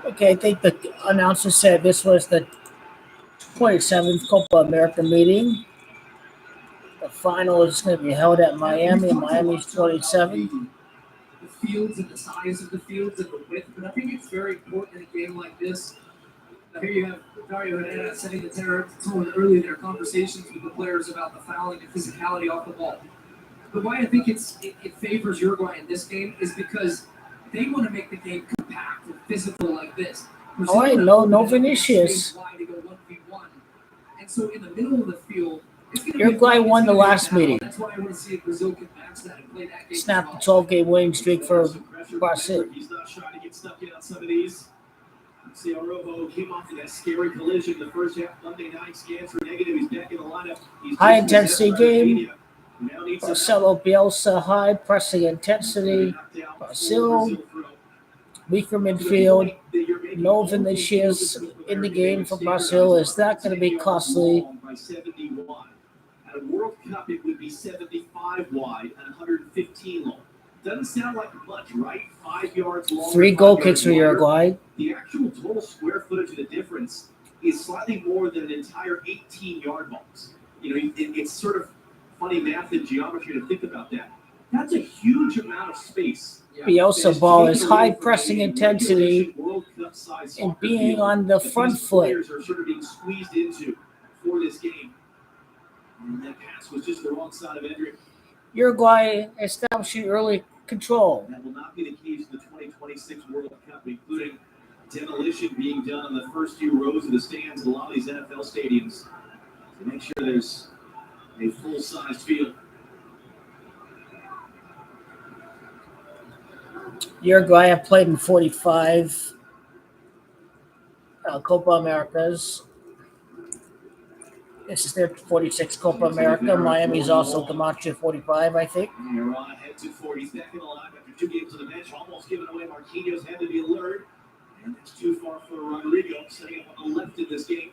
Okay, I think the announcer said this was the 27th Copa America meeting. The final is going to be held at Miami. Miami's 27. The fields and the size of the fields and the width, but I think it's very important in a game like this. Now here you have Dario Herrera setting the tone early in their conversations with the players about the fouling and physicality off the ball. But why I think it favors Uruguay in this game is because they want to make the game compact and physical like this. All right, no Vinicius. And so in the middle of the field, Uruguay won the last meeting. That's why I want to see if Brazil can match that and play that game. Snapped the 12-game winning streak for Brasil. He's not trying to get stuck in on some of these. See, Orobo came off of that scary collision. The first half Monday night scans were negative. He's back in the lineup. High-intensity game. Marcelo Bielsa, high pressing intensity. Brasil, weaker midfield. No Vinicius in the game for Brasil. Is that going to be costly? At a World Cup, it would be 75 wide and 115 long. Doesn't sound like much, right? 5 yards long. 3 goal kicks for Uruguay. The actual total square footage of the difference is slightly more than an entire 18-yard box. You know, it's sort of funny math and geometry to think about that. That's a huge amount of space. Bielsa ball is high pressing intensity and being on the front foot. Players are sort of being squeezed into for this game. And that pass was just the wrong side of Endrick. Uruguay establishing early control. That will not be the case in the 2026 World Cup, including demolition being done on the first few rows of the stands in a lot of these NFL stadiums to make sure there's a full-sized field. Uruguay have played in 45 Copa Americas. This is their 46th Copa America. Miami's also Camacho 45, I think. Iran head to 42nd alive after 2 games on the bench, almost giving away. Marquinhos had to be alert, and it's too far for Rodrigo, setting up on the left in this game.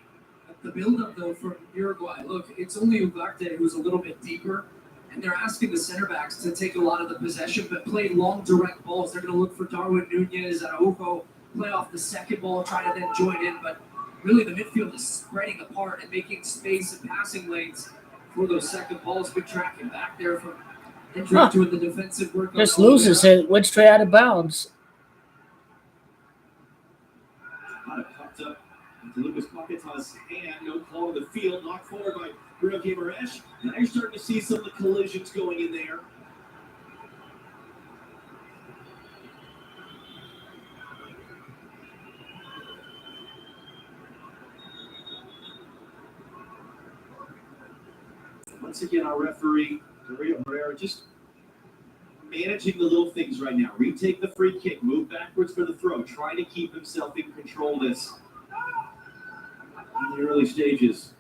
The build-up, though, from Uruguay, look, it's only Ugarte who's a little bit deeper, and they're asking the center backs to take a lot of the possession, but play long, direct balls. They're going to look for Darwin Nunez, Araujo, play off the second ball, try to then join in, but really the midfield is spreading apart and making space and passing lanes for those second balls. Good tracking back there from Hendrick doing the defensive work. Just loses it, went straight out of bounds. Popped up into Lucas Paqueta's hand, no call on the field, knocked forward by Bruno Guimaraes. Now you're starting to see some of the collisions going in there. Once again, our referee, Dario Herrera, just managing the little things right now. Retake the free kick, move backwards for the throw, trying to keep himself in control of this in the early stages.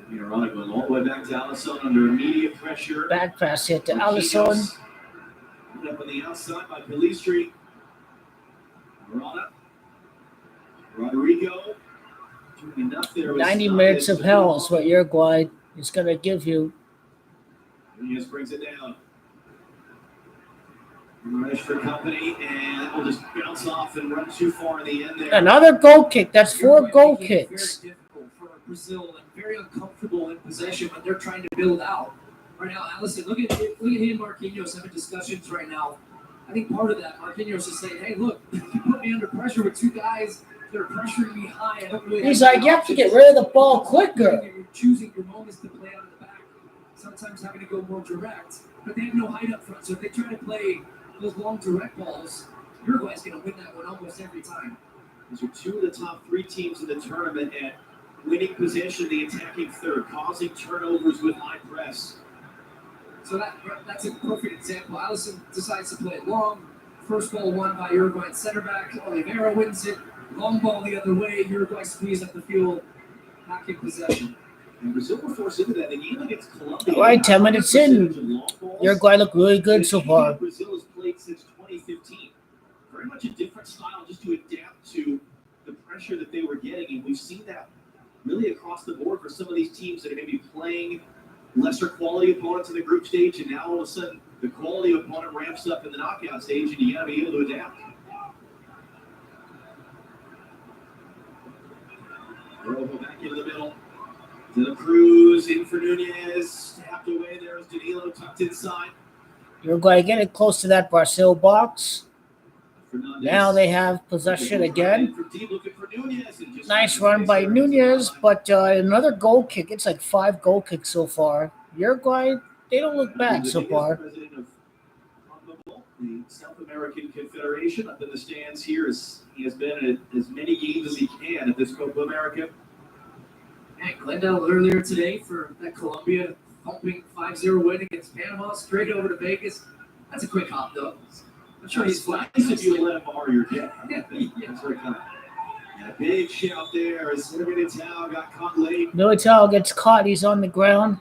Miranda going all the way back to Alisson under immediate pressure. Back pass hit to Alisson. Up on the outside by Pelistri. Miranda. Rodrigo. 90 minutes of hell is what Uruguay is going to give you. Nunez brings it down. Rush for company, and it will just bounce off and run too far in the end there. Another goal kick. That's 4 goal kicks. Very difficult for Brazil and very uncomfortable in possession when they're trying to build out. Right now, Allison, look at him and Marquinhos having discussions right now. I think part of that, Marquinhos is saying, hey, look, you put me under pressure with 2 guys. They're pressuring me high. I don't really. He's like, you have to get rid of the ball quicker. You're choosing your moments to play out of the back. Sometimes having to go more direct, but they have no height up front. So if they try to play those long direct balls, Uruguay's going to win that one almost every time. These are 2 of the top 3 teams in the tournament at winning possession, the attacking third, causing turnovers with high press. So that's a perfect example. Alisson decides to play it long. First ball won by Uruguay center back. Oliveira wins it. Long ball the other way. Uruguay squeeze up the field. Back in possession. And Brazil were forced into that. The game against Colombia. All right, 10 minutes in. Uruguay look really good so far. Brazil has played since 2015. Very much a different style just to adapt to the pressure that they were getting. And we've seen that really across the board for some of these teams that are maybe playing lesser quality opponents in the group stage, and now all of a sudden the quality opponent ramps up in the knockout stage, and you got to be able to adapt. Rojo back into the middle. To the Cruz, in for Nunez. Tapped away. There's Danilo tucked inside. Uruguay getting close to that Brazil box. Fernandez. Now they have possession again. Nice run by Nunez, but another goal kick. It's like 5 goal kicks so far. Uruguay, they don't look bad so far. President of the South American Confederation up in the stands here. He has been at as many games as he can at this Copa America. And Glendale earlier today for that Colombia pumping 5-0 win against Panama, straight over to Vegas. That's a quick hop, though. I'm sure he's flat. If you let him borrow your jet. That's very kind. And a big shout there as Militao got caught late. Militao gets caught. He's on the ground.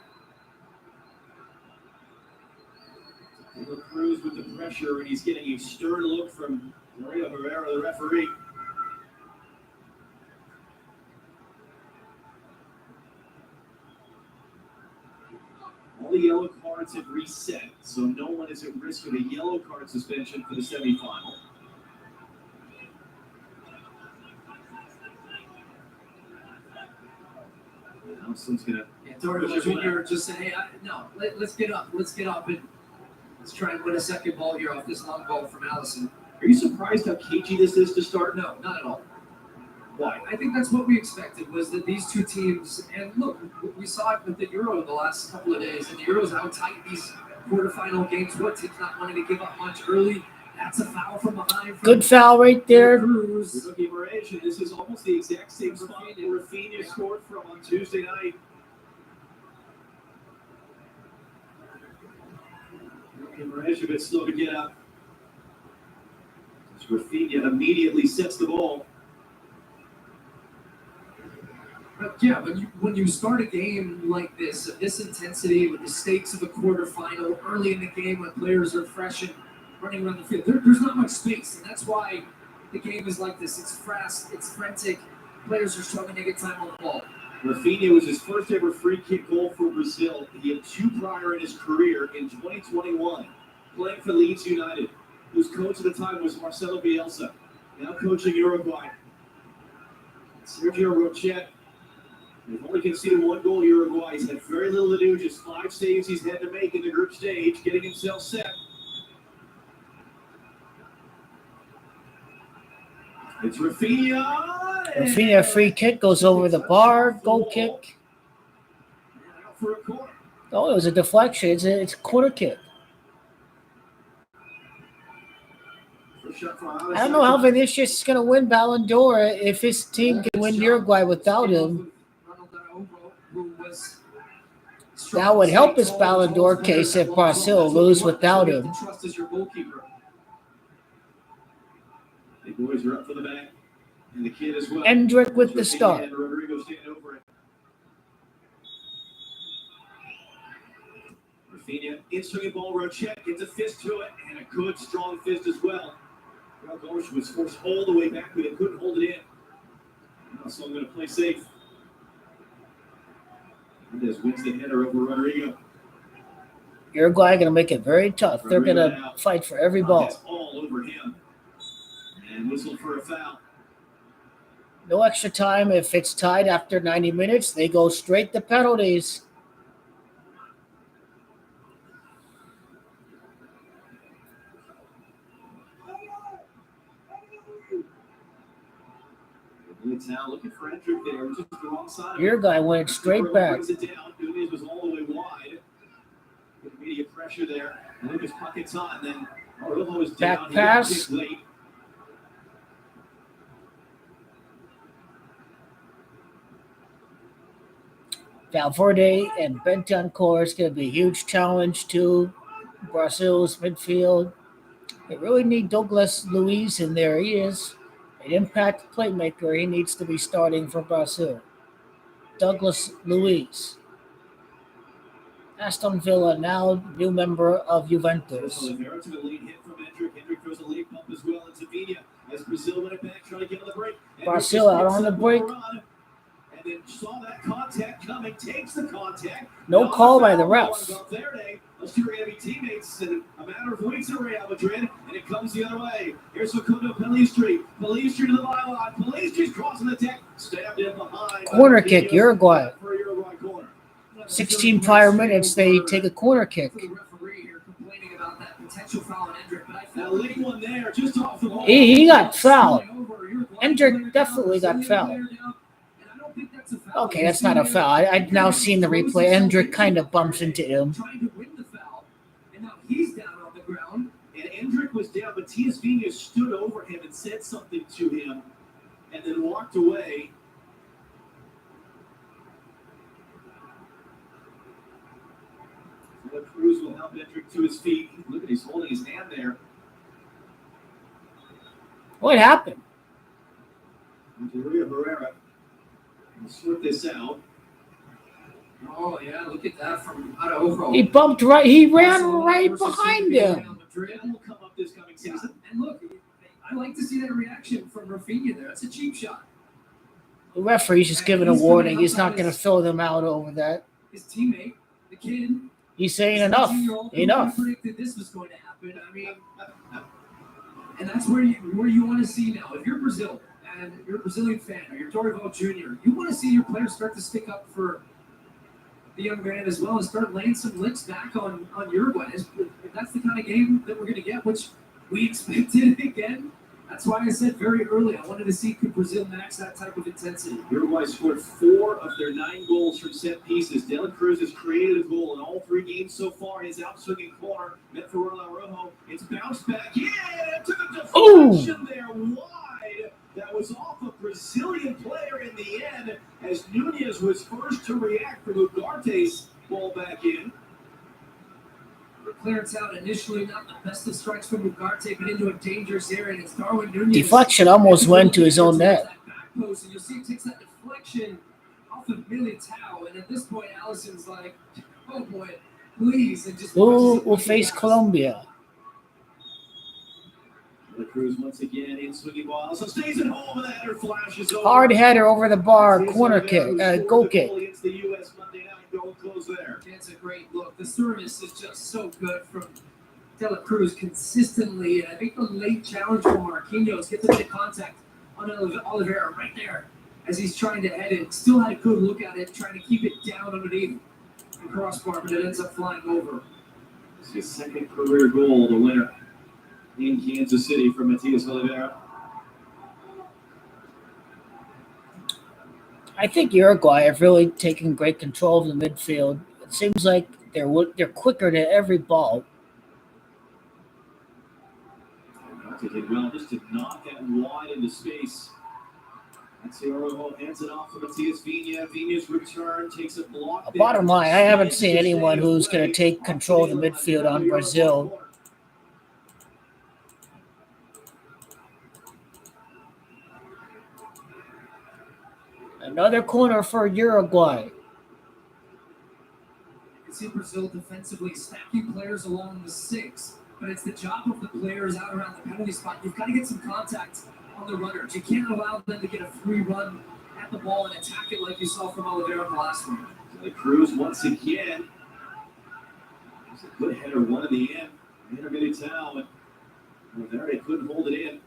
Cruz with the pressure, and he's getting a stern look from Mario Herrera, the referee. All the yellow cards have reset, so no one is at risk of a yellow card suspension for the semifinal. Now someone's gonna. Torres Jr. just said, "Hey, let's get up, and let's try and win a second ball here off this long ball from Allison." Are you surprised how cagey this is to start? No, not at all. Why? I think that's what we expected, was that these two teams, and look, we saw it with the Euro the last couple of days, and the Euro's how tight these quarterfinal games were. Teams not wanting to give up much early. That's a foul from behind. Good foul right there. Cruz. This is almost the exact same spot that Rafinha scored from on Tuesday night. Moraes a bit slow to get up. Rafinha immediately sets the ball. But yeah, when you start a game like this, of this intensity, with the stakes of a quarterfinal, early in the game when players are fresh and running around the field, there's not much space, and that's why the game is like this. It's fast, it's frantic. Players are struggling to get time on the ball. Rafinha was his first ever free kick goal for Brazil. He had 2 prior in his career in 2021, playing for Leeds United, whose coach at the time was Marcelo Bielsa, now coaching Uruguay. Sergio Rochet. They've only conceded 1 goal, Uruguay. He's had very little to do, just 5 saves he's had to make in the group stage, getting himself set. It's Rafinha. Rafinha free kick goes over the bar. Goal kick. Out for a corner. Oh, it was a deflection. It's a corner kick. I don't know how Vinicius is going to win Ballon d'Or if his team can win Uruguay without him. That would help his Ballon d'Or case if Brazil lose without him. The boys are up for the back, and the kid as well. Endrick with the start. And Rodrigo standing over it. Rafinha, in-swinging ball, Rochet gets a fist to it, and a good, strong fist as well. Gosh was forced all the way back, but he couldn't hold it in. So I'm going to play safe. Mendez wins the header over Rodrigo. Uruguay going to make it very tough. They're going to fight for every ball. It's all over him. And whistle for a foul. No extra time. If it's tied after 90 minutes, they go straight to penalties. Now looking for Endrick there, just the wrong side. Uruguay went straight back. Brings it down. Nunez was all the way wide. Good immediate pressure there. Lucas pockets on, then Rojo was down. Back pass. Valverde and Bentancur is going to be a huge challenge to Brazil's midfield. They really need Douglas Luiz in there. He is an impact playmaker. He needs to be starting for Brazil. Douglas Luiz. Aston Villa, now new member of Juventus. Hendrick throws a late pump as well. And Savina as Brazil went it back, trying to get on the break. Brazil out on the break. And Then saw that contact coming, takes the contact. No Not a call by the foul ref. on Valverde. Those two are going to be teammates in a matter of weeks at Real Madrid, and it comes the other way. Here's Facundo Pellistri. Pellistri to the byline. Pellistri's crossing the deck. Stabbed in behind. Corner kick, Uruguay. For a Uruguay corner. 16 prior minutes, they take a corner kick. For the referee here complaining about that potential foul on Endrick, but I That felt late one there, just off the ball. He got fouled. Endrick definitely got fouled. Okay, that's not a foul. I've now seen the replay. Endrick kind of bumps into him. Trying to win the foul, and now he's down on the ground. And Endrick was down, but Tias Vigna stood over him and said something to him, and then walked away. Cruz will help Endrick to his feet. Look at he's holding his hand there. What happened? Maria Herrera will sort this out. Oh yeah, look at that from Araujo. He bumped right. He ran right behind him. Madrid will come up this coming season. And look, I like to see that reaction from Rafinha there. That's a cheap shot. The referee's just giving a warning. He's not going to throw them out over that. His teammate, the kid. He's saying enough. Enough. Predicted this was going to happen. I mean, and that's where you want to see now. If you're Brazil and you're a Brazilian fan or you're Dorival Jr., you want to see your players start to stick up for the young man as well and start laying some licks back on Uruguay. If that's the kind of game that we're going to get, which we expected again. That's why I said very early I wanted to see could Brazil match that type of intensity. Uruguay scored 4 of their 9 goals from set pieces. De La Cruz has created a goal in all 3 games so far. His outswinging corner meant for Araujo. It's bounced back. Yeah, it took a deflection there wide. That was off a Brazilian player in the end as Nunez was first to react from Ugarte's ball back in. Clearance out initially, not the best of strikes from Ugarte, but into a dangerous area, and it's Darwin Nunez. Deflection almost went to his own net. And you'll see it takes that deflection off of Militao, and at this point, Allison's like, oh boy, please. And just We'll face Colombia. The Cruz once again in swinging ball. So stays at home and the header flashes over. Hard header over the bar, corner kick, goal kick. Against the U.S. Monday night, goal close there. It's a great look. The service is just so good from De La Cruz consistently. And I think the late challenge from Marquinhos gets into contact on Oliveira right there as he's trying to head it. Still had a good look at it, trying to keep it down underneath the crossbar, but it ends up flying over. It's his second career goal, the winner in Kansas City for Matias Oliveira. I think Uruguay have really taken great control of the midfield. It seems like they're quicker to every ball. They did well just to knock that wide into space. That's Araujo hands it off to Matias Vigna. Vigna's return takes a block. Bottom line, I haven't seen anyone who's going to take control of the midfield on Brazil. Another corner for Uruguay. You can see Brazil defensively stacking players along the 6, but it's the job of the players out around the penalty spot. You've got to get some contact on the runners. You can't allow them to get a free run at the ball and attack it like you saw from Oliveira in the last one. The Cruz once again. It's a good header, one in the end. Militao, and Oliveira couldn't hold it in.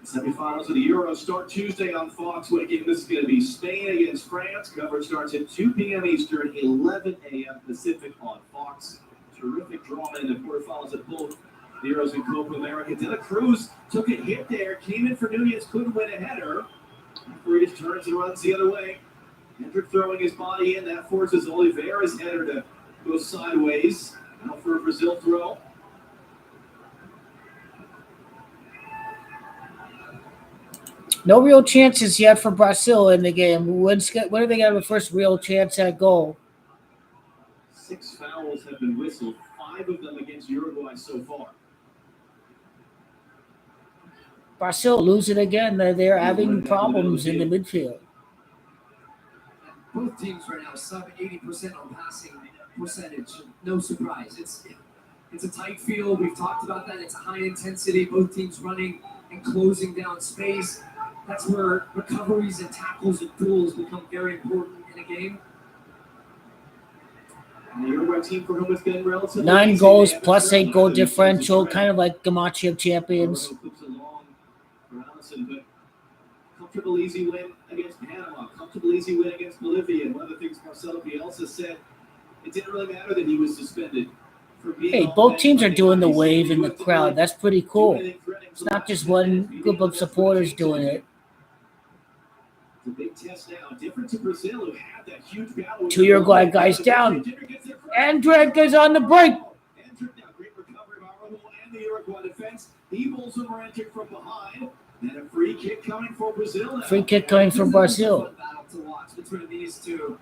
Semifinals of the Euro start Tuesday on Fox. What again? This is going to be Spain against France. Coverage starts at 2 p.m. Eastern, 11 a.m. Pacific on Fox. Terrific drama in the quarterfinals at both the Euros and Copa America. De La Cruz took a hit there, came in for Nunez, couldn't win a header. Referee turns and runs the other way. Hendrick throwing his body in. That forces Oliveira's header to go sideways. Now for a Brazil throw. No real chances yet for Brazil in the game. When are they going to have the first real chance at goal? 6 fouls have been whistled, 5 of them against Uruguay so far. Brazil lose it again. They're having problems in the midfield. Both teams right now sub 80% on passing percentage. No surprise. It's a tight field. We've talked about that. It's a high intensity. Both teams running and closing down space. that's where recoveries and tackles and duels become very important in a game. And the Uruguay team for whom it's been relatively 9 easy. goals They haven't plus 8 struggled goal with it. differential, It's a kind of like Gamache of Champions. Clips along for Allison, but comfortable easy win against Panama, comfortable easy win against Bolivia. And one of the things Marcelo Bielsa said, it didn't really matter that he was suspended. For being Hey, on both bench teams are Monday doing the night. He said wave he in the wasn't crowd. really That's pretty doing cool. anything threatening It's for the not last just 10 minutes. one We group know of that's what supporters King doing said. it. It's a big test now. Different to Brazil, who had that huge battle. 2 Uruguay guys down. Andred goes on the break. Andred now, great recovery by Araujo and the Uruguay defense. He pulls over Andred from behind. And a free kick coming for Brazil now. Free kick coming from This is a Brazil. fun battle to watch between these two.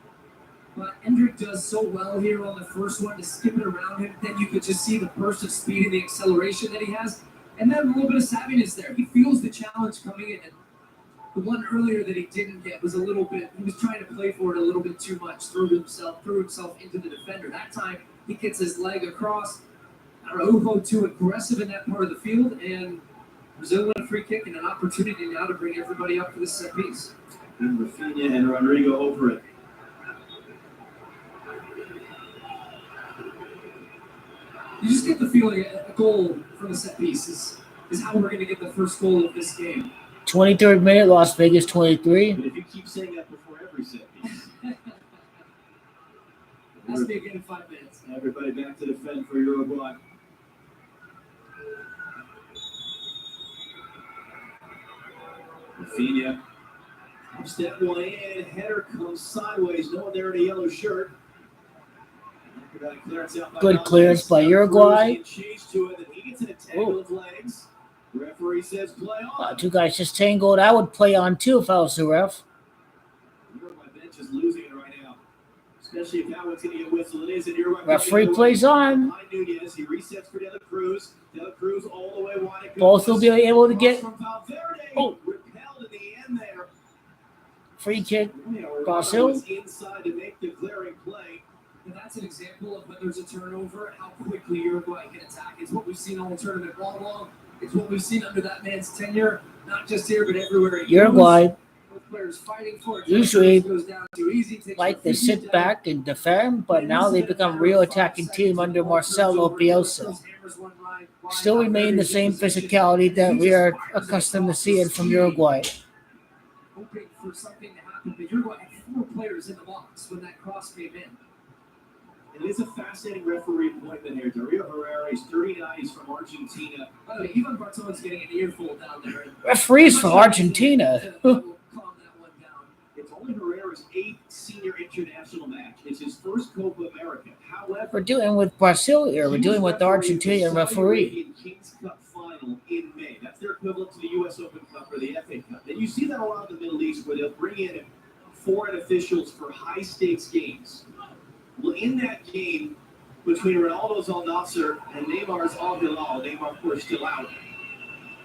But Hendrick does so well here on the first one to skip it around him. Then you could just see the burst of speed and the acceleration that he has. And then a little bit of savviness there. He feels the challenge coming in. And the one earlier that he didn't get was a little bit, he was trying to play for it a little bit too much, threw himself into the defender. That time, he gets his leg across. Araujo too aggressive in that part of the field. And Brazil win a free kick and an opportunity now to bring everybody up for this set piece. And Rafinha and Rodrigo over it. You just get the feeling a goal from a set piece is how we're going to get the first goal of this game. 23rd minute, Las Vegas 23. But if you keep saying that before every set piece. That's me again in 5 minutes. Everybody back to defend for Uruguay. Rafinha. Step one in, header comes sideways. No one there in a yellow shirt. Good clearance by Uruguay. Referee says play on. 2 guys just tangled. I would play on too if I was the ref. Uruguay bench is losing it right now, especially if that one's going to get whistled. It is, and Uruguay Referee plays on. Nunez, he resets for De La Cruz. De La Cruz all the way wide. Both will be able to get. Oh, repelled in the end there. Free kick. Brazil. Inside to make the clearing play. And that's an example of when there's a turnover, how quickly Uruguay can attack. It's what we've seen all tournament long. It's what we've seen under that man's tenure, not just here, but everywhere. Uruguay both players fighting for it. usually goes down too easy, like to sit back and defend, but now they become a real attacking team under Marcelo Bielsa. Still remain the same physicality that we are accustomed to seeing from Uruguay. Hoping for something to happen, but Uruguay had 4 players in the box when that cross came in. It is a fascinating referee appointment here. Dario Herrera is 39. He's from Argentina. By the way, Ivan Bartone's getting an earful down there. Referees from Argentina. Calm that one down. It's only Herrera's 8th senior international match. It's his first Copa America. However, We're dealing with Brazil here. We're dealing with the Argentinian referee. Kings Cup final in May. That's their equivalent to the U.S. Open Cup or the FA Cup. And you see that a lot in the Middle East where they'll bring in foreign officials for high-stakes games. Well, in that game between Ronaldo's Al Nassr and Neymar's Al Hilal, Neymar, of course, still out.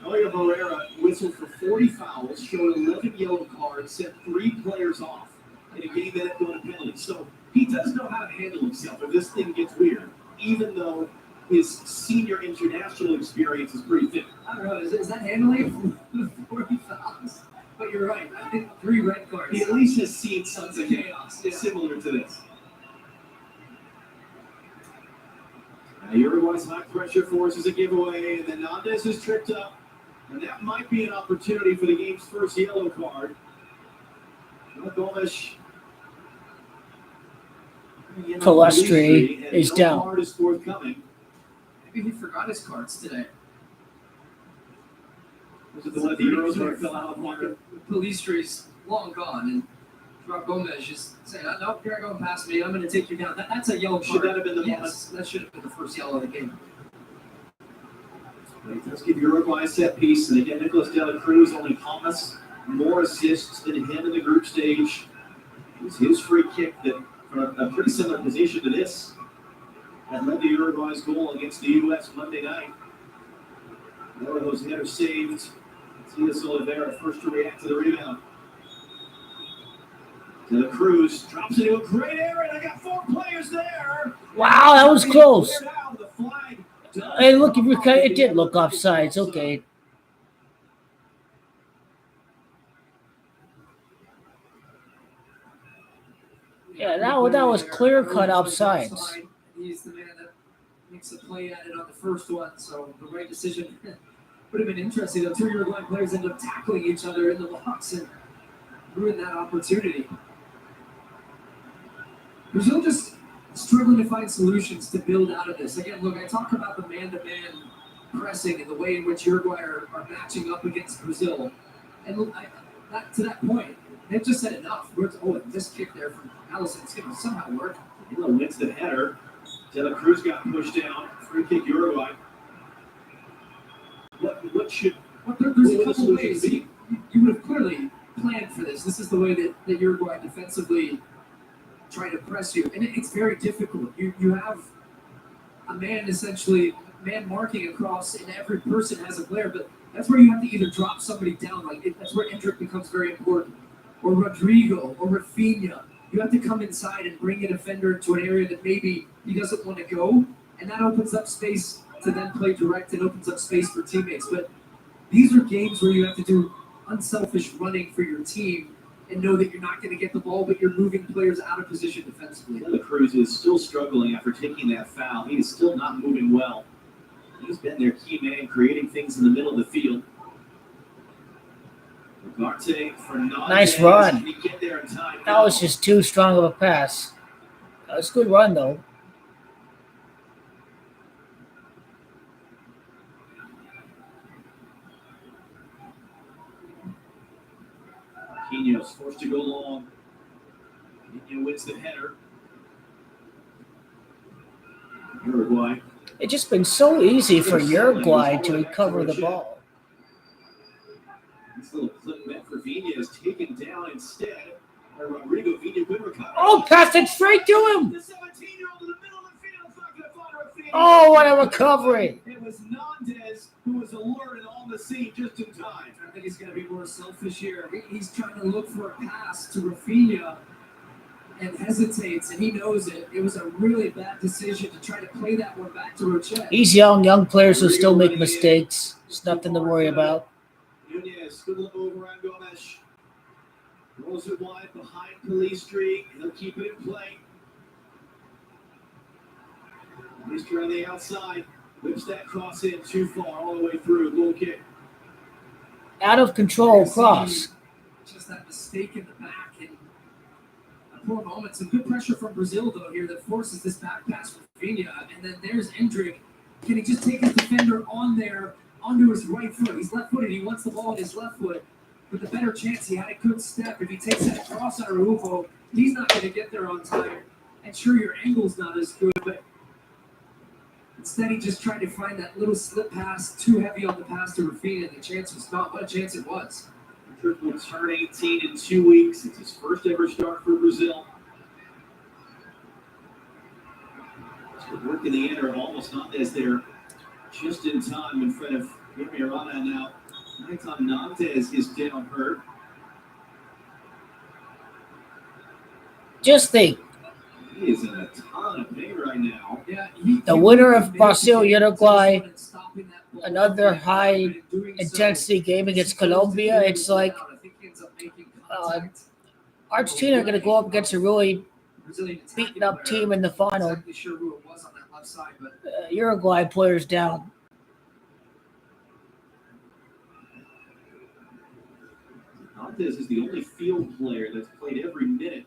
Dario Herrera whistled for 40 fouls, showed 11 yellow cards, sent 3 players off in a game that ended on a penalty. So he does know how to handle himself if this thing gets weird, even though his senior international experience is pretty thin. I don't know, is that handling 40 fouls? But you're right, I think 3 red cards. He at least has seen something chaos similar to this. Uruguay's high pressure forces a giveaway, and then Nandez is tripped up, and that might be an opportunity for the game's first yellow card. Gomes. Palestri is no down. Card is forthcoming. Maybe he forgot his cards today. Was it the one of the Euros where it fell out of the pocket? Palestri's long gone, and Rob Gomez just saying, "No, you're going past me. I'm going to take you down." That's a yellow card. Should that have been the yes, that should have been the first yellow of the game. Let's give Uruguay a set piece, and again, Nicolas De La Cruz, only Thomas, more assists than him in the group stage. It was his free kick that, from a pretty similar position to this, that led to Uruguay's goal against the U.S. Monday night. One of those headers saved. Tias Oliveira first to react to the rebound. De La Cruz drops into a great area, and I got 4 players there. Wow, that was close. Hey, look, it did look offsides. Okay. Yeah, that was clear-cut offsides. Offside. He's the man that makes the play at it on the first one, so the right decision. Would have been interesting though. Two Uruguay players ended up tackling each other in the box and ruined that opportunity. Brazil just struggling to find solutions to build out of this. Again, look, I talk about the man-to-man pressing and the way in which Uruguay are matching up against Brazil. And look, to that point, they've just said enough. This kick there from Allison is going to somehow work. Hilo wins the header. De La Cruz got pushed down. Free kick Uruguay. There's a couple ways. You would have clearly planned for this. This is the way that Uruguay defensively try to press you. And it's very difficult. You have a man marking across, and every person has a player, but that's where you have to either drop somebody down. That's where Endrick becomes very important. Or Rodrigo, or Rafinha. You have to come inside and bring a defender to an area that maybe he doesn't want to go, and that opens up space to then play direct and opens up space for teammates. But these are games where you have to do unselfish running for your team and know that you're not going to get the ball, but you're moving players out of position defensively. De La Cruz is still struggling after taking that foul. He is still not moving well. He's been their key man, creating things in the middle of the field. Nice run. That was just too strong of a pass. That was a good run, though. Marquinhos forced to go long. Marquinhos wins the header. Uruguay. It's just been so easy for Uruguay to recover the ball. This little clip meant for Viña is taken down instead by Rodrigo. Viña good recovery. Oh, passed it straight to him. The 17-year-old in the middle of the field is not going to find Rafinha. Oh, what a recovery. It was Nandez who was alerted on the scene just in time. I think he's going to be more selfish here. He's trying to look for a pass to Rafinha and hesitates, and he knows it. It was a really bad decision to try to play that one back to Rochet. He's young players who still make mistakes. It's nothing to worry about. Nunez, good look over on Gomes. Rolls it wide behind Pelistri. He'll keep it in play. Pelistri on the outside. Whips that cross in too far, all the way through. Goal kick. Out of control cross. Just that mistake in the back. And a poor moment. Some good pressure from Brazil, though, here that forces this back pass for Rafinha. And then there's Endrick. Can he just take his defender on there? Onto his right foot. He's left-footed. He wants the ball on his left foot. But the better chance, he had a good step. If he takes that cross on Araujo, he's not going to get there on time. And sure, your angle's not as good, but instead he just tried to find that little slip pass, too heavy on the pass to Rafinha, and the chance was not. What a chance it was. Endrick will turn 18 in 2 weeks. It's his first ever start for Brazil. So working the enter, almost not as there. Just in time in front of Miranda now. Nathan Nantes is down hurt. Just think. He is in a ton of pain right now. Yeah, The winner of Brasil Uruguay, another high intensity game against Colombia. It's like Argentina are going to go up against a really beaten up team in the final. Exactly sure who it was on that left side, but Uruguay players down. Nantes is the only field player that's played every minute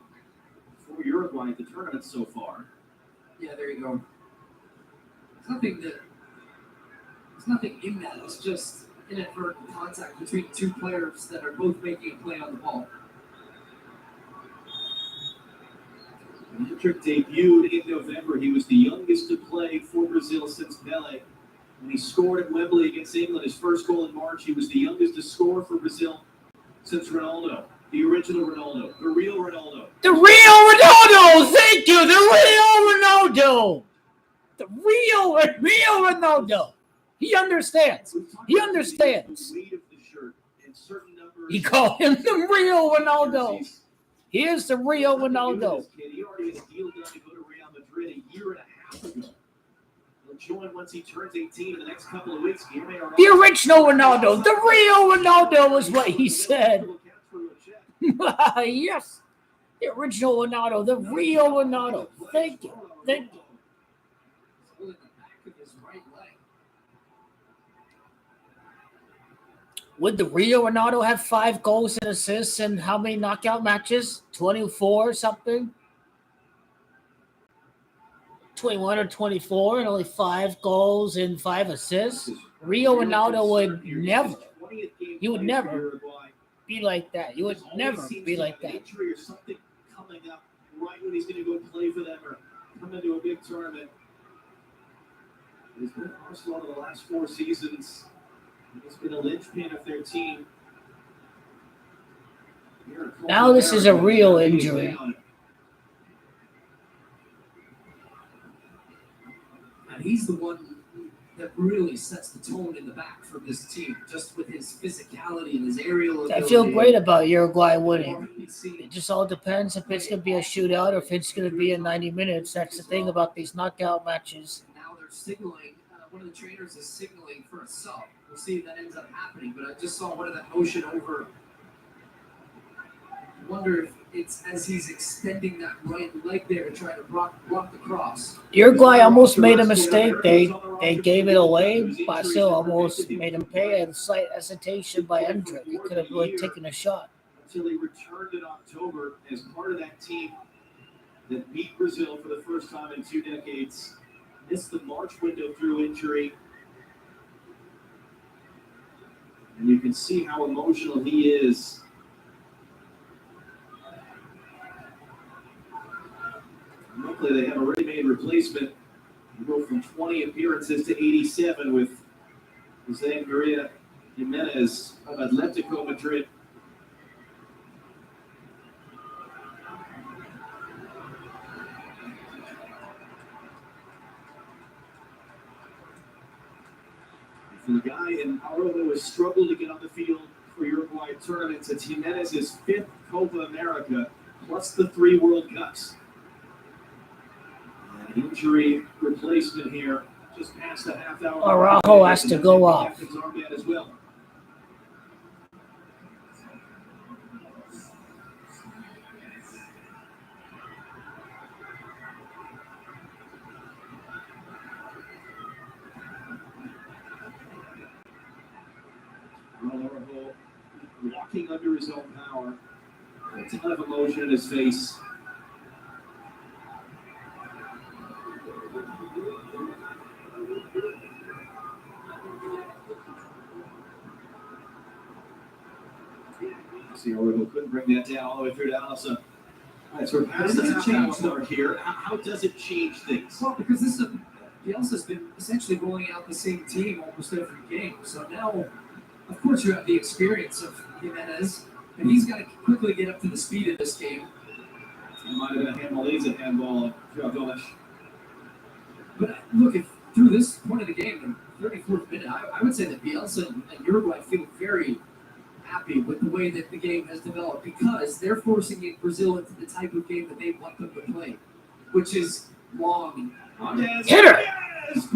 for Uruguay at the tournament so far. yeah, there you go. There's nothing in that. It's just inadvertent contact between two players that are both making a play on the ball. Endrick debuted in November. He was the youngest to play for Brazil since Pelé. When he scored at Wembley against England, his first goal in March, he was the youngest to score for Brazil since Ronaldo, the original Ronaldo, the real Ronaldo. The real Ronaldo! Thank you! The real Ronaldo! The real Ronaldo! He understands. He understands. You call him the real Ronaldo. He is the real Ronaldo. He already has a deal done to go to Real Madrid a year and a half ago. He'll join once he turns 18 in the next couple of weeks. The original Ronaldo. The real Ronaldo is what he said. Yes. The original Ronaldo, the real Ronaldo. Thank you. Thank you. He's holding the back of his right leg. Would the real Ronaldo have 5 goals and assists in how many knockout matches? 24 or something? 21 or 24 and only 5 goals and 5 assists? Rio Ronaldo would never. He would never be like that. You would never be like that. Injury or something coming up right when he's going to go play for them or come into a big tournament. He's been at Arsenal in the last 4 seasons. He's been a linchpin of their team. Now this is a real injury. And he's the one that really sets the tone in the back for this team, just with his physicality and his aerial ability. I feel great about Uruguay winning. It just all depends if it's going to be a shootout or if it's going to be in 90 minutes. That's the thing about these knockout matches. Now they're signaling, one of the trainers is signaling for a sub. We'll see if that ends up happening, but I just saw one of that motion over. I wonder if it's as he's extending that right leg there to try to block the cross. Uruguay almost made a mistake. They gave it away. Brasil almost made him pay a slight hesitation by Hendrick. He could have really taken a shot. Until he returned in October as part of that team that beat Brazil for the first time in 2 decades. Missed the March window through injury. And you can see how emotional he is. Luckily, they have a ready-made replacement. He go from 20 appearances to 87 with Jose Maria Jimenez of Atletico Madrid. The guy in Arroyo has struggled to get on the field for Uruguay tournaments. It's Jimenez's 5th Copa America, plus the 3 World Cups. An injury replacement here, just past the half hour. Araujo has to go off. As well. Araujo walking under his own power. A ton of emotion in his face. See, Araujo couldn't bring that down all the way through to Allison. All right, so we're past the half hour mark here. How does it change things? Well, because this is Bielsa's been essentially rolling out the same team almost every game. So now, of course, you have the experience of Jimenez, and he's got to quickly get up to the speed of this game. It might have been a handball. He's a handball. Gomes. But look, if through this point of the game, the 34th minute, I would say that Bielsa and Uruguay feel very happy with the way that the game has developed because they're forcing Brazil into the type of game that they want them to play, which is long. Hitter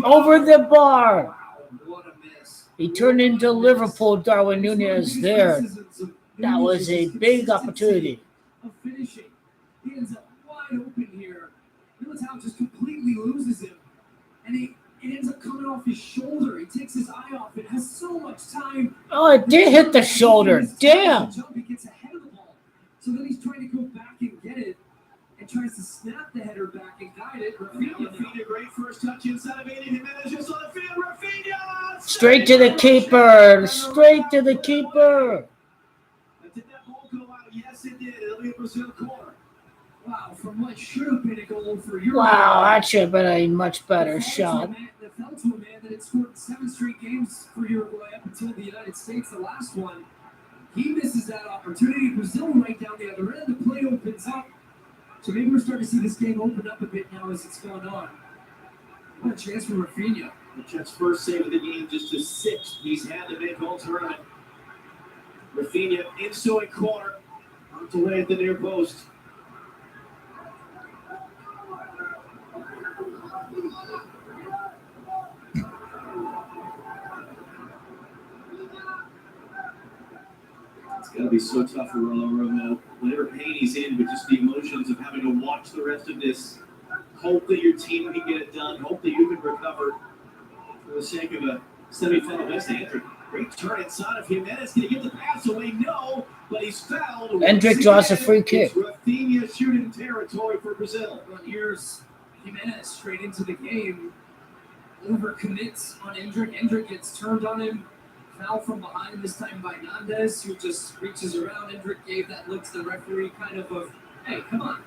over the bar. Wow, what a miss. He turned into Liverpool Darwin Nunez there. That was a big opportunity. Of finishing. He ends up wide open here. Militao just completely loses him. And it ends up coming off his shoulder. He takes his eye off. It has so much time. Oh, it did hit the shoulder. Damn. He gets ahead of the ball. So then he's trying to go back and get it and tries to snap the header back and guide it. Rafinha, great first touch inside of 80 Jimenez just on the field. Rafinha! Straight to the keeper. Straight to the keeper. Did that ball go out? Yes, it did. It'll be a Brazil corner. Wow, from what should have been a goal for Uruguay. Wow, that should have been a much better shot. That fell to a man that had scored 7 straight games for Uruguay up until the United States, the last one. He misses that opportunity. Brazil right down the other end. The play opens up. So maybe we're starting to see this game open up a bit now as it's going on. What a chance for Rafinha. The Jets' first save of the game, just his 6th he's had to make all tournament. Rafinha inside corner, knocked away at the near post. It's got to be so tough for Romo. Whatever pain he's in, but just the emotions of having to watch the rest of this. Hope that your team can get it done. Hope that you can recover for the sake of a semifinal best. Andrew, great turn inside of Jimenez. Can he get the pass away? No, but he's fouled. Hendrick draws a free kick. It's Rafinha shooting territory for Brazil. Well, here's Jimenez straight into the game. Overcommits on Hendrick. Hendrick gets turned on him. Foul from behind, this time by Nandez, who just reaches around. Hendrick gave that look to the referee, kind of, hey, come on.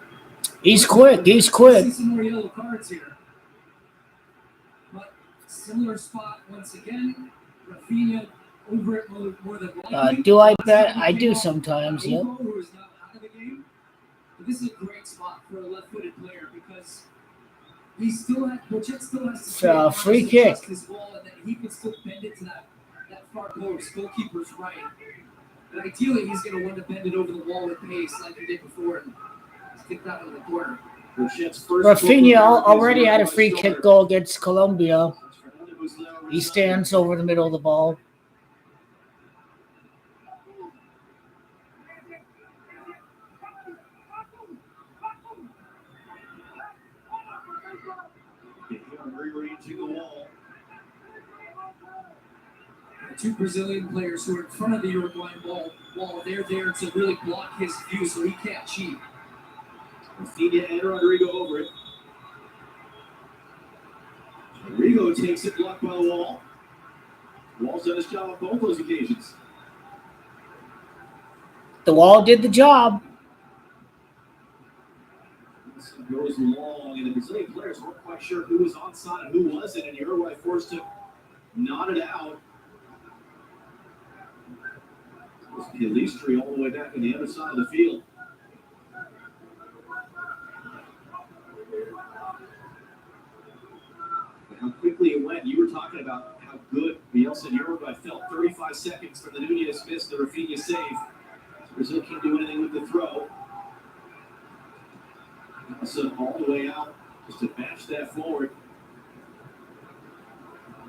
He's quick. He's quick. See some more yellow cards here. But similar spot once again. Rafinha over it more than likely. Do I bet? I do sometimes, yep. Who is now out of the game. But this is a great spot for a left-footed player because Bochet still has to free kick. his ball, and then he can still bend it to that far post. Goalkeeper's right. But ideally, he's going to want to bend it over the wall with pace like he did before and kick that in the corner. Rafinha already had a free kick goal against Colombia. He stands over the middle of the ball. Rearranging the wall. Two Brazilian players who are in front of the Uruguay wall, they're there to really block his view so he can't cheat. Rafinha and Rodrigo over it. Rodrigo takes it, blocked by the wall. Wall's done his job on both those occasions. The wall did the job. This goes long, and the Brazilian players weren't quite sure who was onside and who wasn't, and Uruguay forced to knot it out. Pilistri all the way back on the other side of the field. But how quickly it went. You were talking about how good Bielsa and Uruguay felt. 35 seconds from the Nunez miss, the Rafinha save. Brazil can't do anything with the throw. Bielsa all the way out just to match that forward.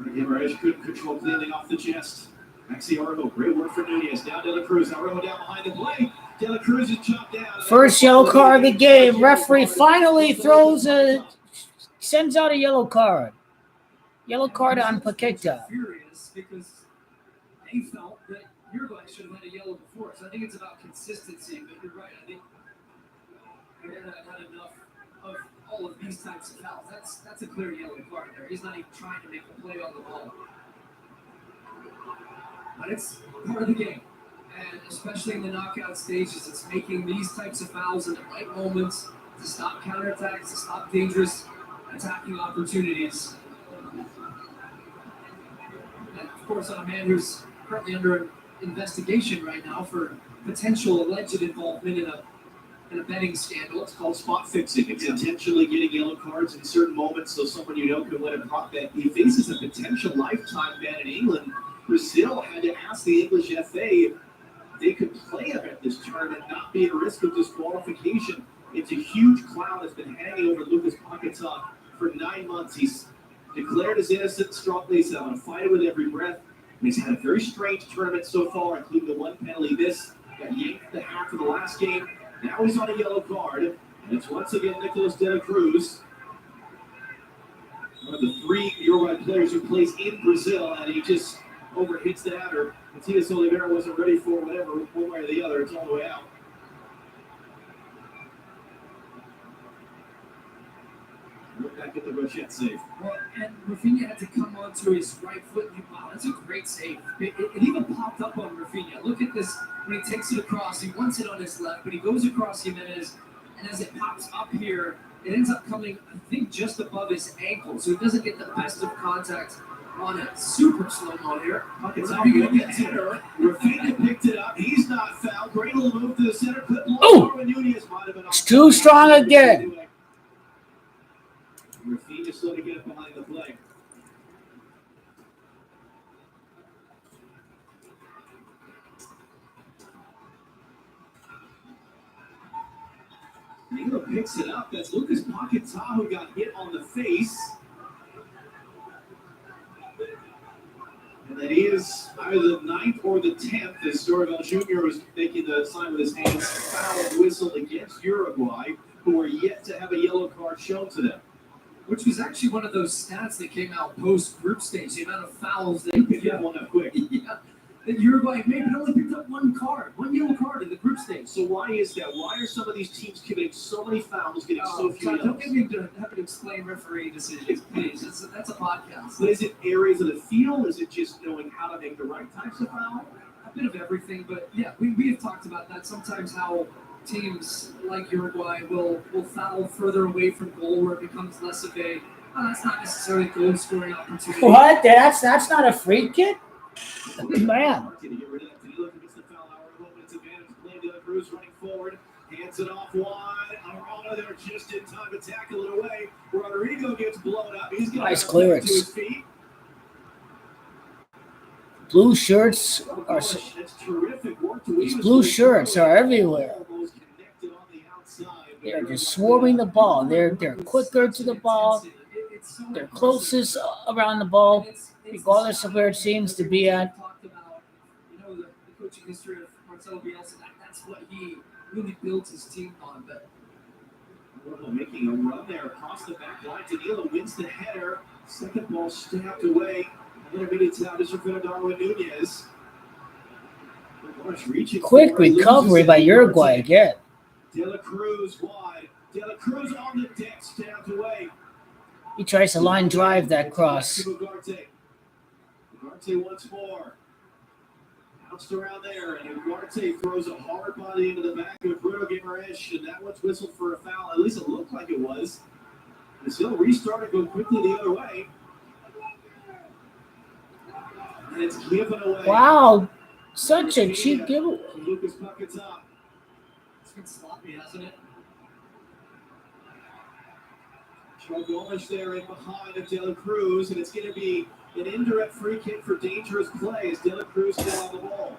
Guimaraes couldn't control cleaning off the chest. Maxi Araujo, great work for Nunez. Down De La Cruz. Araujo down behind the play. De La Cruz is chopped down. First yellow card of the game. Referee finally sends out a yellow card. Yellow card on Paqueta. Furious because they felt that Uruguay should have had a yellow before. So I think it's about consistency. But you're right. I think they had enough of all of these types of fouls. That's a clear yellow card there. He's not even trying to make a play on the ball. But it's part of the game. And especially in the knockout stages, it's making these types of fouls in the right moments to stop counterattacks, to stop dangerous attacking opportunities. And of course, on a man who's currently under investigation right now for potential alleged involvement in a betting scandal. It's called spot fixing. It's intentionally getting yellow cards in certain moments so someone you know can win a prop bet. He faces a potential lifetime ban in England. Brazil had to ask the English FA if they could play him at this tournament, not be at risk of disqualification. It's a huge cloud that's been hanging over Lucas Paquetá for 9 months. He's declared as innocent, strongly said, I'm going to fight it with every breath. And he's had a very strange tournament so far, including the one penalty. This got yanked the half of the last game. Now he's on a yellow card. And it's once again Nicolas De La Cruz, one of the 3 Uruguay players who plays in Brazil, and he just overhits that, or Matias Oliveira wasn't ready for whatever, one way or the other. It's all the way out. Look back at the Bochet save. Well, and Rafinha had to come onto his right foot. Wow, that's a great save. It even popped up on Rafinha. Look at this when he takes it across. He wants it on his left, but he goes across Jimenez, and as it pops up here, it ends up coming, I think, just above his ankle, so he doesn't get the best of contact on it. Super slow-mo here. It's how you get to her. Rafinha picked it up. He's not fouled. Great little move to the center. Oh! It's too strong again. Rafinha slow to get behind the play. Mila picks it up. That's Lucas Paquetá who got hit on the face. And that is either the 9th or the 10th, as Storyville Jr. was making the sign with his hands, foul whistle against Uruguay, who are yet to have a yellow card shown to them. Which was actually one of those stats that came out post group stage, the amount of fouls that You picked that one up quick. yeah, that Uruguay maybe only picked up one yellow card in the group stage. So why is that? Why are some of these teams committing so many fouls, getting so few God, don't yellows? get me to have to explain referee decisions, please. That's a podcast. But is it areas of the field? Is it just knowing how to make the right types of foul? A bit of everything, but yeah, we have talked about that. Sometimes how teams like Uruguay will foul further away from goal where it becomes less of a, that's not necessarily a goal scoring opportunity. What? That's not a free kick? Man. To get rid of that. Danilo commits the foul hour. Moments advantage. Playing to the Cruz running forward. Hands it off wide. Arana there just in time to tackle it away. Rodrigo gets blown up. He's Nice to clearance. his feet. Blue shirts are That's terrific work. these blue shirts are everywhere. They're just swarming the ball. They're quicker to the ball. They're closest around the ball, regardless of where it seems to be at. Talked about, the coaching history of Marcelo Bielsa. That's what he really built his team on. But making a run there across the back line. Danilo wins the header. Second ball stabbed away. Another minute out is for Darwin Nunez. Quick recovery by Uruguay again. De La Cruz wide. De La Cruz on the deck, stabbed away. He tries to line drive that cross. Ugarte once more. Bounced around there, and Ugarte throws a hard body into the back of Bruno Guimaraes, and that one's whistled for a foul. At least it looked like it was. Brazil restarted, go quickly the other way. And it's given away. Wow, such a cheap giveaway. Lucas Puckett's up. it's been sloppy, hasn't it? Joe Gomes there in behind of De La Cruz, and it's going to be an indirect free kick for dangerous play as De La Cruz still on the ball.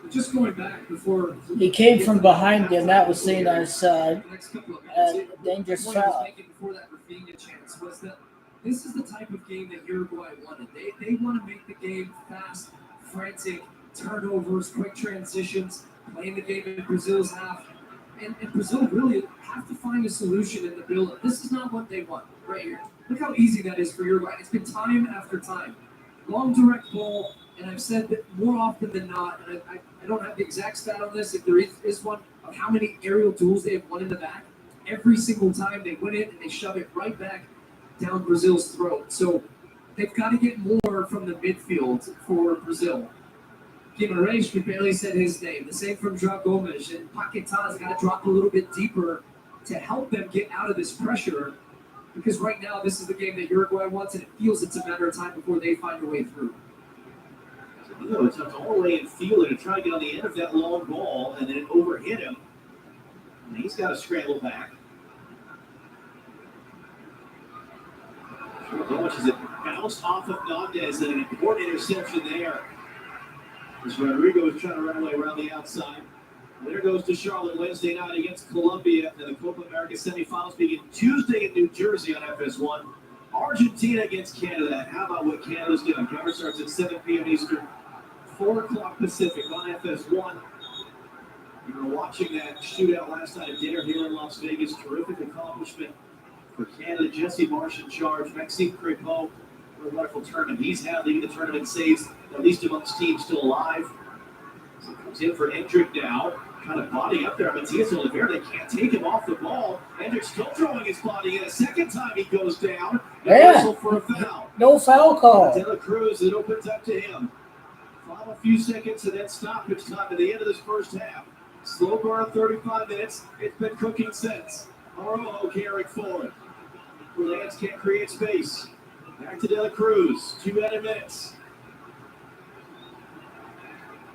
Just going back before He came from behind him. That was seen as the next couple of minutes, dangerous the point I was foul. making before that Rafinha chance was that this is the type of game that Uruguay wanted. They want to make the game fast, frantic, turnovers, quick transitions, playing the game in Brazil's half. And Brazil really have to find a solution in the build-up. This is not what they want right here. Look how easy that is for Uruguay. It's been time after time. Long direct ball, and I've said that more often than not, and I don't have the exact stat on this, if there is one, of how many aerial duels they have won in the back. Every single time they win it and they shove it right back down Brazil's throat. So they've got to get more from the midfield for Brazil. Guimaraes, we barely said his name. The same from João Gomes. And Paquetà's got to drop a little bit deeper to help them get out of this pressure. Because right now, this is the game that Uruguay wants, and it feels it's a matter of time before they find a way through. It's up all the way in field and try to get on the end of that long ball, and then it overhit him. And he's got to scramble back. Gomes is bounced off of Nandez, and an important interception there. As Rodrigo is trying to run away around the outside. Winner goes to Charlotte Wednesday night against Colombia in the Copa America semifinals begin Tuesday in New Jersey on FS1. Argentina against Canada. How about what Canada's doing? Coverage starts at 7 p.m. Eastern, 4 o'clock Pacific on FS1. We were watching that shootout last night at dinner here in Las Vegas. Terrific accomplishment for Canada. Jesse Marsh in charge. Maxime Crépeau. What a wonderful tournament he's had, leading the tournament saves, at least amongst teams still alive. So comes in for Hendrick now, kind of body up there. Matias Oliveira, they can't take him off the ball. Hendrick still throwing his body in. A second time he goes down. Whistle for a foul. No foul call. De La Cruz, it opens up to him. Final few seconds and then stoppage time at the end of this first half. Slow burn 35 minutes. It's been cooking since. Orojo carrying forward. Lance can't create space. Back to De La Cruz. 2 added minutes.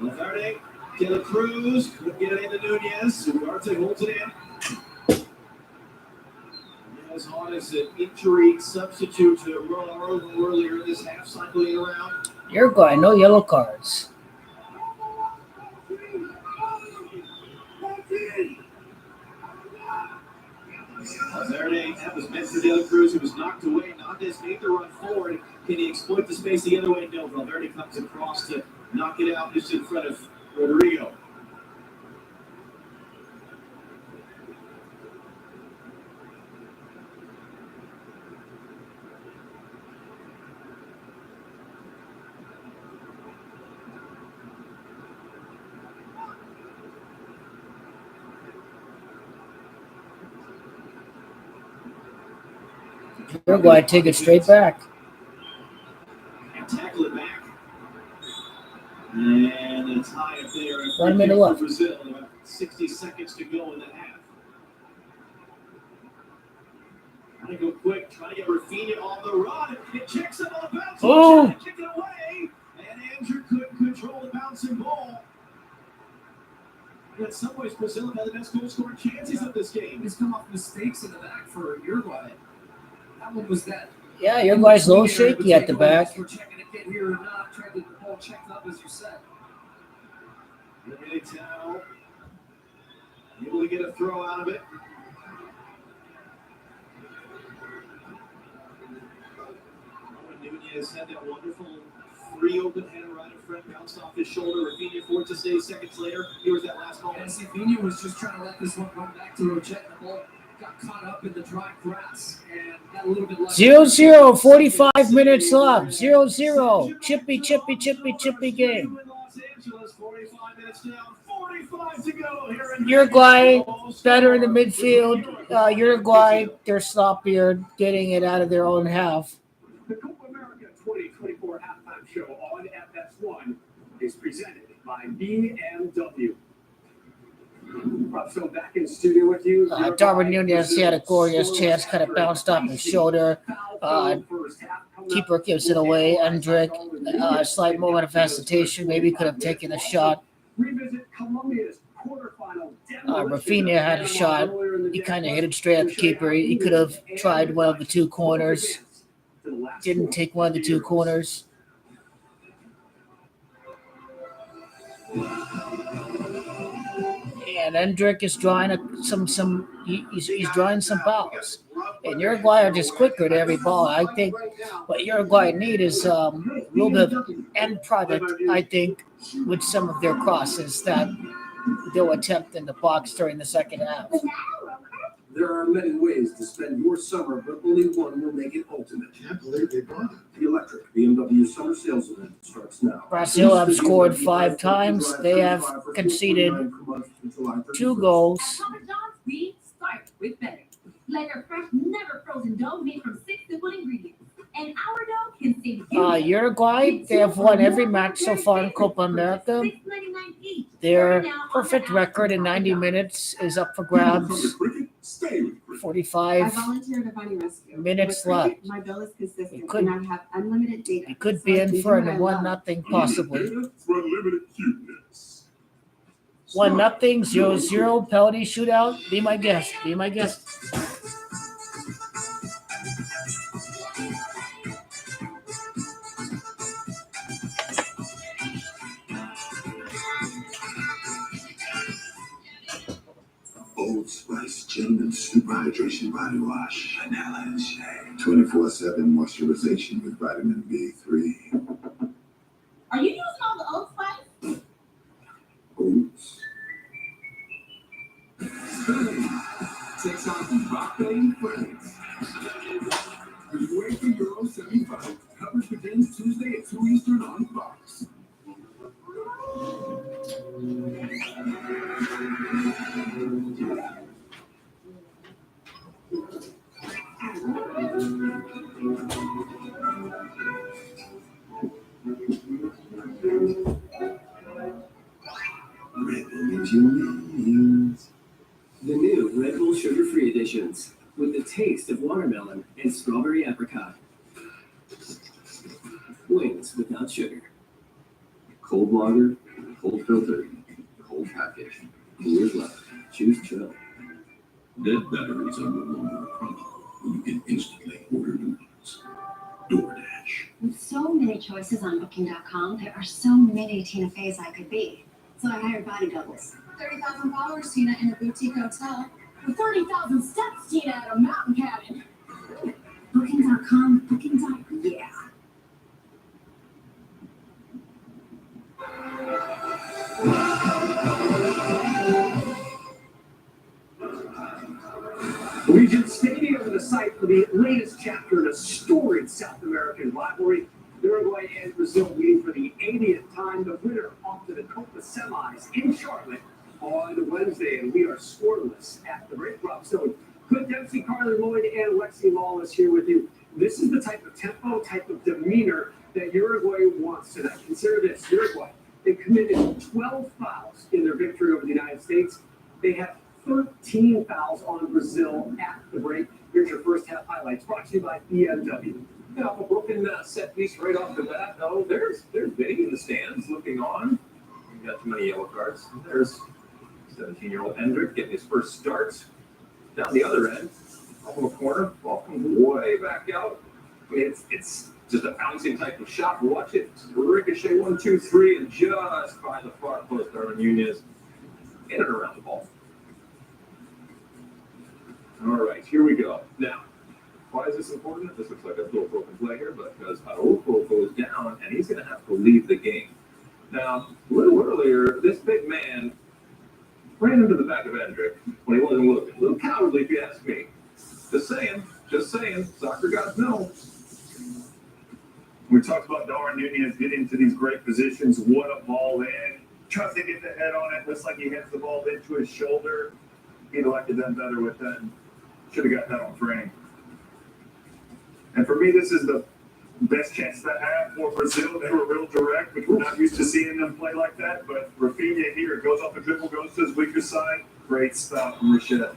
Valverde, De La Cruz, couldn't get it into Nunez. Ugarte holds it in. Nunez on as an injury substitute to Ronaldo earlier in this half, cycling around. Uruguay, no yellow cards. Valverde, that was meant to De La Cruz, who was knocked away. Nandez made the run forward. Can he exploit the space the other way? No. Valverde comes across to knock it out just in front of Rodrigo. Uruguay take it straight back. And tackle it back. And it's high up there. 1 minute left. Brazil, about 60 seconds to go in the half. Trying to go quick, trying to get Rafinha on the run. It checks him on the bounce. Oh! Kick it away. And Andrew couldn't control the bouncing ball. And in some ways, Brazil have had the best goal scoring chances of this game. He's come off mistakes in the back for Uruguay. That one was that. Yeah, Uruguay's a little shaky at the back. We're checking it in here or not. Tried to get the ball checked up, as you said. Militao able to get a throw out of it. Nunez had that wonderful free open header right in front, bounced off his shoulder. Rafinha forward to stay seconds later. Here was that last ball. And Rafinha was just trying to let this one run back to Rochet. The ball got caught up in the dry grass and got a little bit left. 0-0, 45 minutes left. 0-0. Chippy game. Los Angeles, 45 minutes down, 45 to go here in Uruguay better in the midfield. Uruguay, they're sloppier, getting it out of their own half. The Copa America 2024 halftime show on FS1 is presented by BMW. So back in studio with you. Darwin Nunez, he had a glorious chance, kind of bounced off his shoulder. Keeper gives it away. Endrick, slight moment of hesitation, maybe could have taken a shot. Rafinha had a shot. He kind of hit it straight at the keeper. He could have tried one of the two corners. Didn't take one of the two corners. And Endrick is drawing he's drawing some fouls. And Uruguay are just quicker to every ball. I think what Uruguay need is a little bit of end product, I think, with some of their crosses that they'll attempt in the box during the second half. There are many ways to spend your summer, but only one will make it ultimate. Can't believe they bought it. The electric BMW summer sales event starts now. Brazil have scored 5 times. They have conceded 2 goals. At Papa John's, we start with better. Like our fresh, never frozen dough made from 6 simple ingredients. And our dough can save you. Uruguay, they have won every match so far in Copa America. $6.99 each. Their perfect record in 90 minutes is up for grabs. 45 minutes left. My bill is consistent, You could- and I have unlimited data. You could so be I in can for do a what I love. 1-0 possibly. For unlimited cuteness. 1-0, 0-0, penalty shootout. Be my guest. Be my guest. Old Spice Gym and Super Hydration Body Wash. Vanilla and shea. 24/7 moisturization with vitamin B3. Are you using all the Old Spice? Oops. Takes on the Rockaway Friends. Uruguay for Euro semi-final. Coverage begins Tuesday at 2 Eastern on Fox. Red Bull gives you millions. The new Red Bull sugar-free editions with the taste of watermelon and strawberry apricot. Wings without sugar. Cold lager, cold filter, cold package. Coolers left. Choose chill. Dead batteries are no longer a problem when you can instantly order new ones. DoorDash. With so many choices on Booking.com, there are so many Tina Feys I could be. So I hired body doubles. 30,000 followers, Tina, in a boutique hotel. With 30,000 steps, Tina, at a mountain cabin. Booking.com, booking.com, yeah. Regent Stadium is the site for the latest chapter in a storied South American rivalry. Uruguay and Brazil meeting for the 80th time. The winner off to the Copa semis in Charlotte on Wednesday, and we are scoreless at the break. Rob Stone, Clint Dempsey, Carly Lloyd, and Lexi Lawless here with you. This is the type of tempo, type of demeanor that Uruguay wants tonight. Consider this, Uruguay, they committed 12 fouls in their victory over the United States. They have 13 fouls on Brazil at the break. Here's your first half highlights, brought to you by BMW. Yeah, a broken set piece right off the bat. No, there's Vinny in the stands looking on. We got too many yellow cards. There's 17-year-old Hendrick getting his first start. Down the other end, off of a corner, ball comes way back out. I mean, it's just a bouncing type of shot. Watch it. Ricochet 1, 2, 3, and just by the far post, Darwin Nunez in and around the ball. All right, here we go. Now, why is this important? This looks like a little broken play here, but because Araujo goes down, and he's going to have to leave the game. Now, a little earlier, this big man ran into the back of Hendrick when he wasn't looking. A little cowardly, if you ask me. Just saying. Soccer gods know. We talked about Darwin Nunez getting into these great positions. What a ball in. Tries to get the head on it. Looks like he hits the ball into his shoulder. He'd like to have done better with that. Should have got that on frame. And for me, this is the best chance to have for Brazil. They were real direct, which we're not used to seeing them play like that. But Rafinha here goes off the dribble, goes to his weaker side. Great stop from Rashid.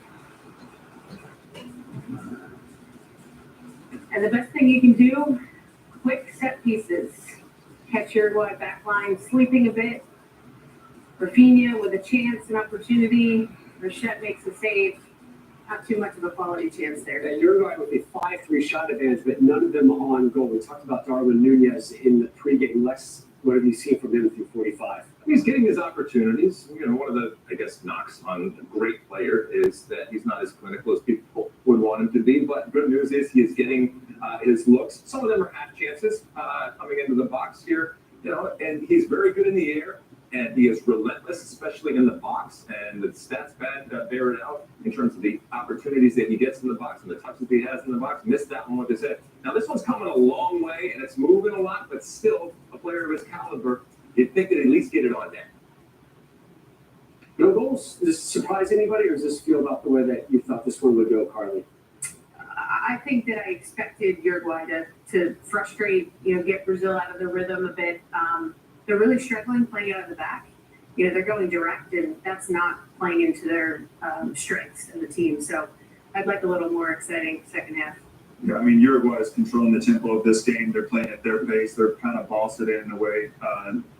And the best thing you can do, quick set pieces. Catch your back line sleeping a bit. Rafinha with a chance, an opportunity. Rashid makes a save. Not too much of a quality chance there. And Uruguay with a 5-3 shot advantage, but none of them on goal. We talked about Darwin Nunez in the pregame. Lex, what have you seen from him through 45? He's getting his opportunities. You know, one of the, knocks on a great player is that he's not as clinical as people would want him to be. But good news is he is getting his looks. Some of them are half chances coming into the box here. You know, and he's very good in the air. And he is relentless, especially in the box. And the stats bear it out in terms of the opportunities that he gets in the box and the touches he has in the box. Missed that one with his head. Now, this one's coming a long way, and it's moving a lot, but still, a player of his caliber, you'd think that at least get it on net. No goals. Does this surprise anybody, or does this feel about the way that you thought this one would go, Carly? I think that I expected Uruguay to frustrate, get Brazil out of the rhythm a bit. They're really struggling playing out of the back. They're going direct, and that's not playing into their strengths in the team. So I'd like a little more exciting second half. Yeah, I mean, Uruguay is controlling the tempo of this game. They're playing at their pace. They're kind of bossed it in a way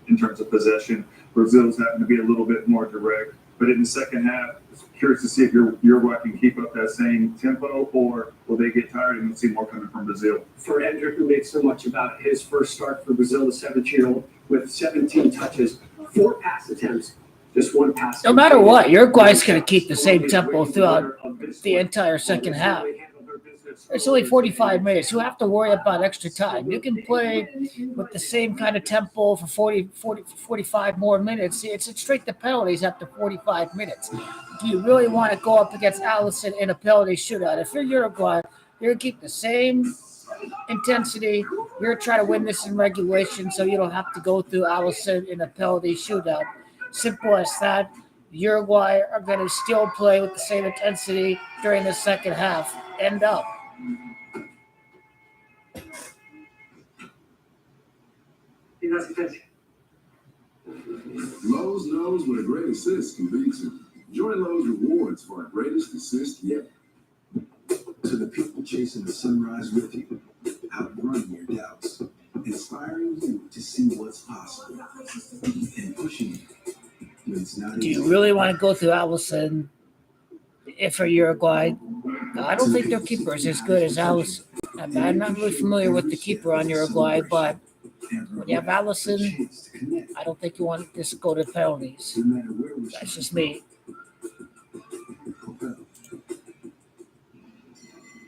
in terms of possession. Brazil's having to be a little bit more direct. But in the second half, curious to see if Uruguay can keep up that same tempo, or will they get tired and we'll see more coming from Brazil. For Hendrick, who made so much about his first start for Brazil, the 17-year-old, with 17 touches, 4 pass attempts, just 1 pass. No matter what, Uruguay's going to keep the same tempo throughout the entire second half. It's only 45 minutes. You have to worry about extra time. You can play with the same kind of tempo for 45 more minutes. It's straight to penalties after 45 minutes. Do you really want to go up against Allison in a penalty shootout? If you're Uruguay, you're going to keep the same intensity. You're going to try to win this in regulation so you don't have to go through Allison in a penalty shootout. Simple as that. Uruguay are going to still play with the same intensity during the second half. End up. Lowe's knows what a great assist can be to. Join Lowe's Rewards for our greatest assist yet. To the people chasing the sunrise with you, outrun your doubts, inspiring you to see what's possible, and pushing you when it's not Do easy. you really want to go through Allison if for Uruguay? I don't think their keeper is as good as Allison. I'm not really familiar with the keeper on Uruguay, but when you have Allison, I don't think you want this to go to penalties. That's just me.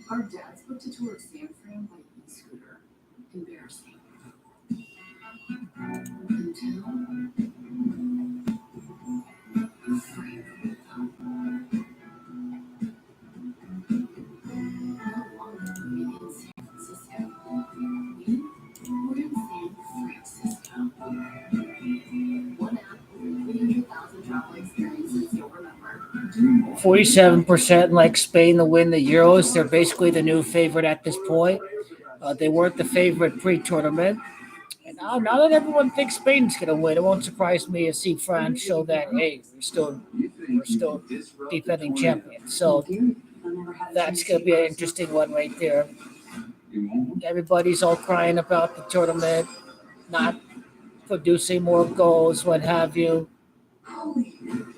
Our dads put to tour San Fran by e-scooter. Embarrassing. Until no longer were we in San Francisco. We were in San Francisco. One app, over 300,000 travel experiences you'll remember. 47% like Spain to win the Euros. They're basically the new favorite at this point. They weren't the favorite pre-tournament. And now that everyone thinks Spain's going to win, it won't surprise me to see France show that, hey, we're still defending champions. So that's going to be an interesting one right there. Everybody's all crying about the tournament, not producing more goals, what have you.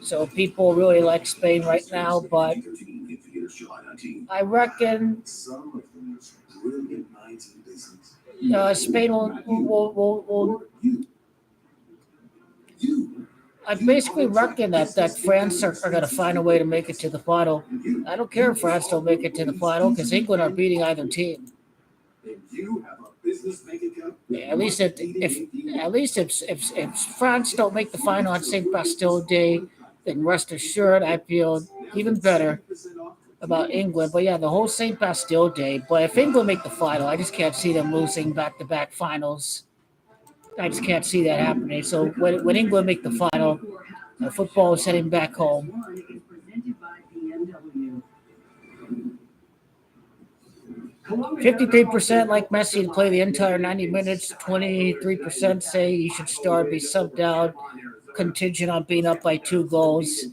So people really like Spain right now, but I reckon Spain will I basically reckon that France are going to find a way to make it to the final. I don't care if France don't make it to the final because England are beating either team. At least if France don't make the final on St. Bastille Day, then rest assured I feel even better about England. But yeah, the whole St. Bastille Day. But if England make the final, I just can't see them losing back-to-back finals. I just can't see that happening. So when England make the final, football is heading back home. 53% like Messi to play the entire 90 minutes. 23% say he should start, be subbed out, contingent on being up by 2 goals.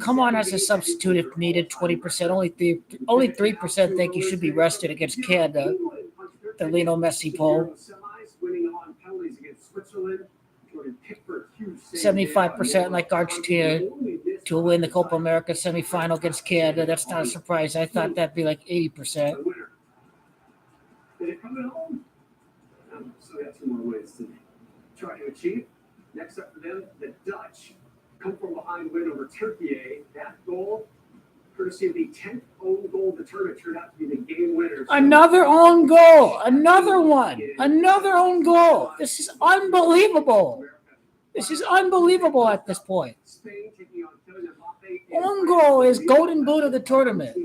Come on as a substitute if needed. 20%. Only 3% think he should be rested against Canada. The Lionel Messi poll. 75% like Argentina to win the Copa America semifinal against Canada. That's not a surprise. I thought that'd be like 80%. Did it come at home? So we got 2 more ways to try to achieve. Next up for them, the Dutch come from behind win over Turkey. That goal, courtesy of the 10th own goal of the tournament, turned out to be the game winner. Another own goal. Another one. Another own goal. This is unbelievable. This is unbelievable at this point. Own goal is golden boot of the tournament.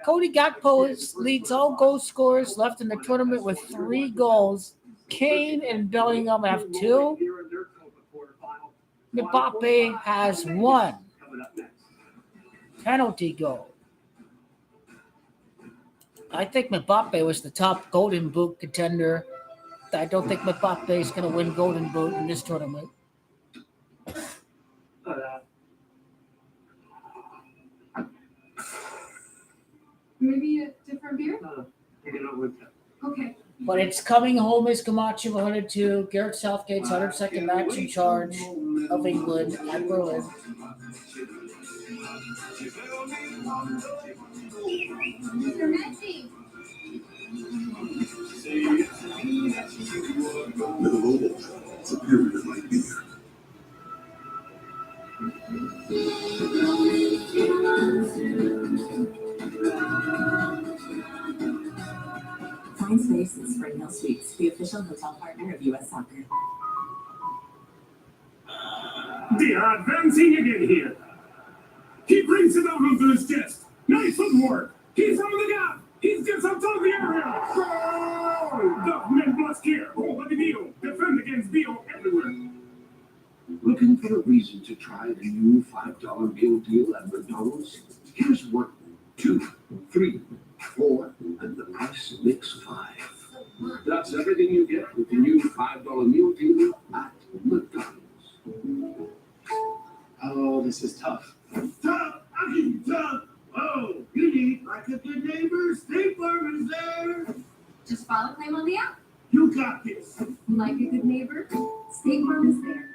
Cody Gakpo leads all goal scorers left in the tournament with 3 goals. Kane and Bellingham have 2. Mbappe has 1 penalty goal. I think Mbappe was the top golden boot contender. I don't think Mbappe is going to win golden boot in this tournament. Maybe a different beer? Okay. But it's coming home as Camacho 102. Gareth Southgate's 102nd match in charge of England at Berlin. Mr. Messi. Superior light beer. Find space in Spring Hill Suites, the official hotel partner of U.S. Soccer. They are advancing again here. He brings it out onto his chest. Nice footwork. He's from the gap. He gets up to the area. Goal! The men must care. Hold the deal. Defend against Beal everywhere. Looking for a reason to try the new $5 meal deal at McDonald's? Here's 1, 2, 3, 4, and the nice mix 5. That's everything you get with the new $5 meal deal at McDonald's. Oh, this is tough. Tough! I mean, tough! Oh, you need like a good neighbor. State Farm is there. Just file a claim on the app. You got this. Like a good neighbor, State Farm is there.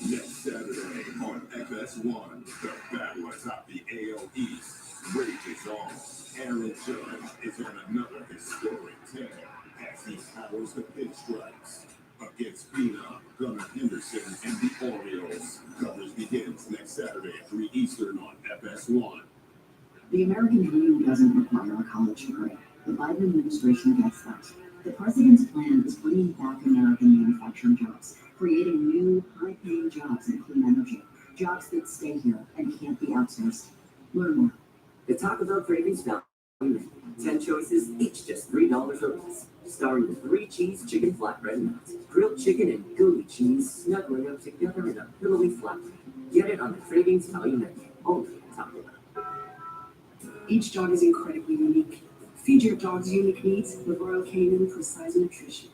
Next Saturday on FS1, the battle atop the AL East rages on. Aaron Judge is on another historic tear as he powers the pinstripes against Pina, Gunnar Henderson, and the Orioles. Coverage begins next Saturday at 3 Eastern on FS1. The American dream doesn't require a college degree. The Biden administration gets that. The president's plan is bringing back American manufacturing jobs, creating new, high-paying jobs in clean energy, jobs that stay here and can't be outsourced. Learn more. The Taco Bell Cravings Value Menu. 10 choices, each just $3 or less. Starring with 3 cheese chicken flatbread nuts, grilled chicken and gooey cheese snuggling up together in a pillowy flatbread. Get it on the Cravings Value Menu. Only at Taco Bell. Each dog is incredibly unique. Feed your dog's unique needs with Royal Canin Precise Nutrition.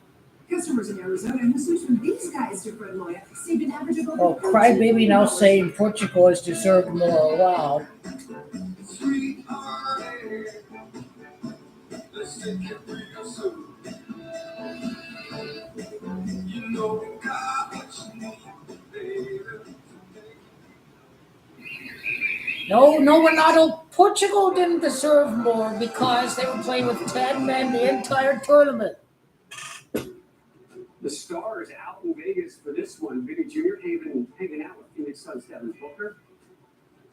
Customers in Arizona who switch from these guys to Fred Moya saved an average of over Oh, Crybaby now saying Portugal has deserved more. Wow. No, Ronaldo. Portugal didn't deserve more because they were playing with 10 men the entire tournament. The Stars out in Vegas for this one. Vinny Jr. hanging out with Phoenix Suns Devin Booker.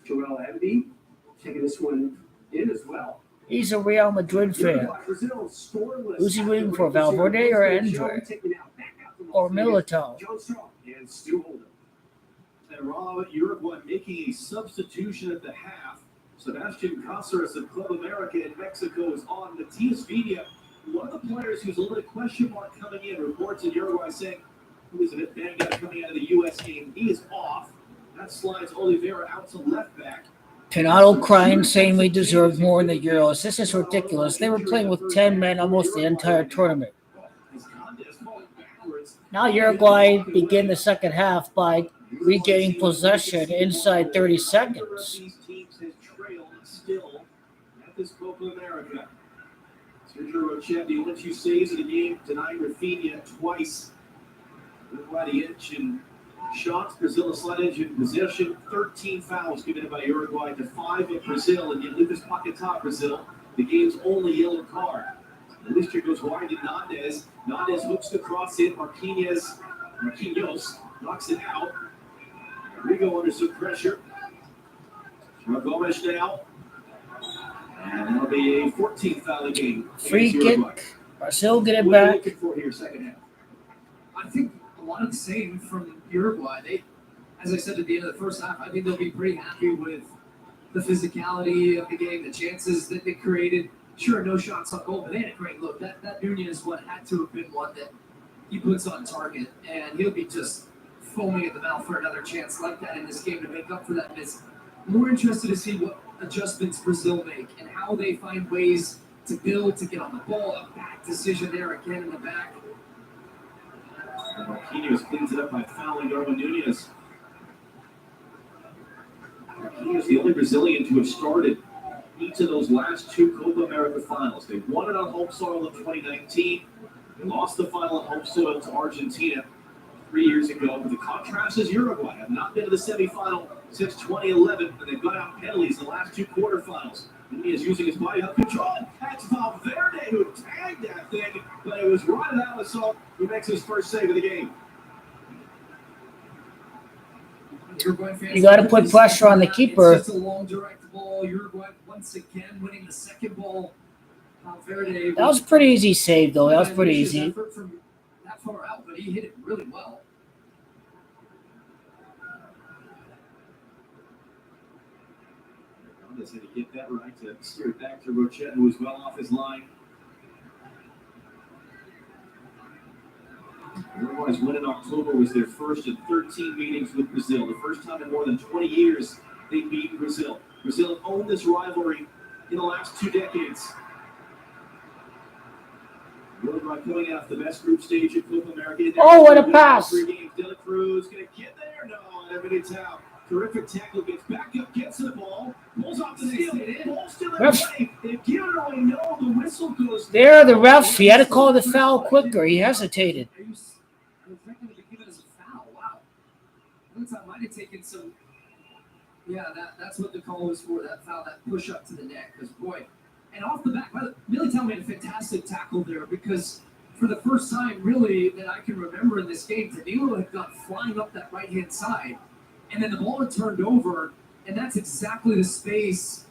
Joel Embiid taking this one in as well. He's a Real Madrid fan. Who's he rooting for, Valverde or Andre? Or Militao? John Strong And Stu Holden. And Raw, Uruguay making a substitution at the half. Sebastian Cáceres of Copa America in Mexico is on. Matias Villa, one of the players who's a little bit question mark coming in. Reports in Uruguay saying he was a bit banged up coming out of the U.S. game. He is off. That slides Oliveira out to left back. Tonado crying, saying we deserve more in the Euros. This is ridiculous. They were playing with 10 men almost the entire tournament. Now Uruguay begin the second half by regaining possession inside 30 seconds. These teams has trailed still at this Copa America. Sergio Rochette, the only 2 saves of the game tonight. Rafinha twice. Uruguay the inch and shots. Brazil a slight edge in possession. 13 fouls committed by Uruguay to 5 of Brazil. And yet Lucas Paquetá, Brazil, the game's only yellow card. The Lister goes wide to Nandez. Nandez hooks the cross in. Marquinhos knocks it out. Rigo under some pressure. Gomes now. And that'll be a 14th foul game. Free kick. Brazil get it What are you back. looking for here, second half? I think a lot of the same from Uruguay. They, as I said at the end of the first half, I think they'll be pretty happy with the physicality of the game, the chances that they created. Sure, no shots on goal, but they had a great look. That Nunez one had to have been one that he puts on target, and he'll be just foaming at the mouth for another chance like that in this game to make up for that miss. More interested to see what adjustments Brazil make and how they find ways to build, to get on the ball. A bad decision there again in the back. Marquinhos cleans it up by fouling Darwin Nunez. Marquinhos, the only Brazilian to have started each of those last 2 Copa America finals. They won it on home soil in 2019. They lost the final on home soil to Argentina 3 years ago. But the contrast is Uruguay have not been to the semifinal since 2011, and they've got out penalties in the last 2 quarterfinals. And he is using his body up control. That's Valverde who tagged that thing, but it was Ron Alisson who makes his first save of the game. You got to put pressure on the keeper. It's just a long direct ball. Uruguay once again winning the second ball. Valverde. That was a pretty easy save, though. That was pretty easy. Effort from that far out, but he hit it really well. Ronaldo's had to get that right to steer it back to Rochette, who was well off his line. Uruguay's win in October was their first in 13 meetings with Brazil. The first time in more than 20 years they beat Brazil. Brazil owned this rivalry in the last 2 decades. Uruguay coming off the best group stage at Copa America. Oh, what a pass! 3 games. De La Cruz gonna get there? No, everybody's out. Terrific tackle, gets back up, gets the ball, pulls off the steal. Ball still in play. They've given it away. No, the whistle goes. There, the ref. He had to call the foul quicker. He hesitated. I was thinking to give it as a foul. Wow. Militao might have taken some. Yeah, that's what the call was for. That foul, that push up to the neck. Because boy, and off the back, Militao made a fantastic tackle there because for the first time really that I can remember in this game, Danilo had gone flying up that right hand side. And then the ball had turned over, and that's exactly the space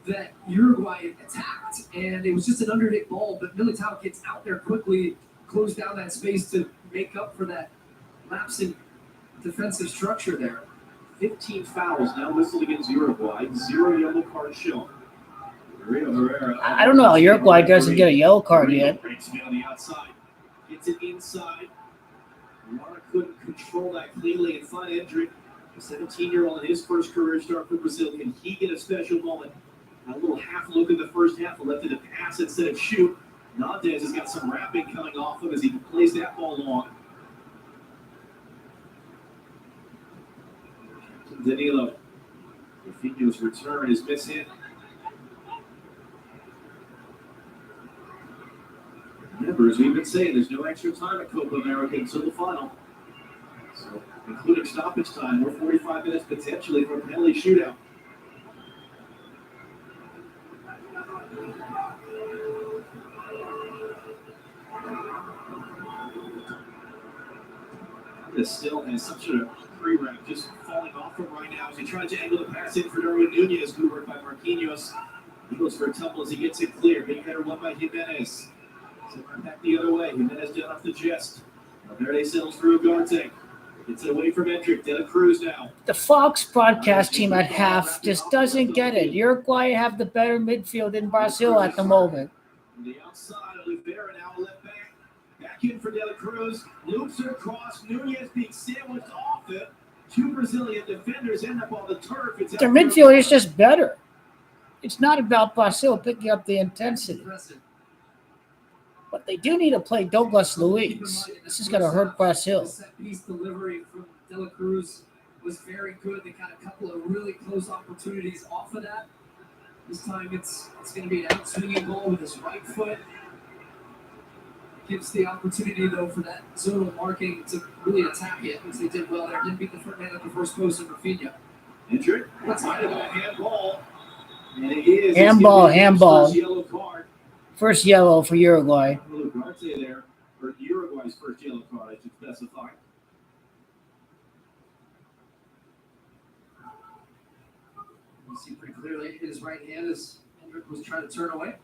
that Uruguay attacked, and it was just an underhit ball, but Militao gets out there quickly, closed down that space to make up for that lapse in defensive structure there. 15 fouls now whistled against Uruguay. 0 yellow cards shown. I don't know how Uruguay doesn't get a yellow card yet. Breaks me on the outside. Gets it inside. Lara couldn't control that cleanly and find Endrick, the 17-year-old in his first career start for Brazil. Can he get a special moment? A little half look in the first half, elected to pass instead of shoot. Nantes has got some wrapping coming off him as he plays that ball long. Danilo. Rafinha's return is missing. Remember, as we've been saying, there's no extra time at Copa America until the final. So, including stoppage time, we're 45 minutes potentially for a penalty shootout. This still has such a pre-wrap just falling off him right now as he tries to angle the pass in for Darwin Nunez, who worked by Marquinhos. He goes for a tumble as he gets it clear. Big header won by Jimenez. So back the other way. Jimenez down off the chest. Valverde settles for Ugarte. Gets it away from Endrick. De La Cruz now. The Fox broadcast team at half just doesn't get it. Uruguay have the better midfield in Brazil at the moment. From the outside, Oliveira now left back. Back in for De La Cruz. Loops it across. Nunez being sandwiched off it. 2 Brazilian defenders end up on the turf. Their midfield is just better. It's not about Brazil picking up the intensity. But they do need to play Douglas Luiz. This is going to hurt Brazil. The set-piece delivery from De La Cruz was very good. They got a couple of really close opportunities off of that. This time it's going to be an out-swinging goal with his right foot. Gives the opportunity, though, for that zonal marking to really attack it, which they did well there. Didn't beat the front man at the first post of Rafinha. Endrick, that's right of that handball. And it is. Handball. Yellow card. First yellow for Uruguay. Ugarte there, for Uruguay's first yellow card, I should specify. You see pretty clearly his right hand as Endrick was trying to turn away.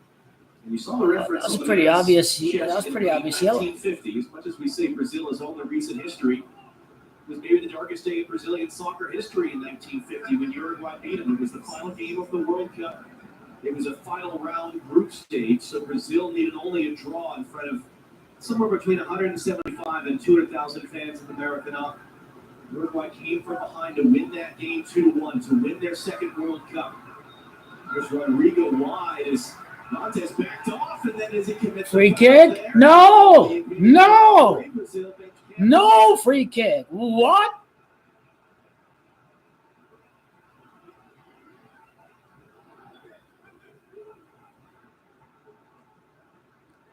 And you saw the reference. That was pretty obvious. That was pretty obvious yellow. 1950, as much as we say Brazil has owned the recent history, it was maybe the darkest day in Brazilian soccer history in 1950 when Uruguay beat them. It was the final game of the World Cup. It was a final round group stage, so Brazil needed only a draw in front of somewhere between 175 and 200,000 fans in the Maracanã. Uruguay came from behind to win that game 2-1, to win their second World Cup. There's Rodrigo wide as Nantes backed off, and then as he commits free kick? No! No! No free kick. What?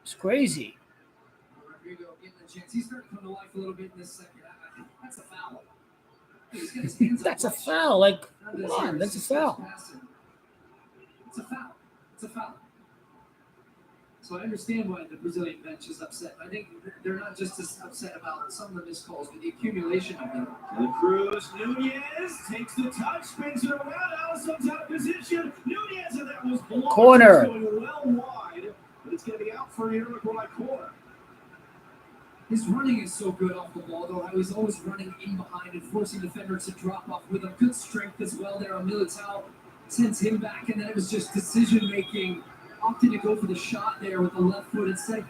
It's crazy. Rodrigo getting a chance. He's starting to come to life a little bit in this second. That's a foul. He's got his hands That's a up. foul. Like, come on, that's a foul. It's a foul. It's a foul. So I understand why the Brazilian bench is upset. I think they're not just as upset about some of the missed calls, but the accumulation of them. De La Cruz, Nunez takes the touch, spins it around. Alisson's out of position. Nunez, and that was blocked. Corner. It's going well wide, but it's going to be out for an Uruguay corner. His running is so good off the ball, though. He's always running in behind and forcing defenders to drop off with him. Good strength as well there on Militao. Sends him back, and then it was just decision-making. Opted to go for the shot there with the left foot instead of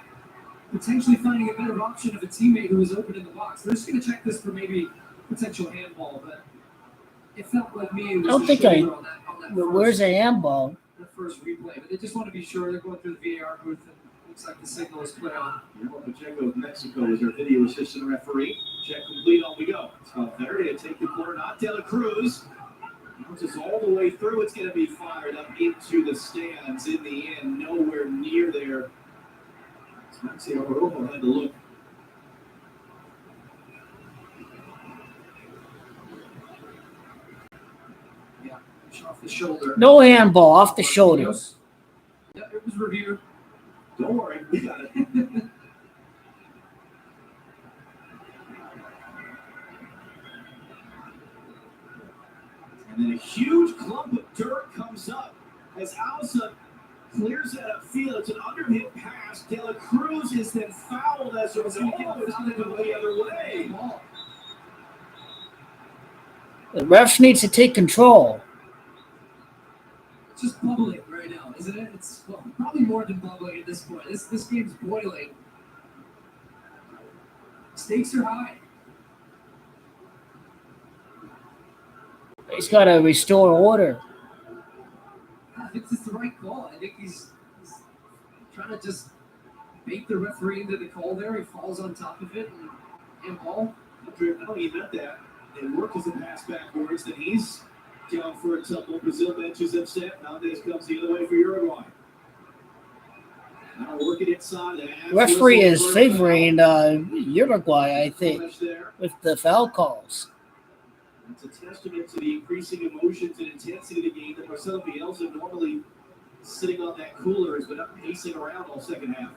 potentially finding a better option of a teammate who was open in the box. They're just going to check this for maybe potential handball, but it felt like me. It was I don't think on that where's a handball? The first replay, but they just want to be sure. They're going through the VAR booth, and it looks like the signal is put on. Pacheco of Mexico is our video assistant referee. Check complete, on we go. It's Valverde to take the corner, not De La Cruz. Bounces all the way through. It's going to be fired up into the stands in the end. Nowhere near there. Maxi Araujo had to look. Yeah, off the shoulder. No handball, off the shoulder. Yeah, it was reviewed. Don't worry, we got it. And then a huge clump of dirt comes up As Alsa clears that upfield, it's an underhit pass. De La Cruz is then fouled as a result. It's going to go the other way. The refs need to take control. It's just bubbling right now, isn't it? It's probably more than bubbling at this point. This game's boiling. Stakes are high. He's got to restore order. I think it's the right call. I think he's trying to just bait the referee into the call there. He falls on top of it and ball. I don't think he meant that. And work as a pass backwards. Then he's down for a tumble. Brazil benches upset. Nowadays comes the other way for Uruguay. Now working inside. The referee is favoring Uruguay, I think, with the foul calls. It's a testament to the increasing emotions and intensity of the game that Marcelo Bielsa, normally sitting on that cooler, has been up pacing around all second half.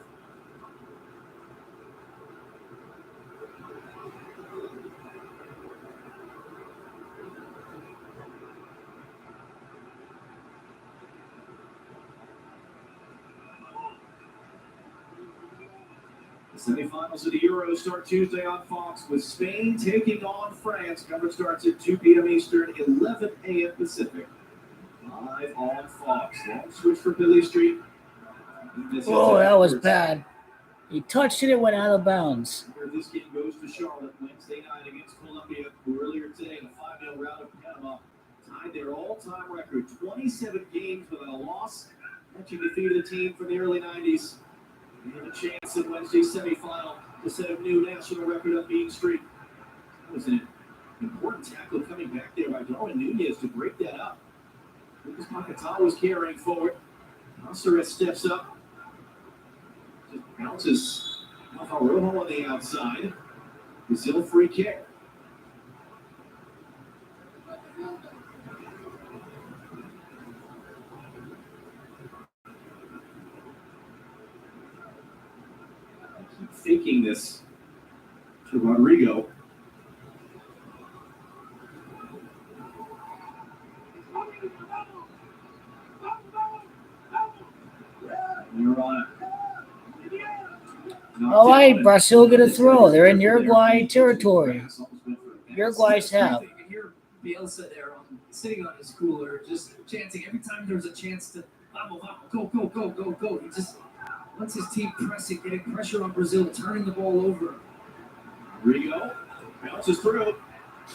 The semifinals of the Euro start Tuesday on Fox with Spain taking on France. Coverage starts at 2 p.m. Eastern, 11 a.m. Pacific. Live on Fox. Long switch for Billy Street. Oh, that was bad. He touched it, it went out of bounds. This game goes to Charlotte Wednesday night against Colombia, who earlier today in a 5-0 rout of Panama tied their all-time record, 27 games without a loss. Actually defeated a team from the early 90s. They have a chance in Wednesday's semifinal to set a new national record unbeaten streak. That was an important tackle coming back there by Darwin Nunez to break that up. Lucas Paquetá was carrying forward. Alcaraz steps up. Just bounces Alvaro on the outside. Brazil free kick. Faking this to Rodrigo. You're on it. All right, Brazil get a throw. They're in Uruguay territory. Uruguay's half. You can hear Bielsa there sitting on his cooler, just chanting every time there's a chance to vamos, vamos, go, go, go, go, go. He just wants his team pressing, getting pressure on Brazil, turning the ball over. Rodrigo bounces through.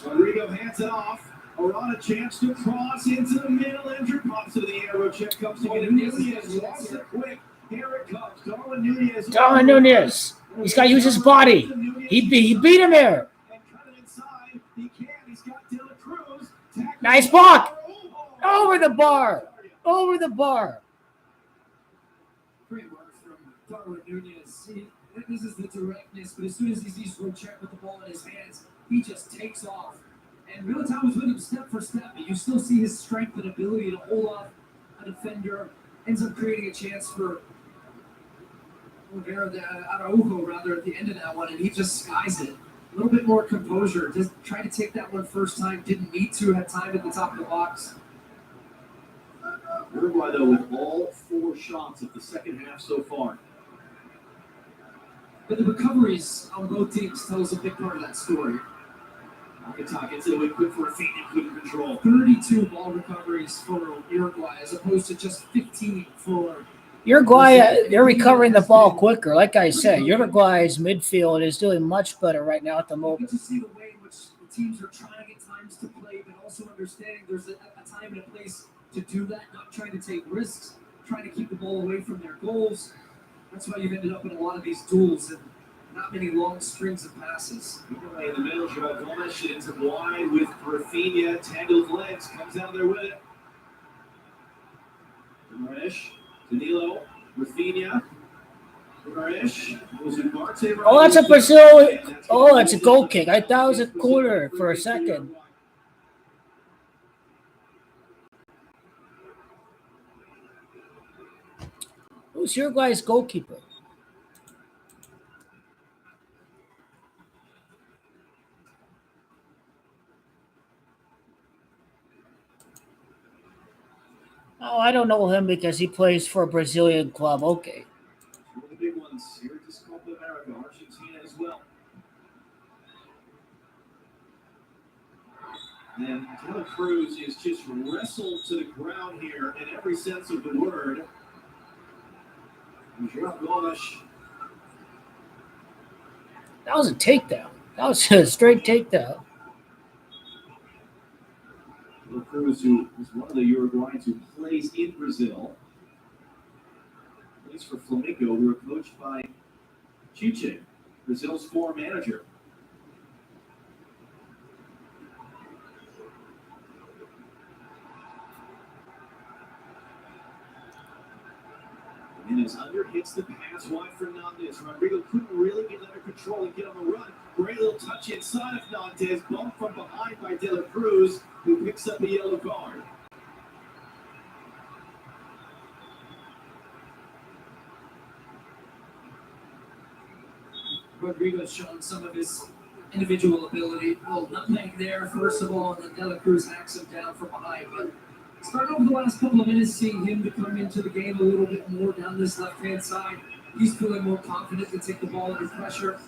Rodrigo hands it off. Around a chance to cross into the middle. Andrew pops to the arrow. Check comes to get it. Nunez lost it quick. Here it comes. Darwin Nunez. Darwin Nunez. He's got to use his body. He beat him there. And cut it inside. He can. He's got De La Cruz. Nice block. Over the bar. Over the bar. Great work from Darwin Nunez. This is the directness, but as soon as he sees Rochek with the ball in his hands, he just takes off. And Militao was with him step for step, but you still see his strength and ability to hold off a defender. Ends up creating a chance for Araujo, rather, at the end of that one, and he just skies it. A little bit more composure. Just trying to take that one first time, didn't need to, had time at the top of the box. Uruguay, though, with all 4 shots of the second half so far. But the recoveries on both teams tell us a big part of that story. Paquetá gets it away quick for a feint and couldn't control. 32 ball recoveries for Uruguay, as opposed to just 15 for Uruguay. They're recovering the ball quicker. Like I said, Uruguay's midfield is doing much better right now at the You moment. get to see the way in which the teams are trying at times to play, but also understanding there's a time and a place to do that, not trying to take risks, trying to keep the ball away from their goals. That's why you've ended up in a lot of these duels and not many long strings of passes. Uruguay in the middle, Joao Gomes ends up wide with Rafinha, tangled legs, comes out there with it. Guimaraes, Danilo, Rafinha, Guimaraes, Ugarte. Oh, that's a Brazil. Oh, it's a goal kick. I thought it was a corner for a second. Who's Uruguay's goalkeeper? Oh, I don't know him because he plays for a Brazilian club. Okay. One of the big ones here at this Copa America, Argentina as well. And De La Cruz is just wrestled to the ground here in every sense of the word. That was a takedown. That was a straight takedown. De La Cruz, who is one of the Uruguayans who plays in Brazil, plays for Flamengo, who are coached by Chiche, Brazil's former manager. And as under hits the pass wide for Nantes, Rodrigo couldn't really get under control and get on the run. Great little touch inside of Nantes, bumped from behind by De La Cruz, who picks up the yellow card. Rodrigo's shown some of his individual ability. Well, nutmeg there, first of all, and then De La Cruz hacks him down from behind. But starting over the last couple of minutes, seeing him to come into the game a little bit more down this left-hand side. He's feeling more confident to take the ball under pressure.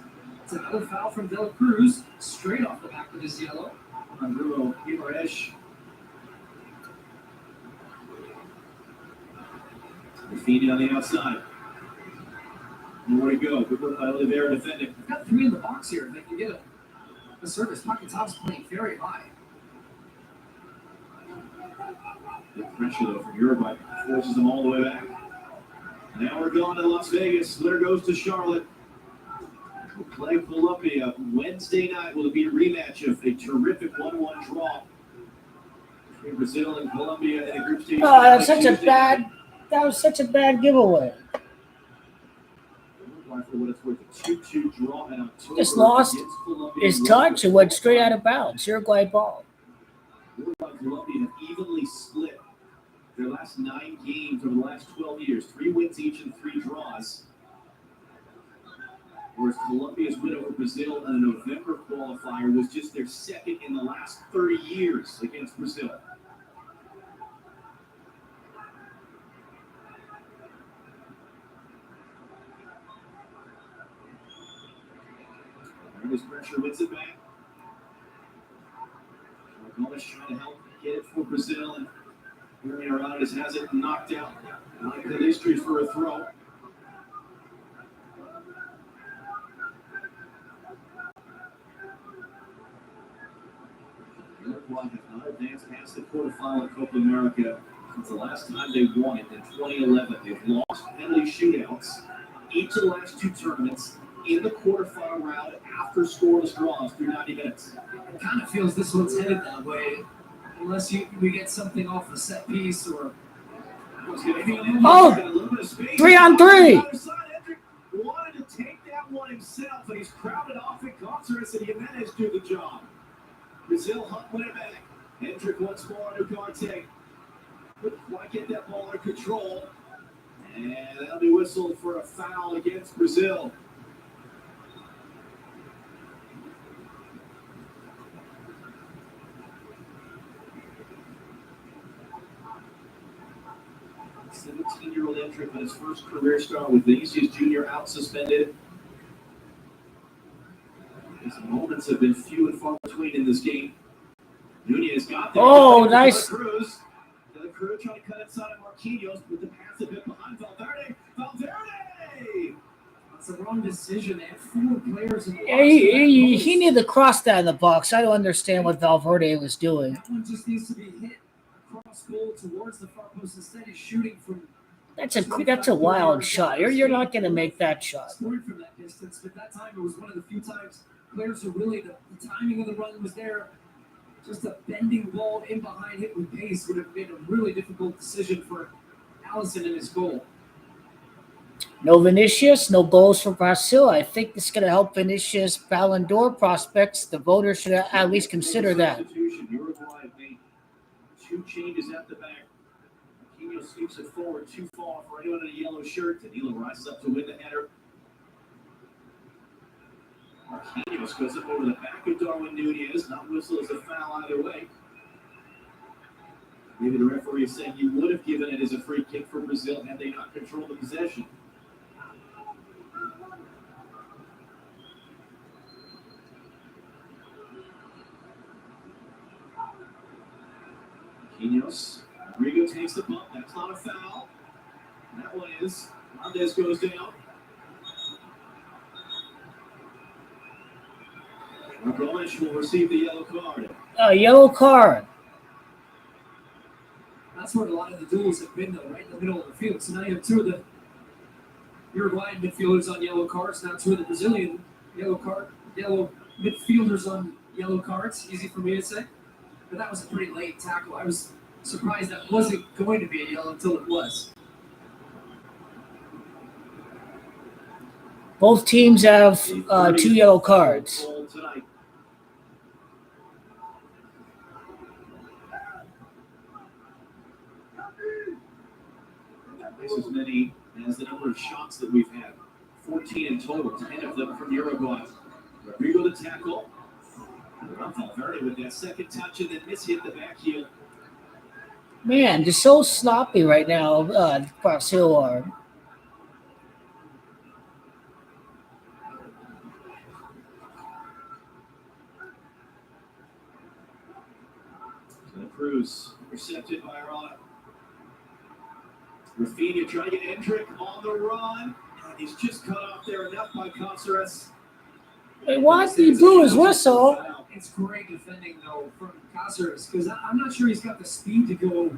It's another foul from De La Cruz, straight off the back of his yellow. Bruno Guimaraes. Rafinha on the outside. Nowhere to go. Good work by Oliveira defending. They've got three in the box here. They can get a service. Pakatop's playing very high. Good pressure, though, from Uruguay. Forces them all the way back. Now we're going to Las Vegas. There goes to Charlotte. We'll play Colombia Wednesday night. Will it be a rematch of a terrific 1-1 draw between Brazil and Colombia in a group stage? Oh, that was such a bad giveaway. For what it's worth, a 2-2 draw in October. Just lost his touch and went straight out of bounds. Uruguay ball. Uruguay and Colombia have evenly split their last 9 games over the last 12 years. 3 wins each and 3 draws. Whereas Colombia's win over Brazil in a November qualifier was just their second in the last 30 years against Brazil. This pressure wins it back. Gomes trying to help get it for Brazil, and Miriam Hernandez has it knocked out. Like the history for a throw. Uruguay have not advanced past the quarterfinal of Copa America since the last time they won it in 2011. They've lost penalty shootouts each of the last 2 tournaments in the quarterfinal round after scoreless draws through 90 minutes. It kind of feels this one's headed that way, unless we get something off a set piece or. Oh, 3-on-3. Wanted to take that one himself, but he's crowded off in Gonzalez, and Jimenez do the job. Brazil hunt win it back. Hendrick once more on Ugarte. Couldn't quite get that ball under control. And that'll be whistled for a foul against Brazil. A 17-year-old Hendrick on his first career start with Vinicius Jr. out suspended. His moments have been few and far between in this game. Nunez got there. Oh, nice. De La Cruz trying to cut inside of Marquinhos with the pass a bit behind Valverde. Valverde! That's the wrong decision. They have 4 players in the box. He needed to cross that in the box. I don't understand what Valverde was doing. That one just needs to be hit across goal towards the far post. Instead, he's shooting from. That's a wild shot. You're not going to make that shot. Scoring from that distance, but that time it was one of the few times players who really the timing of the run was there. Just a bending ball in behind hit with pace would have been a really difficult decision for Allison in his goal. No Vinicius, no goals for Brazil. I think this is going to help Vinicius' Ballon d'Or prospects. The voters should at least consider that. Uruguay made 2 changes at the back. Marquinhos sweeps it forward too far for anyone in a yellow shirt. Danilo rises up to win the header. Marquinhos goes up over the back of Darwin Nunez. Not whistle as a foul either way. Maybe the referee is saying he would have given it as a free kick for Brazil had they not controlled the possession. Quinhos. Rodrigo takes the bump. That's not a foul. That one is. Hernandez goes down. Gomes will receive the yellow card. A yellow card. That's where a lot of the duels have been, though, right in the middle of the field. So now you have two of the Uruguayan midfielders on yellow cards. Now two of the Brazilian yellow midfielders on yellow cards. Easy for me to say. But that was a pretty late tackle. I was surprised that wasn't going to be a yellow until it was. Both teams have 2 yellow cards. Twice as many as the number of shots that we've had. 14 in total, 10 of them from Uruguay. Rodrigo the tackle. Valverde with that second touch and then hit the back heel. Man, they're so sloppy right now, Brasil are. Cruz intercepted by Arana. Rafinha trying to get Endrick on the run. And he's just cut off there enough by Cáceres. Hey, why did he blew his whistle? It's great defending, though, from Cáceres, because I'm not sure he's got the speed to go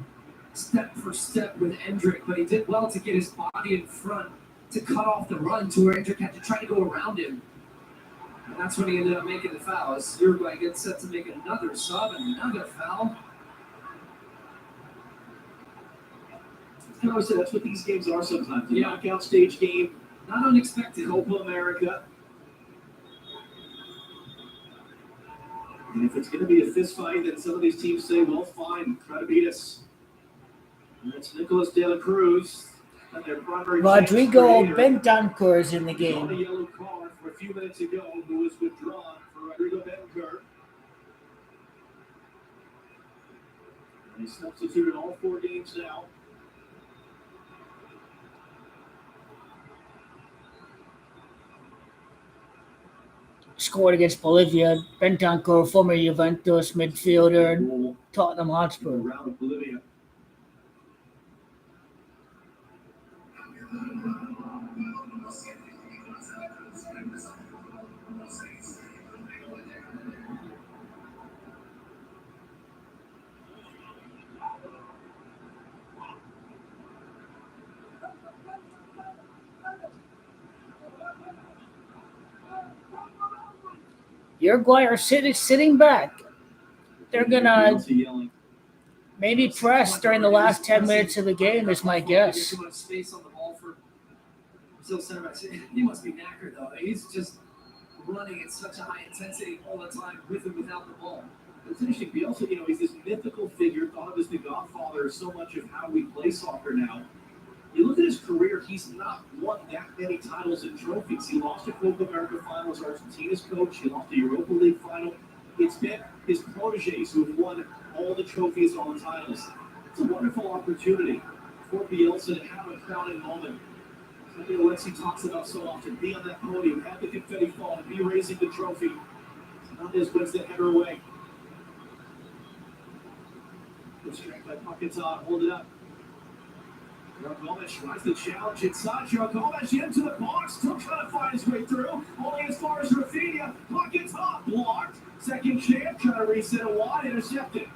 step for step with Endrick, but he did well to get his body in front to cut off the run to where Endrick had to try to go around him. And that's when he ended up making the foul. As Uruguay gets set to make another sub and another foul. I always say that's what these games are sometimes. The knockout stage game, not unexpected. Copa America. And if it's going to be a fist fight, then some of these teams say, well, fine, try to beat us. And that's Nicolas de la Cruz. And their primary Rodrigo Bentancur is in the a game. yellow card for a few minutes ago, who was withdrawn for Rodrigo Bentancur. And he's substituted all 4 games now. Scored against Bolivia. Bentancur, former Juventus midfielder, and Tottenham Hotspur. Around with Bolivia. Uruguay are sitting back. They're gonna maybe press during the last 10 minutes of the game, is my guess. Too much space on the ball for Brazil center back. He must be knackered, though. He's just running at such a high intensity all the time, with and without the ball. It's interesting. Bielsa, he's this mythical figure, thought of as the godfather of so much of how we play soccer now. You look at his career, he's not won that many titles and trophies. He lost a Copa America final as Argentina's coach. He lost a Europa League final. It's been his proteges who have won all the trophies, all the titles. It's a wonderful opportunity for Bielsa to have a crowning moment. Something Alexi talks about so often. Be on that podium, have the confetti fall, and be raising the trophy. Hernandez wins the header away. Good strike by Paquetá. Hold it up. Gomes tries the challenge inside. Gomes into the box, still trying to find his way through. Only as far as Rafinha. Paquetá blocked. Second chance, trying to reset a wide, intercepted.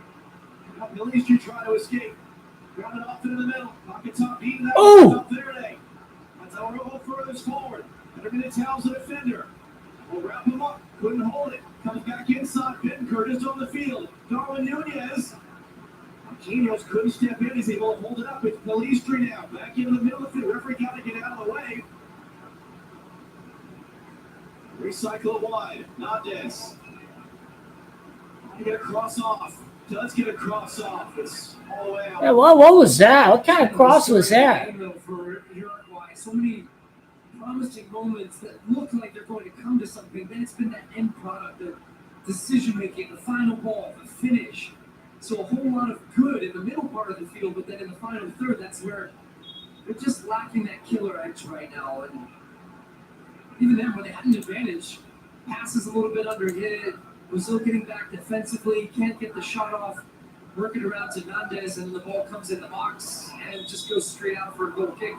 Military trying to escape. Grab it off into the middle. Paquetá beating that up there today. That's how we're furthest forward. Tells the defender. Will wrap him up. Couldn't hold it. Comes back inside. Bentancur just on the field. Darwin Nunez. Quinhos couldn't step in. He's able to hold it up. It's Pelistri now. Back into the middle of the field. Referee got to get out of the way. Recycle it wide. Hernandez. To get a cross off. Does get a cross off. It's all the way out. Yeah, what was that? What kind of cross was that? For Uruguay, so many promising moments that look like they're going to come to something. Then it's been that end product, the decision making, the final ball, the finish. So a whole lot of good in the middle part of the field, but then in the final third, that's where they're just lacking that killer edge right now. And even then, when they had an advantage, passes a little bit underhit. Brazil getting back defensively, can't get the shot off, working around to Nandez, and the ball comes in the box and just goes straight out for a goal kick.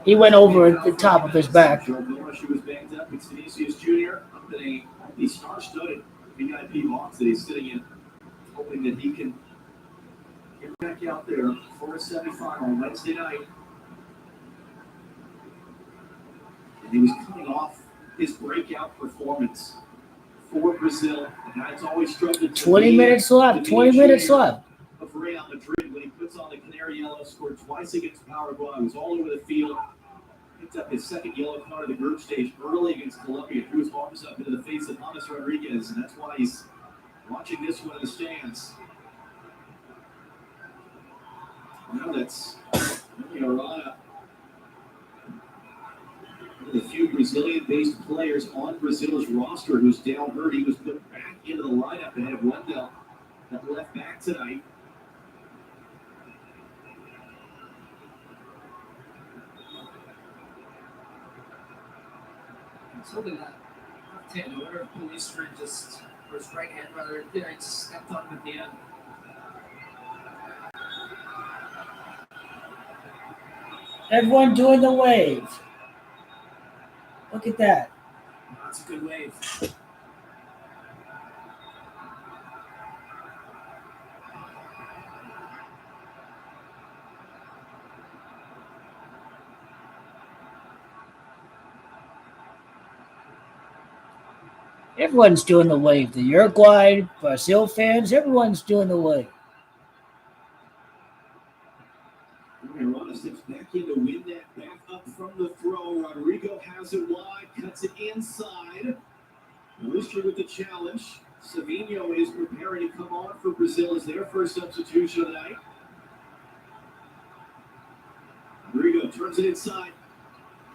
He went over the top of his back. Joe Miller, she was banged up. It's Vinicius Jr. up in a star-studded VIP box that he's sitting in, hoping that he can get back out there for a semifinal on Wednesday night. And he was coming off his breakout performance for Brazil. And that's always struggled. 20 minutes left. 20 minutes left. Of Real Madrid when he puts on the Canary Yellow, scored twice against Paraguay, was all over the field. Picked up his second yellow card of the group stage early against Colombia, threw his arms up into the face of James Rodriguez, and that's why he's watching this one in the stands. Now that's Arana, one of the few Brazilian-based players on Brazil's roster who's down hurt. He was put back into the lineup ahead of Wendell that left back tonight. He's holding that left hand. I wonder if police friend just, or his right hand rather, he just stepped on him at the end. Everyone doing the wave. Look at that. That's a good wave. Everyone's doing the wave. The Uruguay, Brazil fans, everyone's doing the wave. Arana steps back in to win that back up from the throw. Rodrigo has it wide, cuts it inside. Lister with the challenge. Savinho is preparing to come on for Brazil as their first substitution of the night. Rodrigo turns it inside.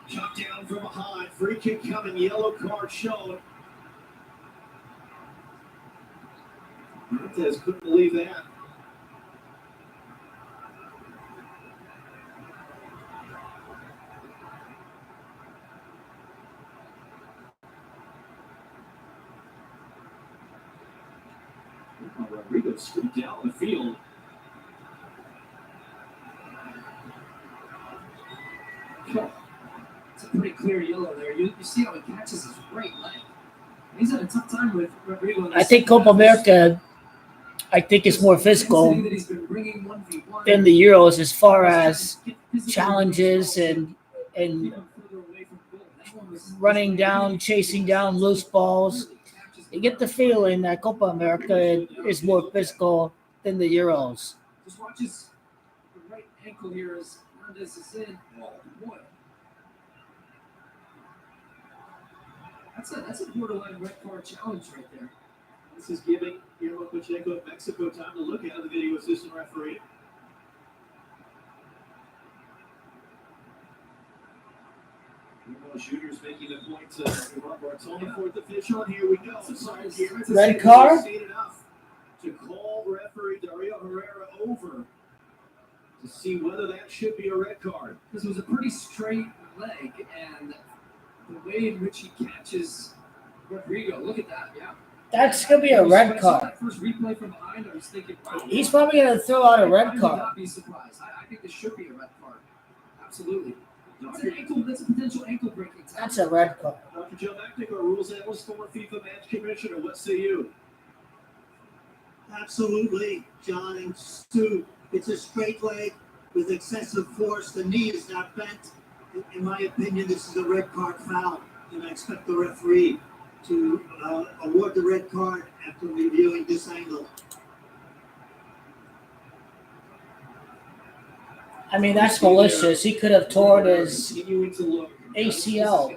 Shot down from behind. Free kick coming. Yellow card shown. Montez couldn't believe that. Rodrigo scooped down the field. It's a pretty clear yellow there. You see how he catches his right leg. He's had a tough time with Rodrigo. I think Copa America, is more physical than the Euros as far as challenges and running down, chasing down loose balls. You get the feeling that Copa America is more physical than the Euros. Just watch his right ankle here as Hernandez is in. Oh boy. That's a borderline red card challenge right there. This is giving Guillermo Pacheco of Mexico time to look at the video assistant referee. Shooters making the point to Bartoli, fourth official, and here we go. Red card? To call referee Dario Herrera over to see whether that should be a red card. This was a pretty straight leg, and the way in which he catches Rodrigo, look at that, yeah. That's going to be a red card. That first replay from behind, I was thinking, wow. He's probably going to throw out a red card. I would not be surprised. I think this should be a red card. Absolutely. That's a potential ankle breaking. That's a red card. Dr. Joe Macknick, our rules analyst, former FIFA match commissioner. What say you? Absolutely, John and Stu. It's a straight leg with excessive force. The knee is not bent. In my opinion, this is a red card foul, and I expect the referee to award the red card after reviewing this angle. I mean, that's malicious. He could have torn his ACL.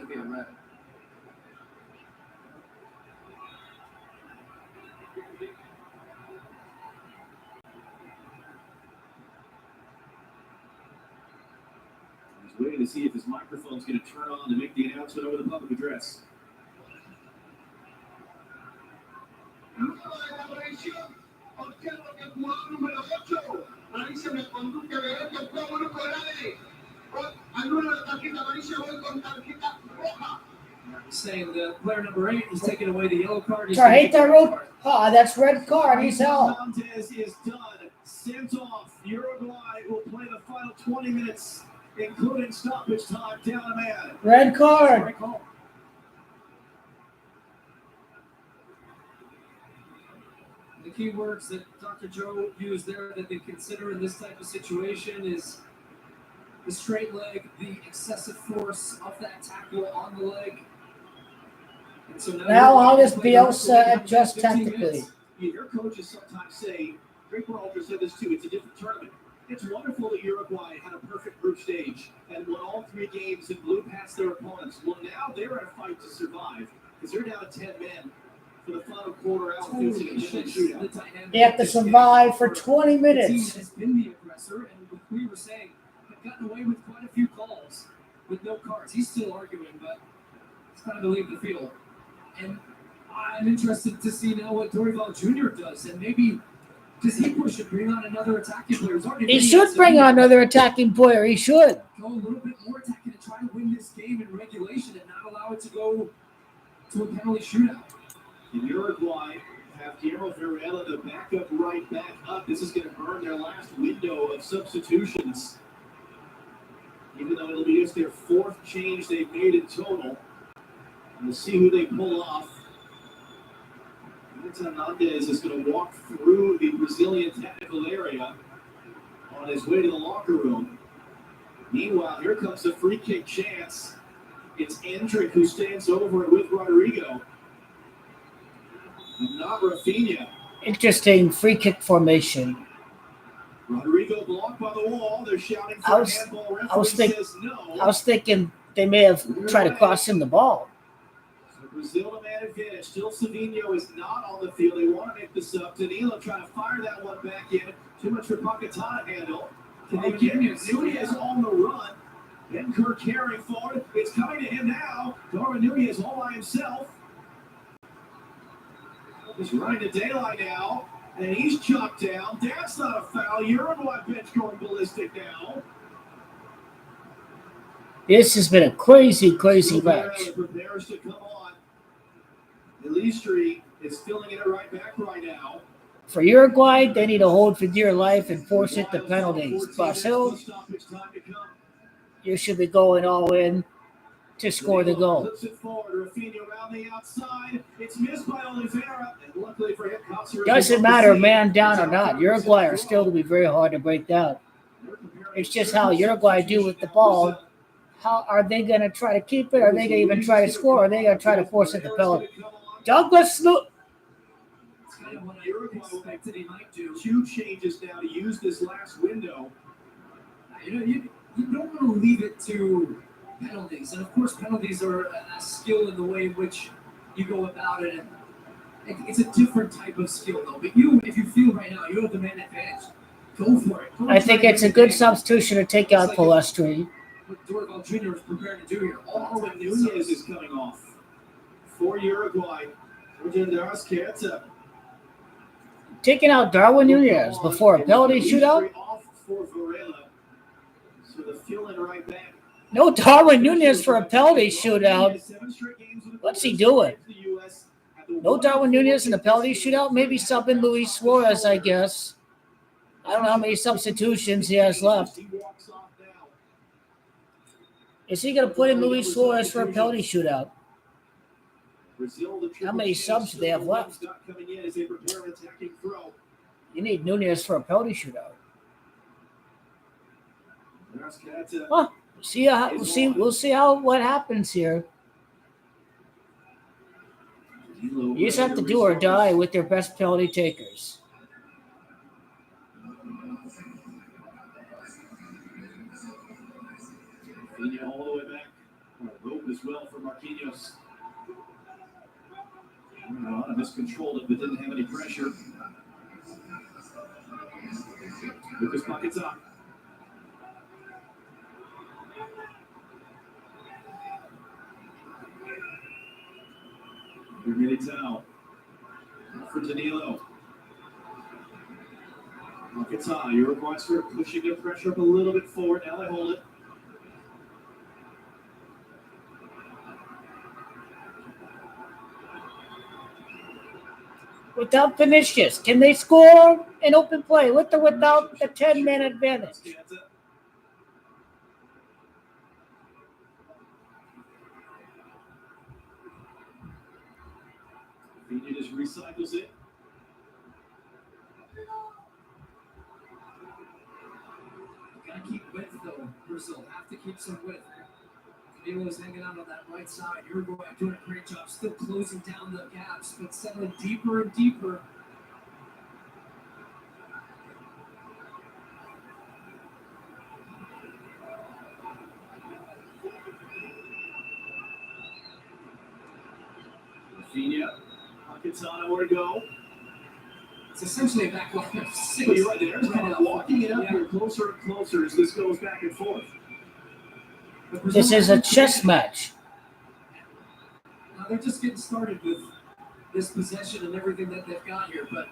He's waiting to see if his microphone's going to turn on to make the announcement over the public address. jugador número 8. Amarilla me conduje de que fue uno con aire. Alguno de tarjeta amarilla, voy con tarjeta roja. Saying the player number 8 is taking away the yellow card. He's I gonna hate get the that red rule. card. Oh, that's red card. He's out. Hernandez is done. Sent off. Uruguay will play the final 20 minutes, including stoppage time, down a man. Red card. Red call. The key words that Dr. Joe used there that they consider in this type of situation is the straight leg, the excessive force of that tackle on the leg. And so Now how does Uruguay will play Bielsa the adjust 15 tactically? minutes. You hear coaches sometimes say, Greg Berhalter said this too, it's a different tournament. It's wonderful that Uruguay had a perfect group stage and won all 3 games and blew past their opponents. Well, now they're in a fight to survive because they're down to 10 men for the final quarter out facing a shootout. You have to survive for 20 The team minutes. has been the aggressor, and we were saying have gotten away with quite a few calls with no cards. He's still arguing, but it's time to leave the field. And I'm interested to see now what Dorival Jr. does, and maybe does he push and bring on another attacking player? He should bring on another attacking player. He should. Go a little bit more attacking and try to win this game in regulation and not allow it to go to a penalty shootout. And Uruguay have Guillermo Varela, the backup right back up. This is going to burn their last window of substitutions. Even though it'll be just their 4th change they've made in total. And we'll see who they pull off. Hernandez is going to walk through the Brazilian technical area on his way to the locker room. Meanwhile, here comes the free kick chance. It's Endrick who stands over it with Rodrigo. And not Rafinha. Interesting free kick formation. Rodrigo blocked by the wall. They're shouting for I a was- handball. I was Referee think- says no. I was thinking they may have tried to cross him the ball. So Brazil the man advantage. Still Savinho is not on the field. They want to make this up. Danilo trying to fire that one back in. Too much for Paquetá to handle. Can they get Nunez on the run? Benkirk carrying forward. It's coming to him now. Darwin Nunez all by himself. He's running to daylight now. And he's chopped down. That's not a foul. Uruguay bench going ballistic now. This has been a crazy, crazy match. Varela prepares to come on. Elistri is filling in at right back right now. For Uruguay, they need to hold for dear life and force it to penalties. Brazil, you should be going all in to score the goal. Flips it forward. Rafinha around the outside. It's missed by Oliveira. And luckily for him, Costa Doesn't matter man down or not. Uruguay are still to be very hard to break down. It's just how Uruguay do with the ball. How are they going to try to keep it? Are they going to even try to score? Or are they going to try to force it to penalty? Douglas Snoop. It's kind of what I expected he might do. 2 changes now to use this last window. You don't want to leave it to penalties. And of course, penalties are a skill in the way in which you go about it. And it's a different type of skill, though. But if you feel right now, you have the man advantage. Go for it. Go I try think to it's a win the good game. substitution to take out It's like Palestri. What Dorival Jr. is prepared to do here. Darwin Nunez is coming off for Uruguay. Jordandaras Queta. Taking out Darwin Nunez before a penalty shootout? Off for Varela. So the fill-in right back. No Darwin Nunez for a penalty shootout. What's he doing? No Darwin Nunez in a penalty shootout? Maybe subbing Luis Suarez, I guess. I don't know how many substitutions he has left. Is he going to put in Luis Suarez for a penalty shootout? How many subs do they have left? You need Nunez for a penalty shootout. Huh. We'll see how what happens here. You just have to do or die with your best penalty takers. Rafinha all the way back. Rope as well for Marquinhos. Ronaldo miscontrolled it, but didn't have any pressure. Lucas Paquetá. Militao. For Danilo. Paquetá, Uruguay sort of pushing their pressure up a little bit forward. Now they hold it. Without Vinicius, can they score an open play with or without the 10-man advantage? Rafinha just recycles it. Gotta keep width though, Brazil. Have to keep some width. Camilo's hanging out on that right side. Uruguay doing a great job, still closing down the gaps, but settling deeper and deeper. Rafinha, Paquetá, nowhere to go. It's essentially a back line of six. But you're right, they're kind of walking it up Yeah. here closer and closer as this goes back and forth. This is a chess match. Now they're just getting started with this possession and everything that they've got here, but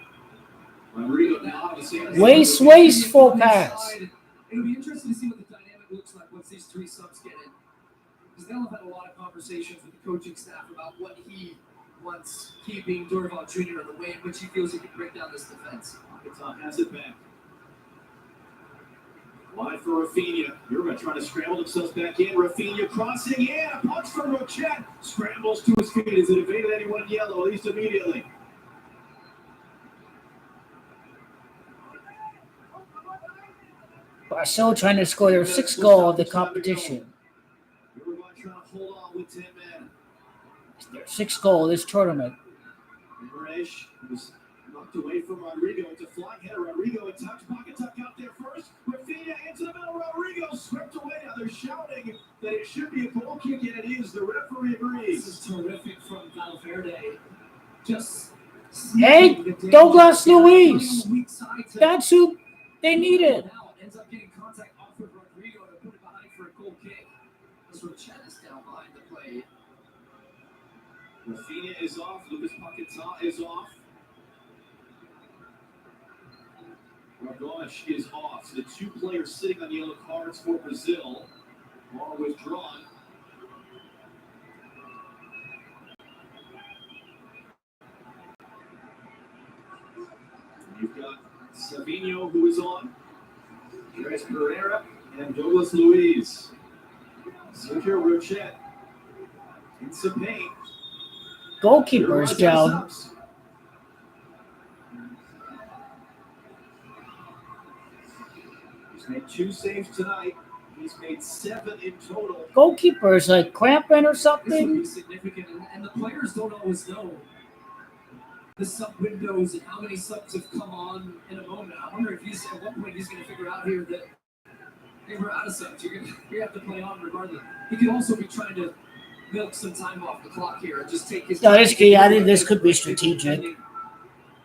Rodrigo now the same. Wasteful pass. It'll be interesting to see what the dynamic looks like once these three subs get in. Because they'll have had a lot of conversations with the coaching staff about what he wants, he being Dorival Jr., and the way in which he feels he can break down this defense. Paquetá has it back. Wide for Rafinha. Uruguay trying to scramble themselves back in. Rafinha crossing. Yeah, punch from Rochet. Scrambles to his feet. Has it evaded anyone yellow, at least immediately? Brasil trying to score their sixth goal of the competition. Uruguay trying to hold on with 10 men. It's their sixth goal of this tournament. Moraes was knocked away from Rodrigo. It's a flying header. Rodrigo in touch. Paquetá got there first. Rafinha into the middle. Rodrigo swept away. Now they're shouting that it should be a goal kick, and it is. The referee agrees. This is terrific from Valverde. Just Hey, Douglas Luiz. That's who they needed. Now ends up getting contact off of Rodrigo to put it behind for a goal kick. As Rochet is down behind the play. Rafinha is off. Lucas Paquetá is off. Margosh is off. So the two players sitting on yellow cards for Brazil are withdrawn. You've got Savinho, who is on. Andres Pereira and Douglas Luiz. Sergio Rochet in some pain. Goalkeeper is down. He's made 2 saves tonight. He's made 7 in total. Goalkeeper is like cramping or This would something. be significant, and the players don't always know the sub windows and how many subs have come on in a moment. I wonder if at what point he's going to figure out here that hey, we're out of subs. You have to play on regardless. He could also be trying to milk some time off the clock here and just take his No, time. this key, I think this could be strategic.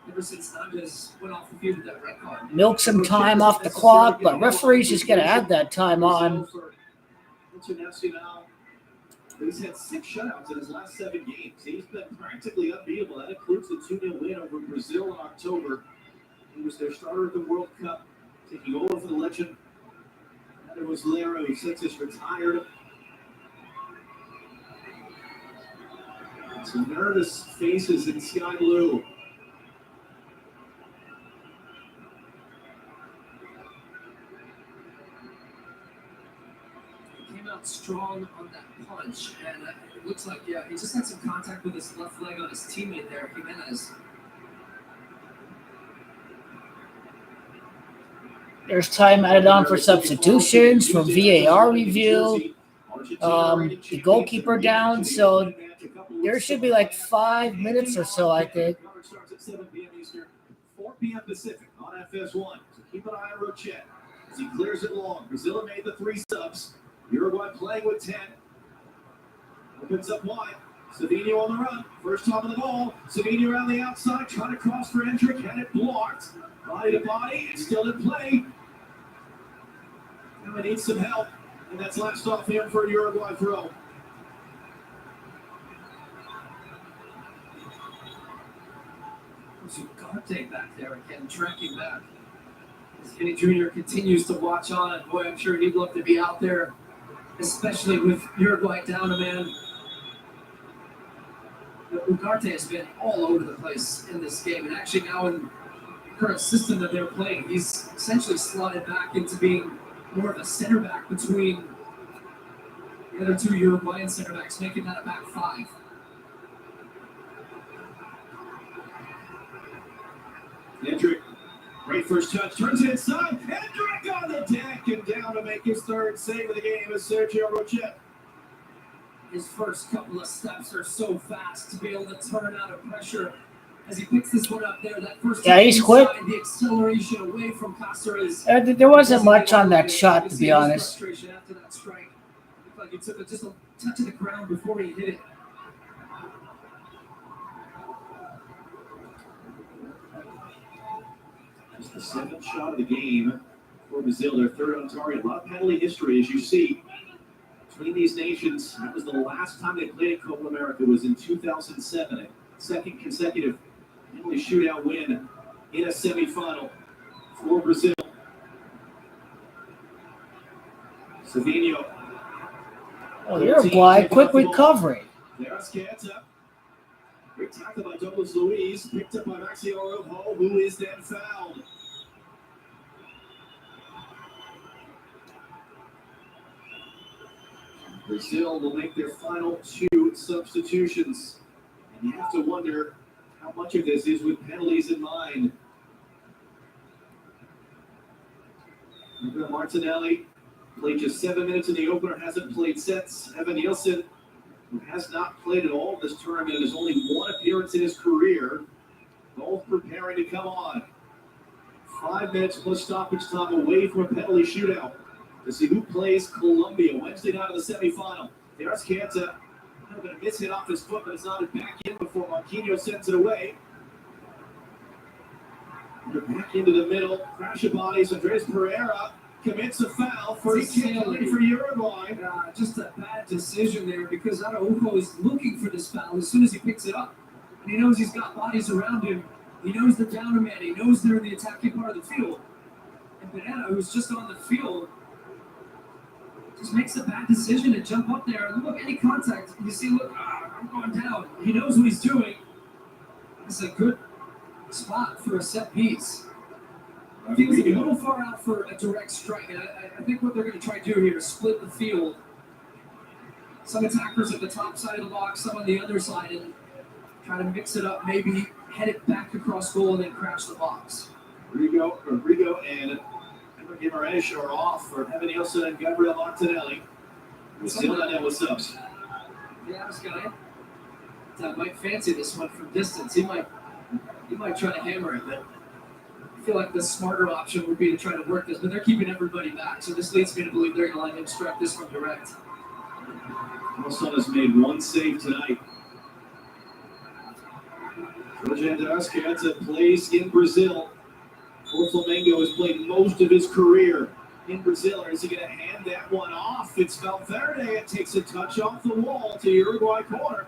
Ever since Nagas went off the field with that red card. Milk some time off the clock, but referees just got to add that time on. Internacional. He's had 6 shutouts in his last 7 games. He's been practically unbeatable. That includes the 2-0 win over Brazil in October. He was their starter at the World Cup, taking over for the legend. And it was Lero, who since is retired. Some nervous faces in sky blue. Came out strong on that punch, and it looks like, yeah, he just had some contact with his left leg on his teammate there, Jimenez. There's time added on for substitutions from VAR review. The goalkeeper down, so there should be like 5 minutes or so, I think. Coverage starts at 7 p.m. Eastern, 4 p.m. Pacific on FS1. So keep an eye on Rochet as he clears it long. Brazil made the 3 subs. Uruguay playing with 10. Opens up wide. Savinho on the run. First time on the ball. Savinho around the outside, trying to cross for Hendrick. Had it blocked. Body to body. It's still in play. And we need some help. And that's last off him for a Uruguay throw. There's Ugarte back there again, tracking back. Kenny Jr. continues to watch on, and boy, I'm sure he'd love to be out there, especially with Uruguay down a man. Ugarte has been all over the place in this game, and actually now in the current system that they're playing, he's essentially slotted back into being more of a center back between the other two Uruguayan center backs, making that a back five. Hendrick, great first touch, turns inside. Hendrick on the deck and down to make his third save of the game is Sergio Rochette. His first couple of steps are so fast to be able to turn out of pressure as he picks this one up there. That first he's quick. The acceleration away from Cáceres. There wasn't much on that shot, to be honest. Frustration after that strike. Looked like he took just a touch of the ground before he hit it. Just the seventh shot of the game for Brazil. Their third on target. A lot of penalty history, as you see, between these nations. That was the last time they played at Copa America. Was in 2007. A second consecutive penalty shootout win in a semifinal for Brazil. Savinho. Oh, Uruguay, quick recovery. There's Canta. Great tackle by Douglas Luiz, picked up by Maxi Araujo, who is then fouled. Brazil will make their final two substitutions. And you have to wonder how much of this is with penalties in mind. Martinelli played just 7 minutes in the opener, hasn't played since. Evan Nielsen, who has not played at all this tournament, has only one appearance in his career. Both preparing to come on. 5 minutes plus stoppage time away from a penalty shootout to see who plays Colombia Wednesday night of the semifinal. There's Canta. A bit of miss hit off his foot, but it's not back in before Marquinhos sends it away. They're back into the middle. Crash of bodies. Andres Pereira commits a foul. First kick for Uruguay. Just a bad decision there because Araujo is looking for this foul as soon as he picks it up. And he knows he's got bodies around him. He knows they're down a man. He knows they're in the attacking part of the field. And Pereira, who's just on the field, just makes a bad decision to jump up there. And look, any contact, you see, look, I'm going down. He knows what he's doing. It's a good spot for a set piece. He was a little far out for a direct strike. And I think what they're going to try to do here is split the field. Some attackers at the top side of the box, some on the other side, and try to mix it up, maybe head it back across goal and then crash the box. Rodrigo and Guimaraes are off for Evan Nielsen and Gabriel Martinelli. Still not know what's up. Yeah, this guy might fancy this one from distance. He might try to hammer it, but I feel like the smarter option would be to try to work this. But they're keeping everybody back, so this leads me to believe they're going to let him strike this one direct. Wilson has made one save tonight. Andres Canta plays in Brazil. For Flamengo has played most of his career in Brazil. Or is he going to hand that one off? It's Valverde. It takes a touch off the wall to Uruguay corner.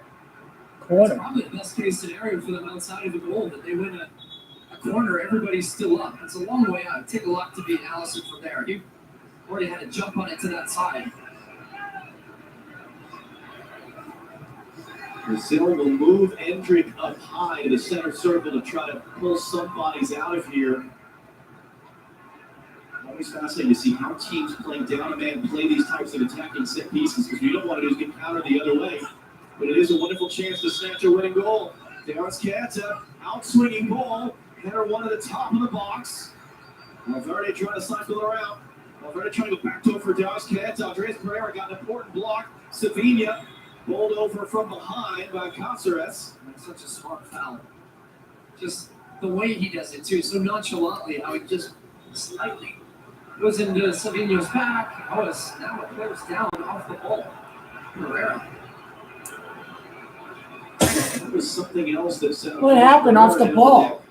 It's probably the best case scenario for them outside of the goal, that they win a corner, everybody's still up. It's a long way out. It'd take a lot to beat Allison from there. He already had to jump on it to that side. Brazil will move Hendrick up high to the center circle to try to pull some bodies out of here. Always fascinating to see how teams playing down a man play these types of attacking set pieces, because what you don't want to do is get countered the other way. But it is a wonderful chance to snatch a winning goal. There's Canta, out-swinging ball, header one at the top of the box. Valverde trying to cycle around. Valverde trying to go back to it for There's Canta. Andres Pereira got an important block. Savinho bowled over from behind by Cáceres. That's such a smart foul. Just the way he does it, too, so nonchalantly, how he just slightly goes into Savinho's back. Oh, now it clears down off the ball. Pereira. That was something else that set What happened off the ball?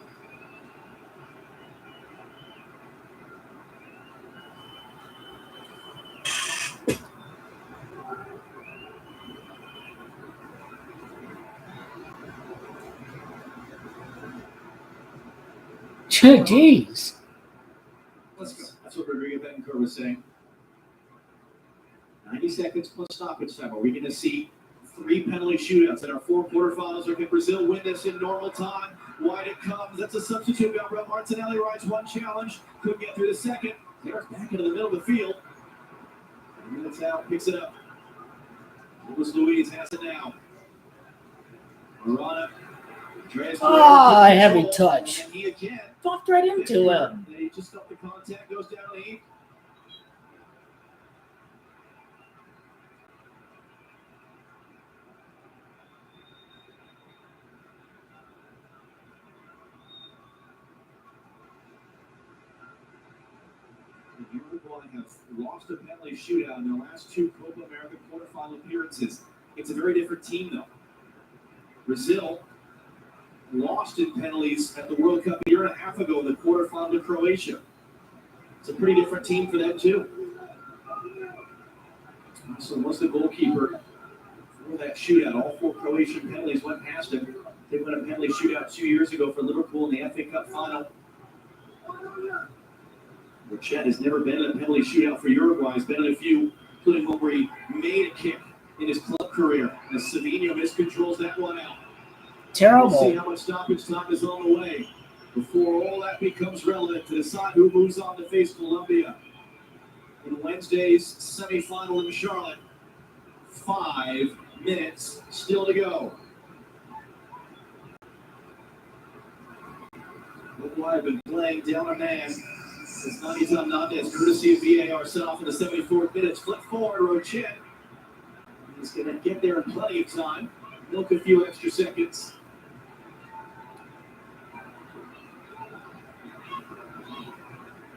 Jeez. was saying. 90 seconds plus stoppage time. Are we going to see 3 penalty shootouts in our 4 quarterfinals, or can Brazil win this in normal time? Wide it comes. That's a substitute. Gabriel Martinelli rides one challenge. Couldn't get through the second. There's back into the middle of the field. Minutes out, picks it up. Luis has it now. Arana. Ah, heavy touch. And he again. Fucked right into him. They just up the contact, goes down the heat. Uruguay have lost a penalty shootout in their last 2 Copa America Quartefinal appearances. It's a very different team, though. Brazil lost in penalties at the World Cup a year and a half ago in the quarterfinal to Croatia. It's a pretty different team for them, too. So was the goalkeeper for that shootout. All 4 Croatian penalties went past him. They won a penalty shootout 2 years ago for Liverpool in the FA Cup final. Chet has never been in a penalty shootout for Uruguay. He's been in a few, including one where he made a kick in his club career. As Savinho miscontrols that one out. Terrible. We'll see how much stoppage time is on the way before all that becomes relevant to decide who moves on to face Colombia in Wednesday's semifinal in Charlotte. 5 minutes still to go. Uruguay have been playing down a man. It's Nanita Hernandez, courtesy of VAR, set off in the 74th minute. Flip forward, Rochet. He's going to get there in plenty of time. Milk a few extra seconds.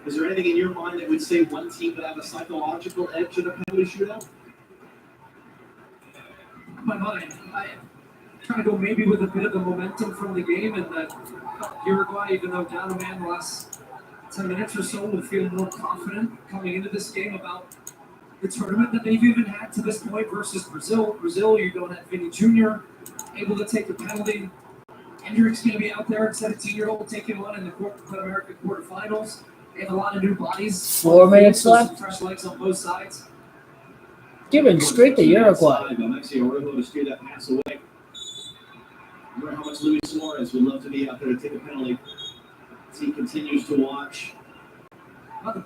Is there anything in your mind that would say one team would have a psychological edge in a penalty shootout? My mind, I try to go maybe with a bit of the momentum from the game, and that Uruguay, even though down a man the last 10 minutes or so, will feel more confident coming into this game about the tournament that they've even had to this point versus Brazil. Brazil, you're going to have Vinny Jr. able to take the penalty. Hendrick's going to be out there at 17-year-old taking one in the Copa America Quarterfinals. They have a lot of new bodies. 4 minutes left. Fresh legs on both sides. Giving straight to Uruguay. Maxi Araujo to steer that pass away. I wonder how much Luis Suarez would love to be out there to take a penalty as he continues to watch. I can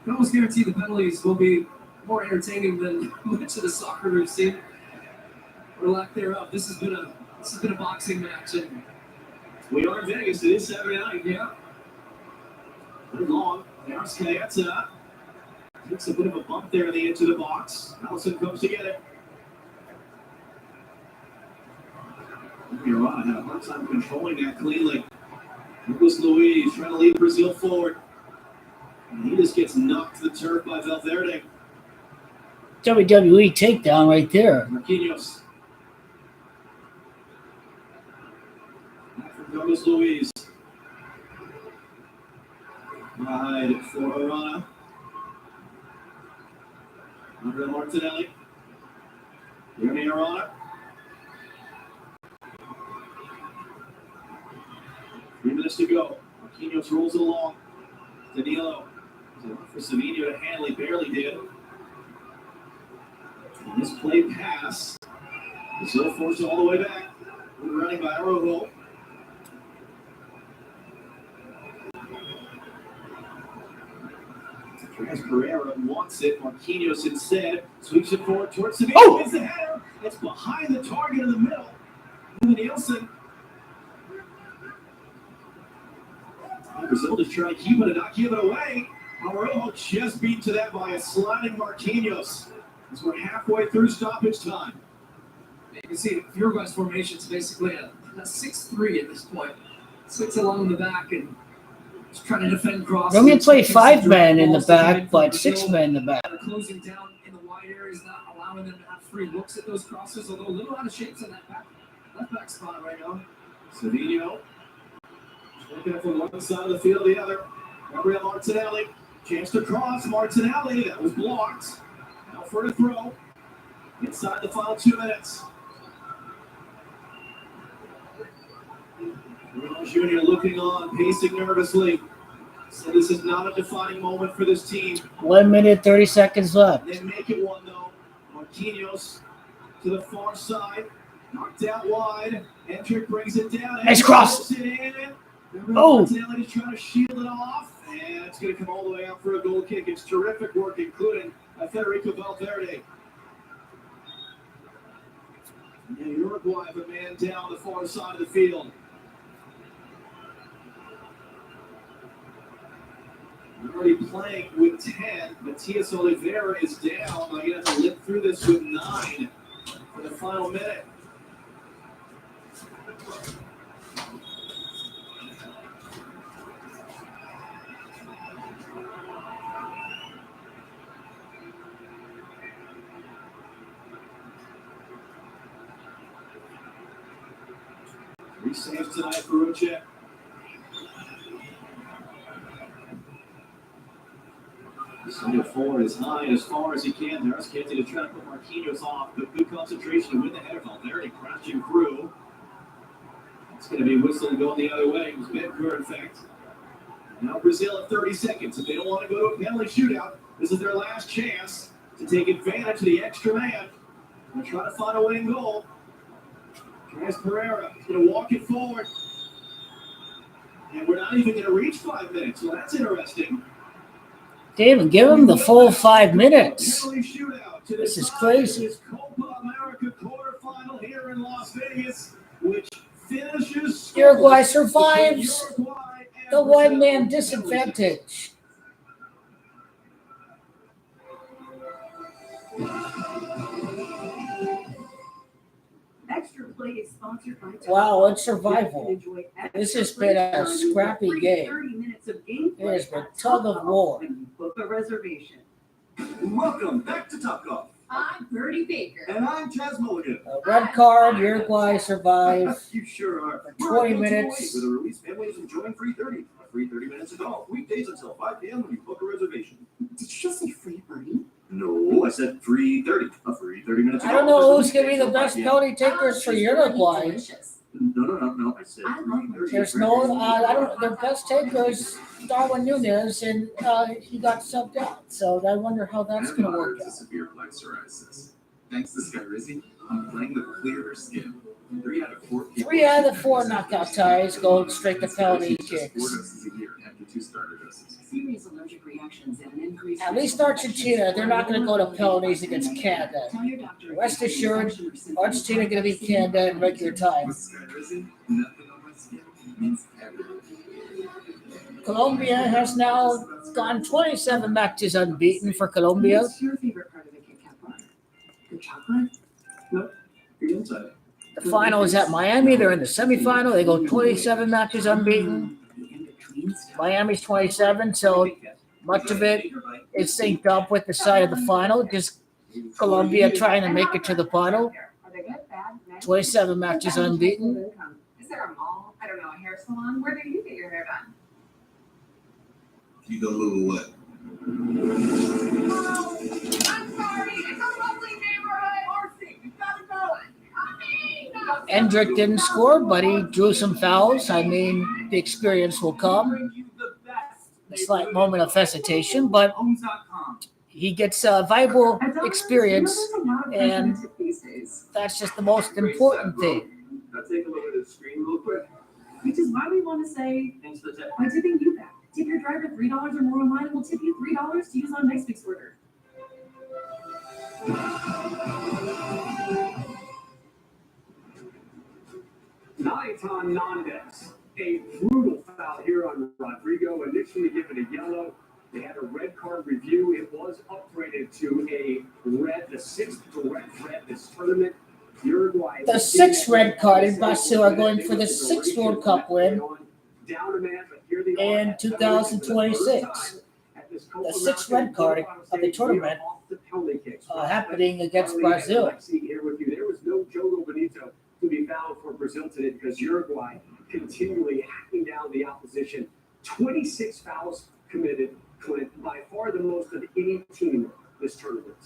almost guarantee the penalties will be more entertaining than much of the soccer we've seen, or lack thereof. This has been a boxing match, and we are in Vegas. It is Saturday night. Yeah. Pretty long. There's Caleta. Takes a bit of a bump there in the edge of the box. Allison comes to get it. Miranda had a hard time controlling that cleanly. Lucas Luis trying to lead Brazil forward. And he just gets knocked to the turf by Valverde. WWE takedown right there. Marquinhos. Back from Douglas Luis. Wide for Arana. Gabriel Martinelli. Yuri Arana. 3 minutes to go. Marquinhos rolls it along. Danilo. For Savinho to handle, he barely did. And this play pass. Brazil forced all the way back. Running by Araujo. As Pereira wants it, Marquinhos instead sweeps it forward towards Savinho. Oh! It's the header. It's behind the target in the middle. Nielsen. Brazil just trying to keep it and not give it away. Araujo just beat to that by a sliding Marquinhos. As we're halfway through stoppage time. you can see Uruguay's formation is basically a 6-3 at this point. 6 along the back and just trying to defend crosses. We're going to play 5 men in the back, but 6 men in the back. They're closing down in the wide areas, not allowing them to have free looks at those crosses, although a little out of shapes in that left back spot right now. Savinho looking up from one side of the field to the other. Gabriel Martinelli, chance to cross. Martinelli, that was blocked. Now for a throw. Inside the final 2 minutes. Bruno Jr. looking on, pacing nervously. So this is not a defining moment for this team. 1 minute, 30 seconds left. They make it one, though. Marquinhos to the far side. Knocked out wide. Hendrick brings it down. Nice cross. Oh! Martinelli's trying to shield it off. And it's going to come all the way out for a goal kick. It's terrific work, including Federico Valverde. And Uruguay have a man down the far side of the field. We're already playing with 10. Matias Oliveira is down. I'm going to have to live through this with 9 for the final minute. Three saves tonight for Uche. Center forward is high and as far as he can. There's Kente to try to put Marquinhos off, but good concentration to win the header. Valverde crashing through. It's going to be whistling going the other way. It was Vancouver, in fact. Now Brazil at 30 seconds. If they don't want to go to a penalty shootout, this is their last chance to take advantage of the extra man and try to find a winning goal. Andrés Pereira is going to walk it forward. And we're not even going to reach 5 minutes, so that's interesting. David, give him the full 5 minutes. This is crazy. Copa America Quartefinal here in Las Vegas, which finishes. Uruguay survives the one-man disadvantage. Extra Play is sponsored by Wow, it's survival. This has been a scrappy game. 30 minutes of gameplay. It has been tug of war. When you book a reservation. Welcome back to Top Golf. I'm Bertie Baker. And I'm Chaz Mulligan. A red card, Uruguay survive. You sure are. For 20 minutes. With a release, family is enjoying free 30. A free 30 minutes of golf. Weekdays until 5 p.m. when you book a reservation. Did you just say free, Bertie? No, I said free 30. A free 30 minutes of I golf. don't know who's going to be the best penalty takers for Uruguay. No. I said I love free 30. There's no, I don't. Their best taker is Darwin Nunez, and he got subbed out. So I wonder how that's going to work out. Severe plaque psoriasis. Thanks to Skyrizi, I'm playing with clearer skin. 3 out of 4 people. 3 out of the 4 knockout ties go straight to penalty 4 kicks. doses a year after 2 starter doses. Serious allergic reactions and an increase. At least Argentina, they're not going to go to penalties against Canada. Tell your doctor. Rest assured, Argentina going to beat Canada in regular time. With Skyrizi, nothing on my skin means everything. Colombia has now gone 27 matches unbeaten for Colombia. What's your favorite part of the Kit Kat bar? The chocolate? Nope. You're inside. The final is at Miami. They're in the semifinal. They go 27 matches unbeaten. The in-between stuff. Miami's 27, so much of it is synced up with the side of the final. Just Colombia trying to make it to the final. Are they good, bad, nice? 27 matches unbeaten. Is there a mall? I don't know, a hair salon? Where do you get your hair done? You go a little wet. Oh, I'm sorry. It's a lovely neighborhood. Marcy, you gotta go. Hendrick didn't score, but he drew some fouls. I mean, the experience will come. A slight moment of hesitation, but he gets a viable experience, and that's just the most important thing. Now take a look at the screen real quick. Which is why we want to say, Thanks for the tip. by tipping you back. Tip your driver $3 or more online, and we'll tip you $3 to use on next week's order. Naitan Nandez, a brutal foul here on Rodrigo, initially given a yellow. They had a red card review. It was upgraded to a red, the 6th direct red this tournament. Uruguay. The 6th red card in Brazil are going for the 6th World Cup win in 2026. The 6th red card of the tournament happening against Brazil. Here with you. There was no Jogo Bonito to be found for Brazil today because Uruguay continually hacking down the opposition. 26 fouls committed, Clint, by far the most of any team this tournament.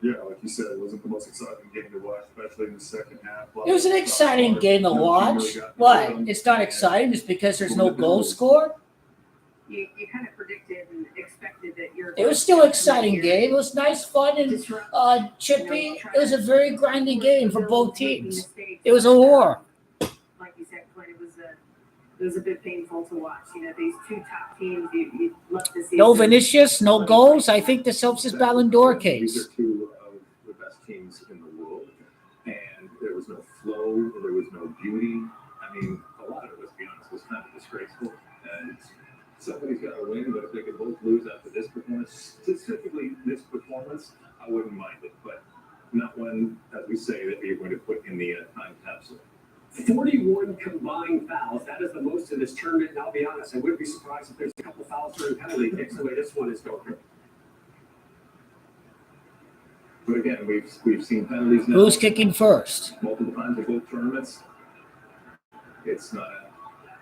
Yeah, like you said, it wasn't the most exciting game to watch, especially in the second half. It was an exciting game to watch. What? It's not exciting just because there's no goal score? you kind of predicted and expected that you're. It was still an exciting game. It was nice, fun, and chippy. It was a very grinding game for both teams. It was a war. Like you said, Clint, it was a bit painful to watch. These two top teams, you'd love to see. No Vinicius, no goals. I think this helps his Ballon d'Or case. These are two of the best teams in the world, and there was no flow, there was no beauty. I mean, a lot of it, let's be honest, was kind of disgraceful. And somebody's got to win, but if they could both lose after this performance, specifically this performance, I wouldn't mind it. But not when, as we say, that we're going to put in the time capsule. 41 combined fouls. That is the most in this tournament. And I'll be honest, I wouldn't be surprised if there's a couple fouls during penalty kicks the way this one is going. But again, we've seen penalties now. Who's kicking first? Multiple times in both tournaments. It's not a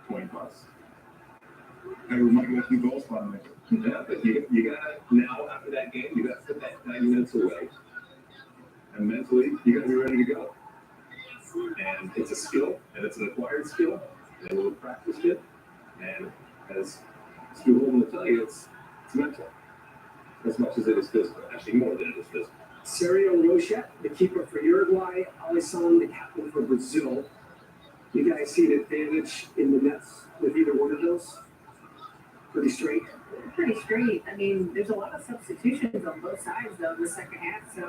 20 plus. And we might get 2 goals finally. Yeah, but you gotta now after that game, you gotta put that 90 minutes away. And mentally, you gotta be ready to go. And it's a skill, and it's an acquired skill, and we'll practice it. And as Stu Holden will tell you, it's mental as much as it is physical. Actually, more than it is physical. Sergio Rocha, the keeper for Uruguay, Alisson, the captain for Brazil. You guys see an advantage in the nets with either one of those? Pretty straight. Pretty straight. I mean, there's a lot of substitutions on both sides, though, in the second half. So,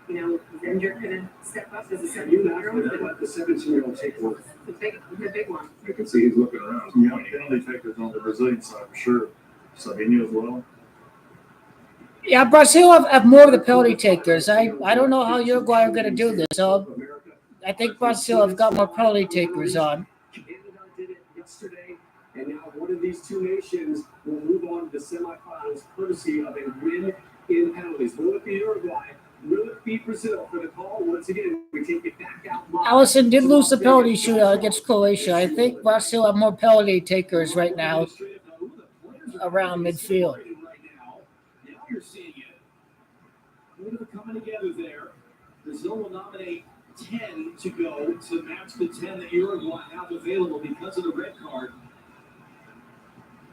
Zender could step up as a 17-year-old. Let the 17-year-old take one. The big one. You can see he's looking around. Yeah, penalty takers on the Brazilian side for sure. Sabinho as well. Yeah, Brazil have more of the penalty takers. I don't know how Uruguay are going to do this. So I think Brazil have got more penalty takers on. Canada did it yesterday, and now one of these two nations will move on to the semifinals courtesy of a win in penalties. Will it be Uruguay? Will it be Brazil for the call? Once again, we take it back out. Allison did lose the penalty shootout against Croatia. I think Brazil have more penalty takers right now around midfield. Now you're seeing it. A little bit coming together there. Brazil will nominate 10 to go to match the 10 that Uruguay have available because of the red card.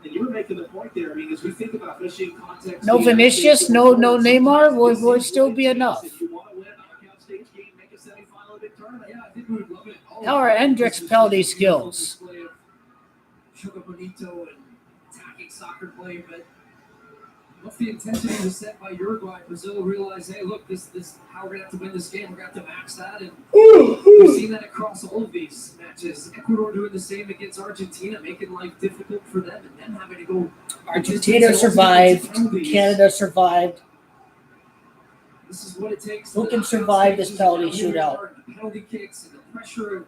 And you were making the point there. I mean, as we think about fishing context. No Vinicius, no Neymar would still be enough. If you want to win a knockout stage game, make a semifinal, a big tournament. Yeah, I think we would love it. How are Hendrick's penalty skills? Sugar Bonito and attacking soccer play, but once the intensity was set by Uruguay, Brazil realized, hey, look, this how we're gonna have to win this game. We're gonna have to max that, and we've seen that across all of these matches. Ecuador doing the same against Argentina, making life difficult for them, and then having to go. Argentina survived. Canada survived. This is what it takes. Who can survive this penalty shootout? The penalty kicks and the pressure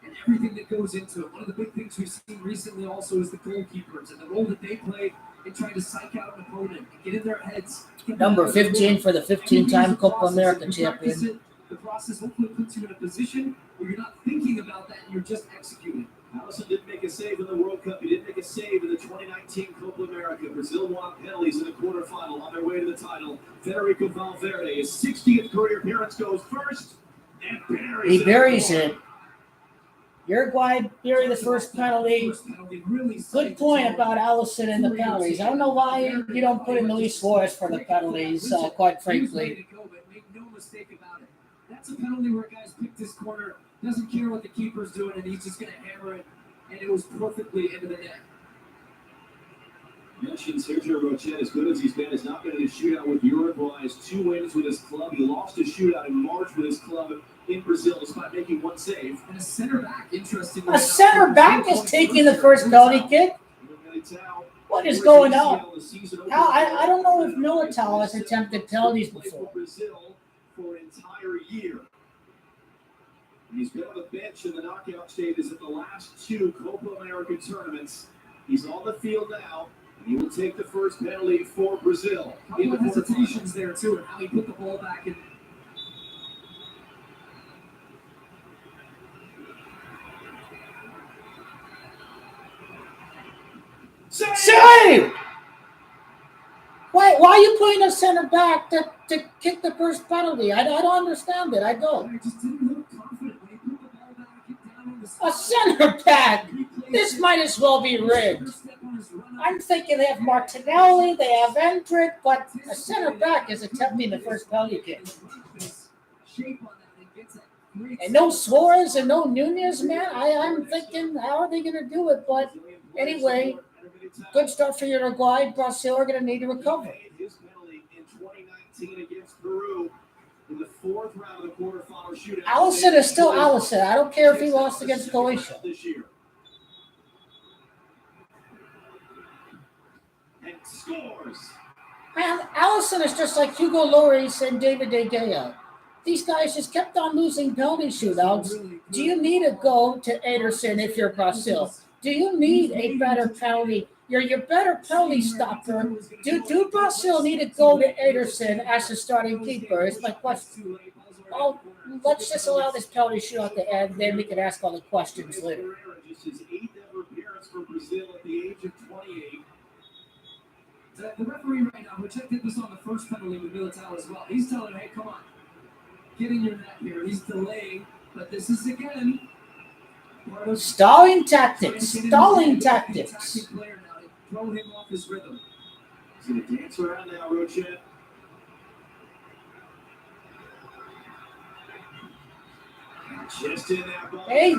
and everything that goes into it. One of the big things we've seen recently also is the goalkeepers and the role that they play in trying to psych out an opponent and get in their heads. Number 15 for the 15-time Copa America champion. The process hopefully puts you in a position where you're not thinking about that and you're just executing. Allison didn't make a save in the World Cup. He didn't make a save in the 2019 Copa America. Brazil won penalties in the quarterfinal on their way to the title. Federico Valverde, his 60th career appearance, goes first and buries He buries it. Uruguay buried the first penalty. Good point about Allison and the penalties. I don't know why you don't put in Luis Suarez for the penalties, quite frankly. Make no mistake about it. That's a penalty where a guy's picked his corner, doesn't care what the keeper's doing, and he's just going to hammer it, and it was perfectly into the net. Mentioned Sergio Rocha, as good as he's been, has not been in a shootout with Uruguay's 2 wins with his club. He lost a shootout in March with his club in Brazil, despite making 1 save. And a center back, interestingly. A center back is taking the first penalty kick? What is going on? I don't know if Militao has attempted penalties before. Brazil for an entire year. He's been on the bench in the knockout stages at the last 2 Copa America tournaments. He's on the field now. He will take the first penalty for Brazil. In the hesitations there, too, and how he put the ball back in. Save! Why are you putting a center back to kick the first penalty? I don't understand it. I don't. A center back? This might as well be rigged. I'm thinking they have Martinelli, they have Endrick, but a center back is attempting the first penalty kick. And no Suarez and no Nunez, man. I'm thinking, how are they going to do it? But anyway, good start for Uruguay. Brazil are going to need to recover. His penalty in 2019 against Peru in the fourth round of the quarterfinal shootout. Allison is still Allison. I don't care if he lost against Croatia. This year. And scores. Man, Allison is just like Hugo Lloris and David De Gea. These guys just kept on losing penalty shootouts. Do you need to go to Ederson if you're Brazil? Do you need a better penalty? You're your better penalty stopper. Do Brazil need to go to Ederson as a starting keeper? Is my question. Oh, let's just allow this penalty shootout to end, then we can ask all the questions later. Just his 8th ever appearance for Brazil at the age of 28. The referee right now, which I think was on the first penalty with Militao as well, he's telling him, hey, come on, get in your net here. He's delaying, but this is again stalling tactics. Stalling tactics. Player now to throw him off his rhythm. He's going to dance around now, Rochet. Just in that ball. Hey,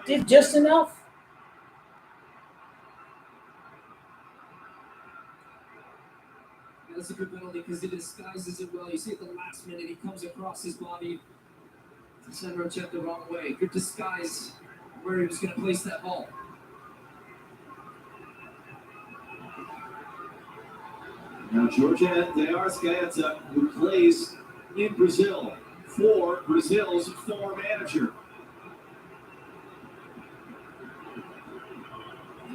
did just enough. That's a good penalty because he disguises it well. You see at the last minute, he comes across his body to send Rochet the wrong way. Good disguise where he was going to place that ball. Now, Georgia de Arrascaeta, who plays in Brazil for Brazil's former manager.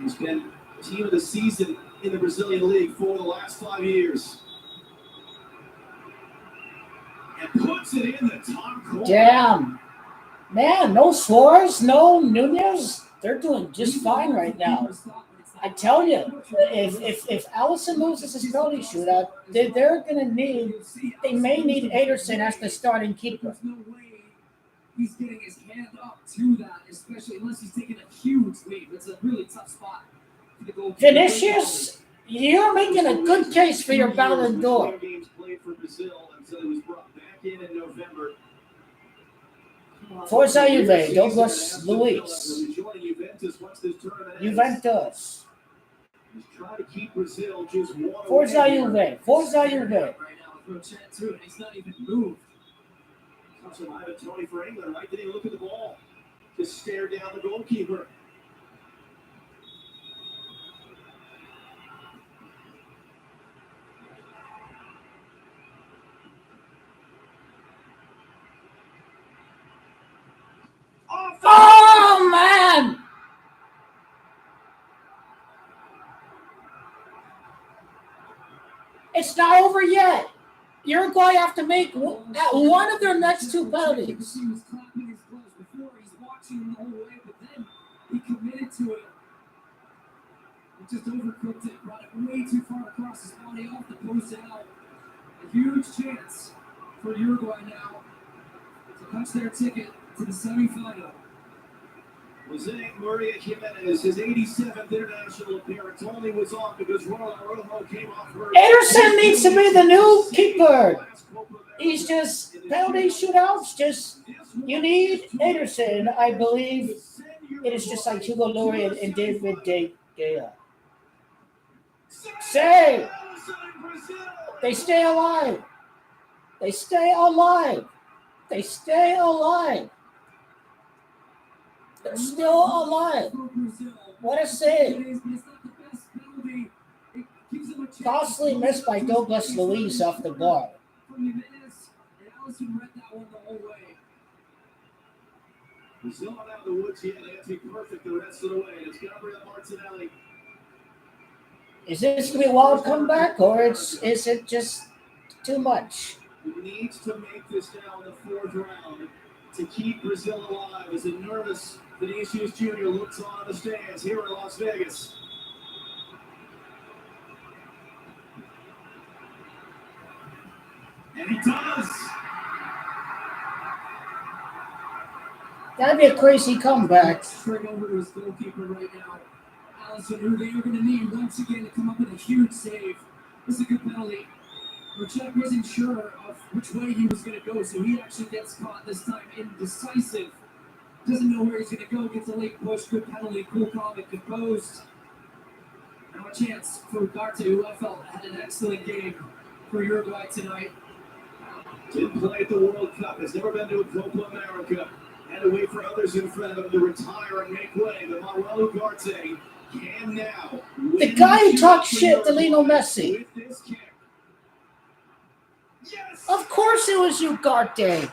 He's been team of the season in the Brazilian league for the last 5 years. And puts it in the top corner. Damn. Man, no Suarez, no Nunez. They're doing just fine right now. I tell you, if Allison loses his penalty shootout, they're going to need, they may need Ederson as the starting keeper. There's no way he's getting his hand up to that, especially unless he's taking a huge lead. It's a really tough spot. Vinicius, you're making a good case for your Ballon d'Or. Games played for Brazil until he was brought back in November. Forza Juve, Douglas Luiz. Juventus. He's trying to keep Brazil just one. Forza Juve, Forza Juve. Right now with Rochet too, and he's not even moved. Comes from Ivan Toney for England, right? Didn't even look at the ball. Just stare down the goalkeeper. Oh, man! It's not over yet. Uruguay have to make one of their next two penalties. He was clapping his gloves before. He's watching him the whole way, but then he committed to it. He just overcooked it, brought it way too far across his body, off the post out. A huge chance for Uruguay now to punch their ticket to the semifinal. Jose Maria Jimenez, his 87th international appearance, only was off because Ronald Araujo came off hurt. Ederson needs to be the new keeper. He's just penalty shootouts. Just you need Ederson. I believe it is just like Hugo Lloris and David De Gea. Save. They stay alive. They stay alive. They stay alive. They're still alive. What a save. Costly miss by Douglas Luiz off the bar. Brazil not out of the woods yet. They have to be perfect the rest of the way. It's Gabriel Martinelli. Is this going to be a wild comeback, or is it just too much? He needs to make this now in the fourth round to keep Brazil alive as a nervous Vinicius Jr. looks on the stands here in Las Vegas. And he does. That'd be a crazy comeback. Straight over to his goalkeeper right now. Allison, who they are going to need once again to come up with a huge save. This is a good penalty. Rachet wasn't sure of which way he was going to go, so he actually gets caught this time indecisive. Doesn't know where he's going to go, gets a late push, good penalty, cool, calm, and composed. Now a chance for Ugarte, who I felt had an excellent game for Uruguay tonight. Didn't play at the World Cup, has never been to a Copa America. Had to wait for others in front of him to retire and make way. The Manuel Ugarte can now. The guy who talked shit to Lionel Messi. Yes! Of course it was Ugarte.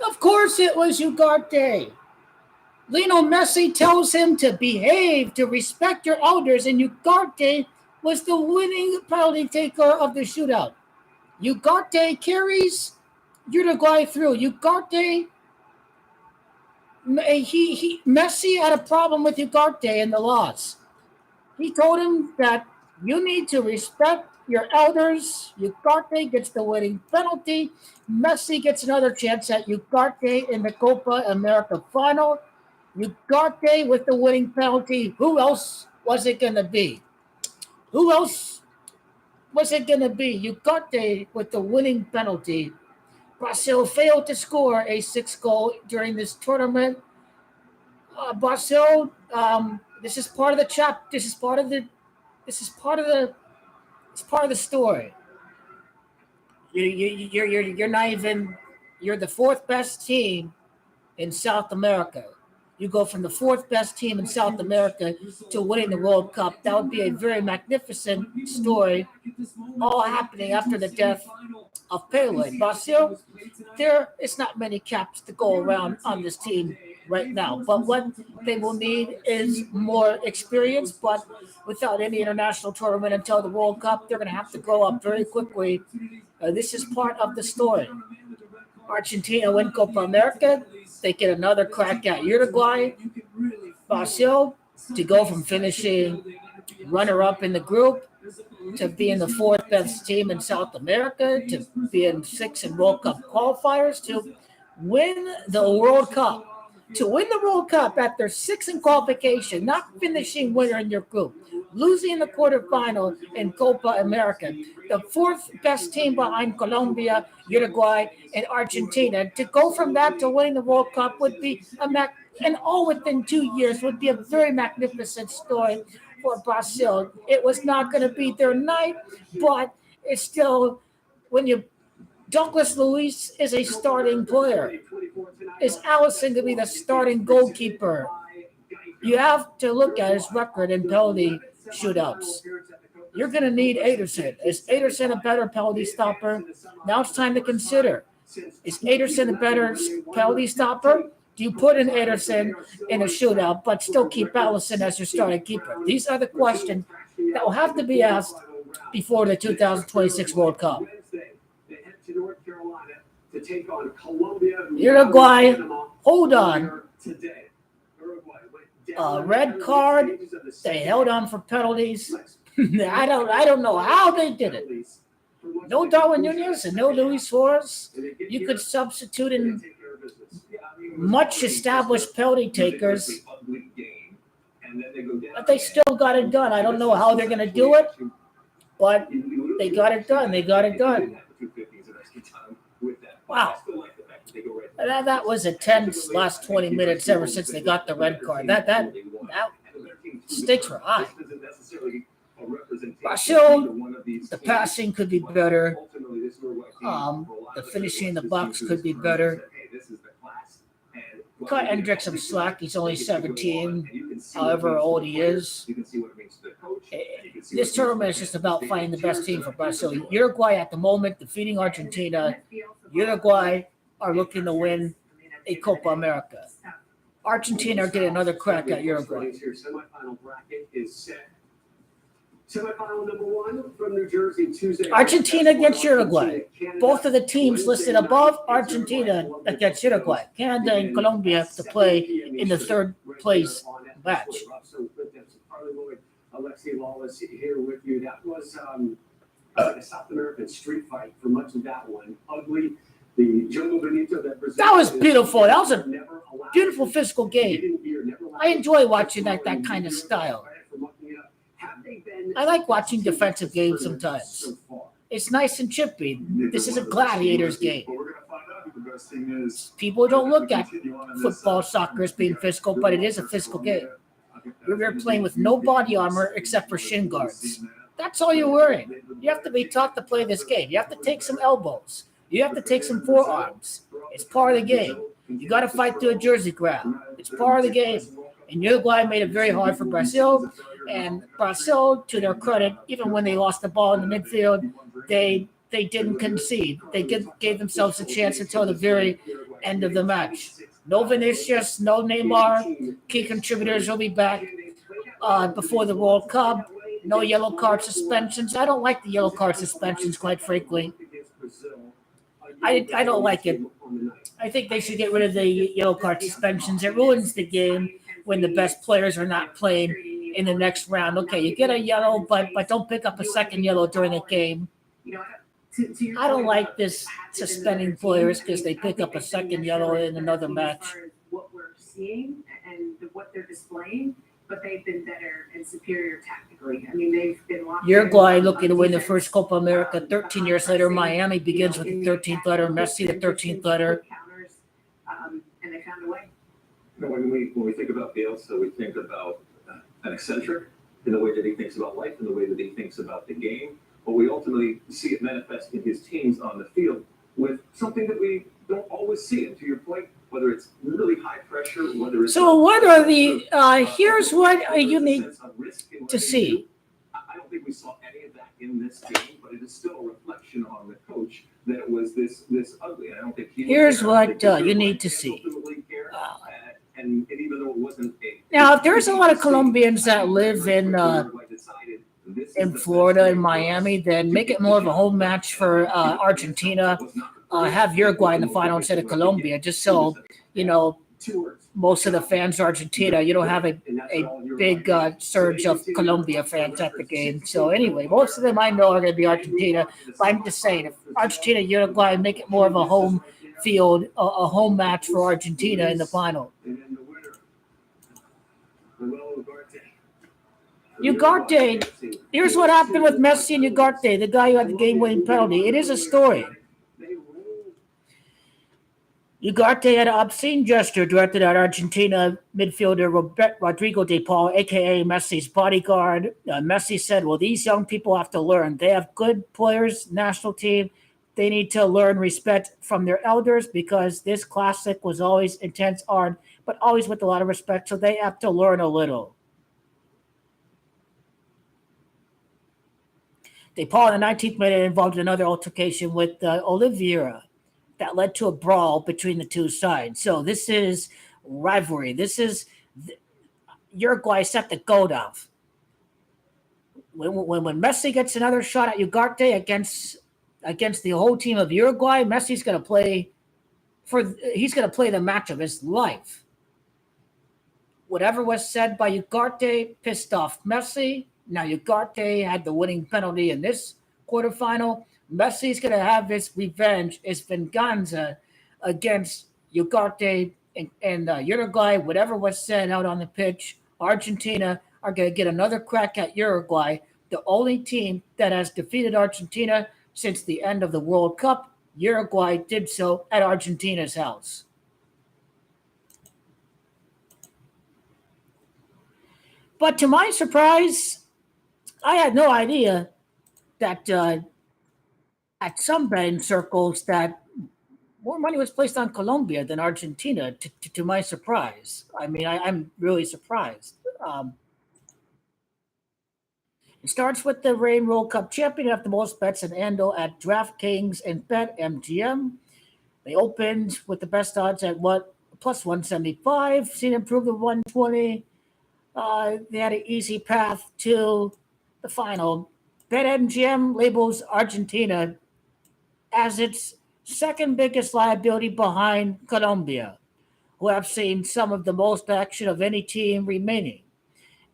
Of course it was Ugarte. Lionel Messi tells him to behave, to respect your elders, and Ugarte was the winning penalty taker of the shootout. Ugarte carries Uruguay through. Ugarte, Messi had a problem with Ugarte in the loss. He told him that you need to respect your elders. Ugarte gets the winning penalty. Messi gets another chance at Ugarte in the Copa America final. Ugarte with the winning penalty. Who else was it going to be? Who else was it going to be? Ugarte with the winning penalty. Brasil failed to score a sixth goal during this tournament. Brasil, this is part of the chap. This is part of the. It's part of the story. You're not even. You're the fourth best team in South America. You go from the fourth best team in South America to winning the World Cup. That would be a very magnificent story, all happening after the death of Pele. Brasil, there is not many caps to go around on this team right now. But what they will need is more experience. But without any international tournament until the World Cup, they're going to have to grow up very quickly. This is part of the story. Argentina win Copa America. They get another crack at Uruguay. Brasil to go from finishing runner-up in the group to being the fourth best team in South America, to being sixth in World Cup qualifiers, to win the World Cup. To win the World Cup after sixth in qualification, not finishing winner in your group, losing the quarterfinal in Copa America, the fourth best team behind Colombia, Uruguay, and Argentina. To go from that to winning the World Cup would be and all within 2 years would be a very magnificent story for Brasil. It was not going to be their night, but it's still, when you Douglas Luiz is a starting player. Is Allison going to be the starting goalkeeper? You have to look at his record in penalty shootouts. You're going to need Ederson. Is Ederson a better penalty stopper? Now it's time to consider. Is Ederson a better penalty stopper? Do you put in Ederson in a shootout but still keep Allison as your starting keeper? These are the questions that will have to be asked before the 2026 World Cup. Uruguay, hold on. Red card. They held on for penalties. I don't know how they did it. No Darwin Nunez and no Luis Suarez. You could substitute in much established penalty takers, but they still got it done. I don't know how they're going to do it, but they got it done. They got it done. Wow. That was a tense last 20 minutes ever since they got the red card. That stakes were high. Brasil, the passing could be better. The finishing in the box could be better. Cut Hendrick some slack. He's only 17, however old he is. This tournament is just about finding the best team for Brasil. Uruguay at the moment defeating Argentina. Uruguay are looking to win a Copa America. Argentina are getting another crack at Uruguay. Semifinal number 1 from New Jersey, Tuesday. Argentina against Uruguay. Both of the teams listed above, Argentina against Uruguay. Canada and Colombia have to play in the third place match. Alexi Lawless here with you. That was a South American street fight for much of that one. Ugly. The Jungle Benito that was beautiful. That was a beautiful physical game. I enjoy watching that kind of style. I like watching defensive games sometimes. It's nice and chippy. This is a gladiators game. People don't look at football, soccer as being physical, but it is a physical game. You're playing with no body armor except for shin guards. That's all you're wearing. You have to be taught to play this game. You have to take some elbows. You have to take some forearms. It's part of the game. You got to fight through a jersey grab. It's part of the game. And Uruguay made it very hard for Brazil. And Brazil, to their credit, even when they lost the ball in the midfield, they didn't concede. They gave themselves a chance until the very end of the match. No Vinicius, no Neymar. Key contributors will be back before the World Cup. No yellow card suspensions. I don't like the yellow card suspensions, quite frankly. I don't like it. I think they should get rid of the yellow card suspensions. It ruins the game when the best players are not playing in the next round. Okay, you get a yellow, but don't pick up a second yellow during the game. I don't like this suspending players because they pick up a second yellow in another match. What we're seeing and what they're displaying, but they've been better and superior tactically. I mean, they've been Uruguay looking to win the first Copa America 13 years later. Miami begins with the 13th letter. Messi, the 13th letter. And they found a way. When we think about Bielsa, we think about an eccentric in the way that he thinks about life, in the way that he thinks about the game. But we ultimately see it manifest in his teams on the field with something that we don't always see. And to your point, whether it's really high pressure, whether it's so what are the here's what you need to see. I don't think we saw any of that in this game, but it is still a reflection on the coach that it was this ugly. I don't think here's what you need to see. And even though it wasn't now, if there's a lot of Colombians that live in Florida and Miami, then make it more of a home match for Argentina. Have Uruguay in the final instead of Colombia, just so most of the fans are Argentina. You don't have a big surge of Colombia fans at the game. So anyway, most of them I know are going to be Argentina. But I'm just saying, if Argentina, Uruguay, make it more of a home field, a home match for Argentina in the final. Ugarte, here's what happened with Messi and Ugarte, the guy who had the game-winning penalty. It is a story. Ugarte had an obscene gesture directed at Argentina midfielder Rodrigo de Paul, a.k.a. Messi's bodyguard. Messi said, well, these young people have to learn. They have good players, national team. They need to learn respect from their elders because this classic was always intense, hard, but always with a lot of respect, so they have to learn a little. De Paul in the 19th minute involved in another altercation with Oliveira that led to a brawl between the two sides. So this is rivalry. This is Uruguay set the goat off. When Messi gets another shot at Ugarte against the whole team of Uruguay, Messi's going to play he's going to play the match of his life. Whatever was said by Ugarte pissed off Messi. Now Ugarte had the winning penalty in this quarterfinal. Messi's going to have his revenge, his venganza against Ugarte and Uruguay. Whatever was said out on the pitch, Argentina are going to get another crack at Uruguay, the only team that has defeated Argentina since the end of the World Cup. Uruguay did so at Argentina's house. But to my surprise, I had no idea that at some betting circles that more money was placed on Colombia than Argentina, to my surprise. I mean, I'm really surprised. It starts with the Rain World Cup champion have the most bets and handle at DraftKings and BetMGM. They opened with the best odds at plus 175, seen improved to 120. They had an easy path to the final. BetMGM labels Argentina as its second biggest liability behind Colombia, who have seen some of the most action of any team remaining.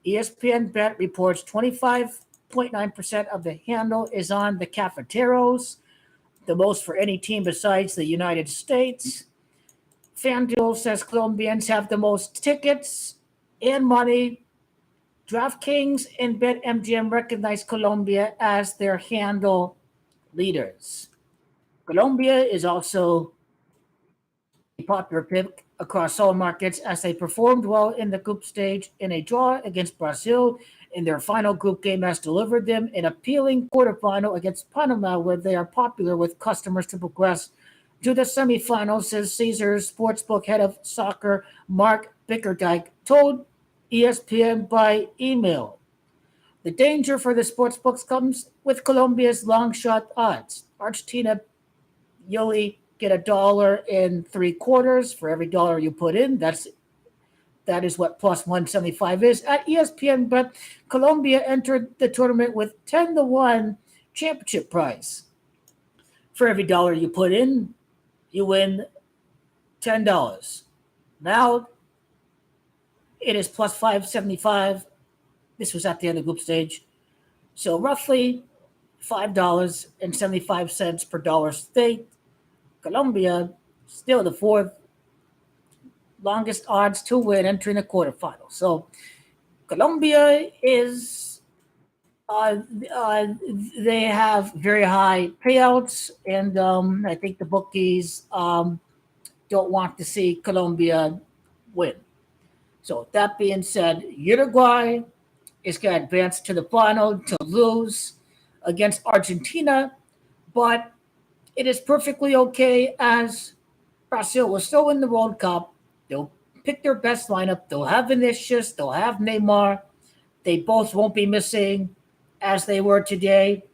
ESPN Bet reports 25.9% of the handle is on the Cafeteros, the most for any team besides the United States. FanDuel says Colombians have the most tickets and money DraftKings and BetMGM recognize Colombia as their handle leaders. Colombia is also a popular pick across all markets as they performed well in the group stage in a draw against Brazil in their final group game has delivered them an appealing quarterfinal against Panama where they are popular with customers to progress to the semifinals, says Caesars Sportsbook head of soccer Mark Bickerdike told ESPN by email. The danger for the sportsbooks comes with Colombia's long shot odds. Argentina, you only get $1.75 for every dollar you put in. That is what plus 175 is at ESPN. But Colombia entered the tournament with 10-1 championship prize. For every dollar you put in, you win $10. Now it is plus 575. This was at the end of the group stage. So roughly $5.75 per dollar stake. Colombia, still the fourth longest odds to win entering the quarterfinals. So Colombia is, they have very high payouts, and I think the bookies don't want to see Colombia win. So that being said, Uruguay is going to advance to the final to lose against Argentina, but it is perfectly okay as Brazil will still win the World Cup. They'll pick their best lineup. They'll have Vinicius. They'll have Neymar. They both won't be missing as they were today.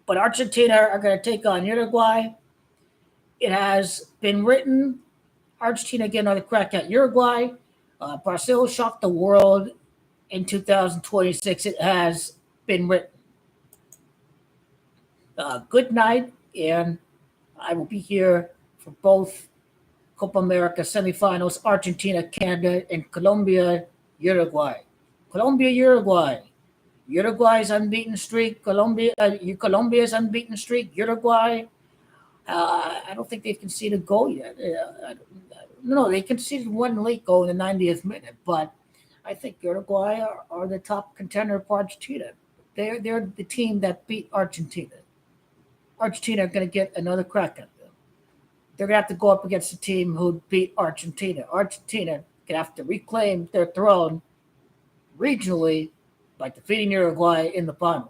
But Argentina are going to take on Uruguay. It has been written. Argentina get another crack at Uruguay. Brazil shocked the world in 2026. It has been written. Good night, and I will be here for both Copa America semifinals, Argentina, Canada, and Colombia, Uruguay. Colombia, Uruguay. Uruguay's unbeaten streak. Colombia's unbeaten streak. Uruguay, I don't think they've conceded a goal yet. No, they conceded one late goal in the 90th minute, but I think Uruguay are the top contender for Argentina. They're the team that beat Argentina. Argentina are going to get another crack at them. They're going to have to go up against a team who beat Argentina. Argentina going to have to reclaim their throne regionally by defeating Uruguay in the finals.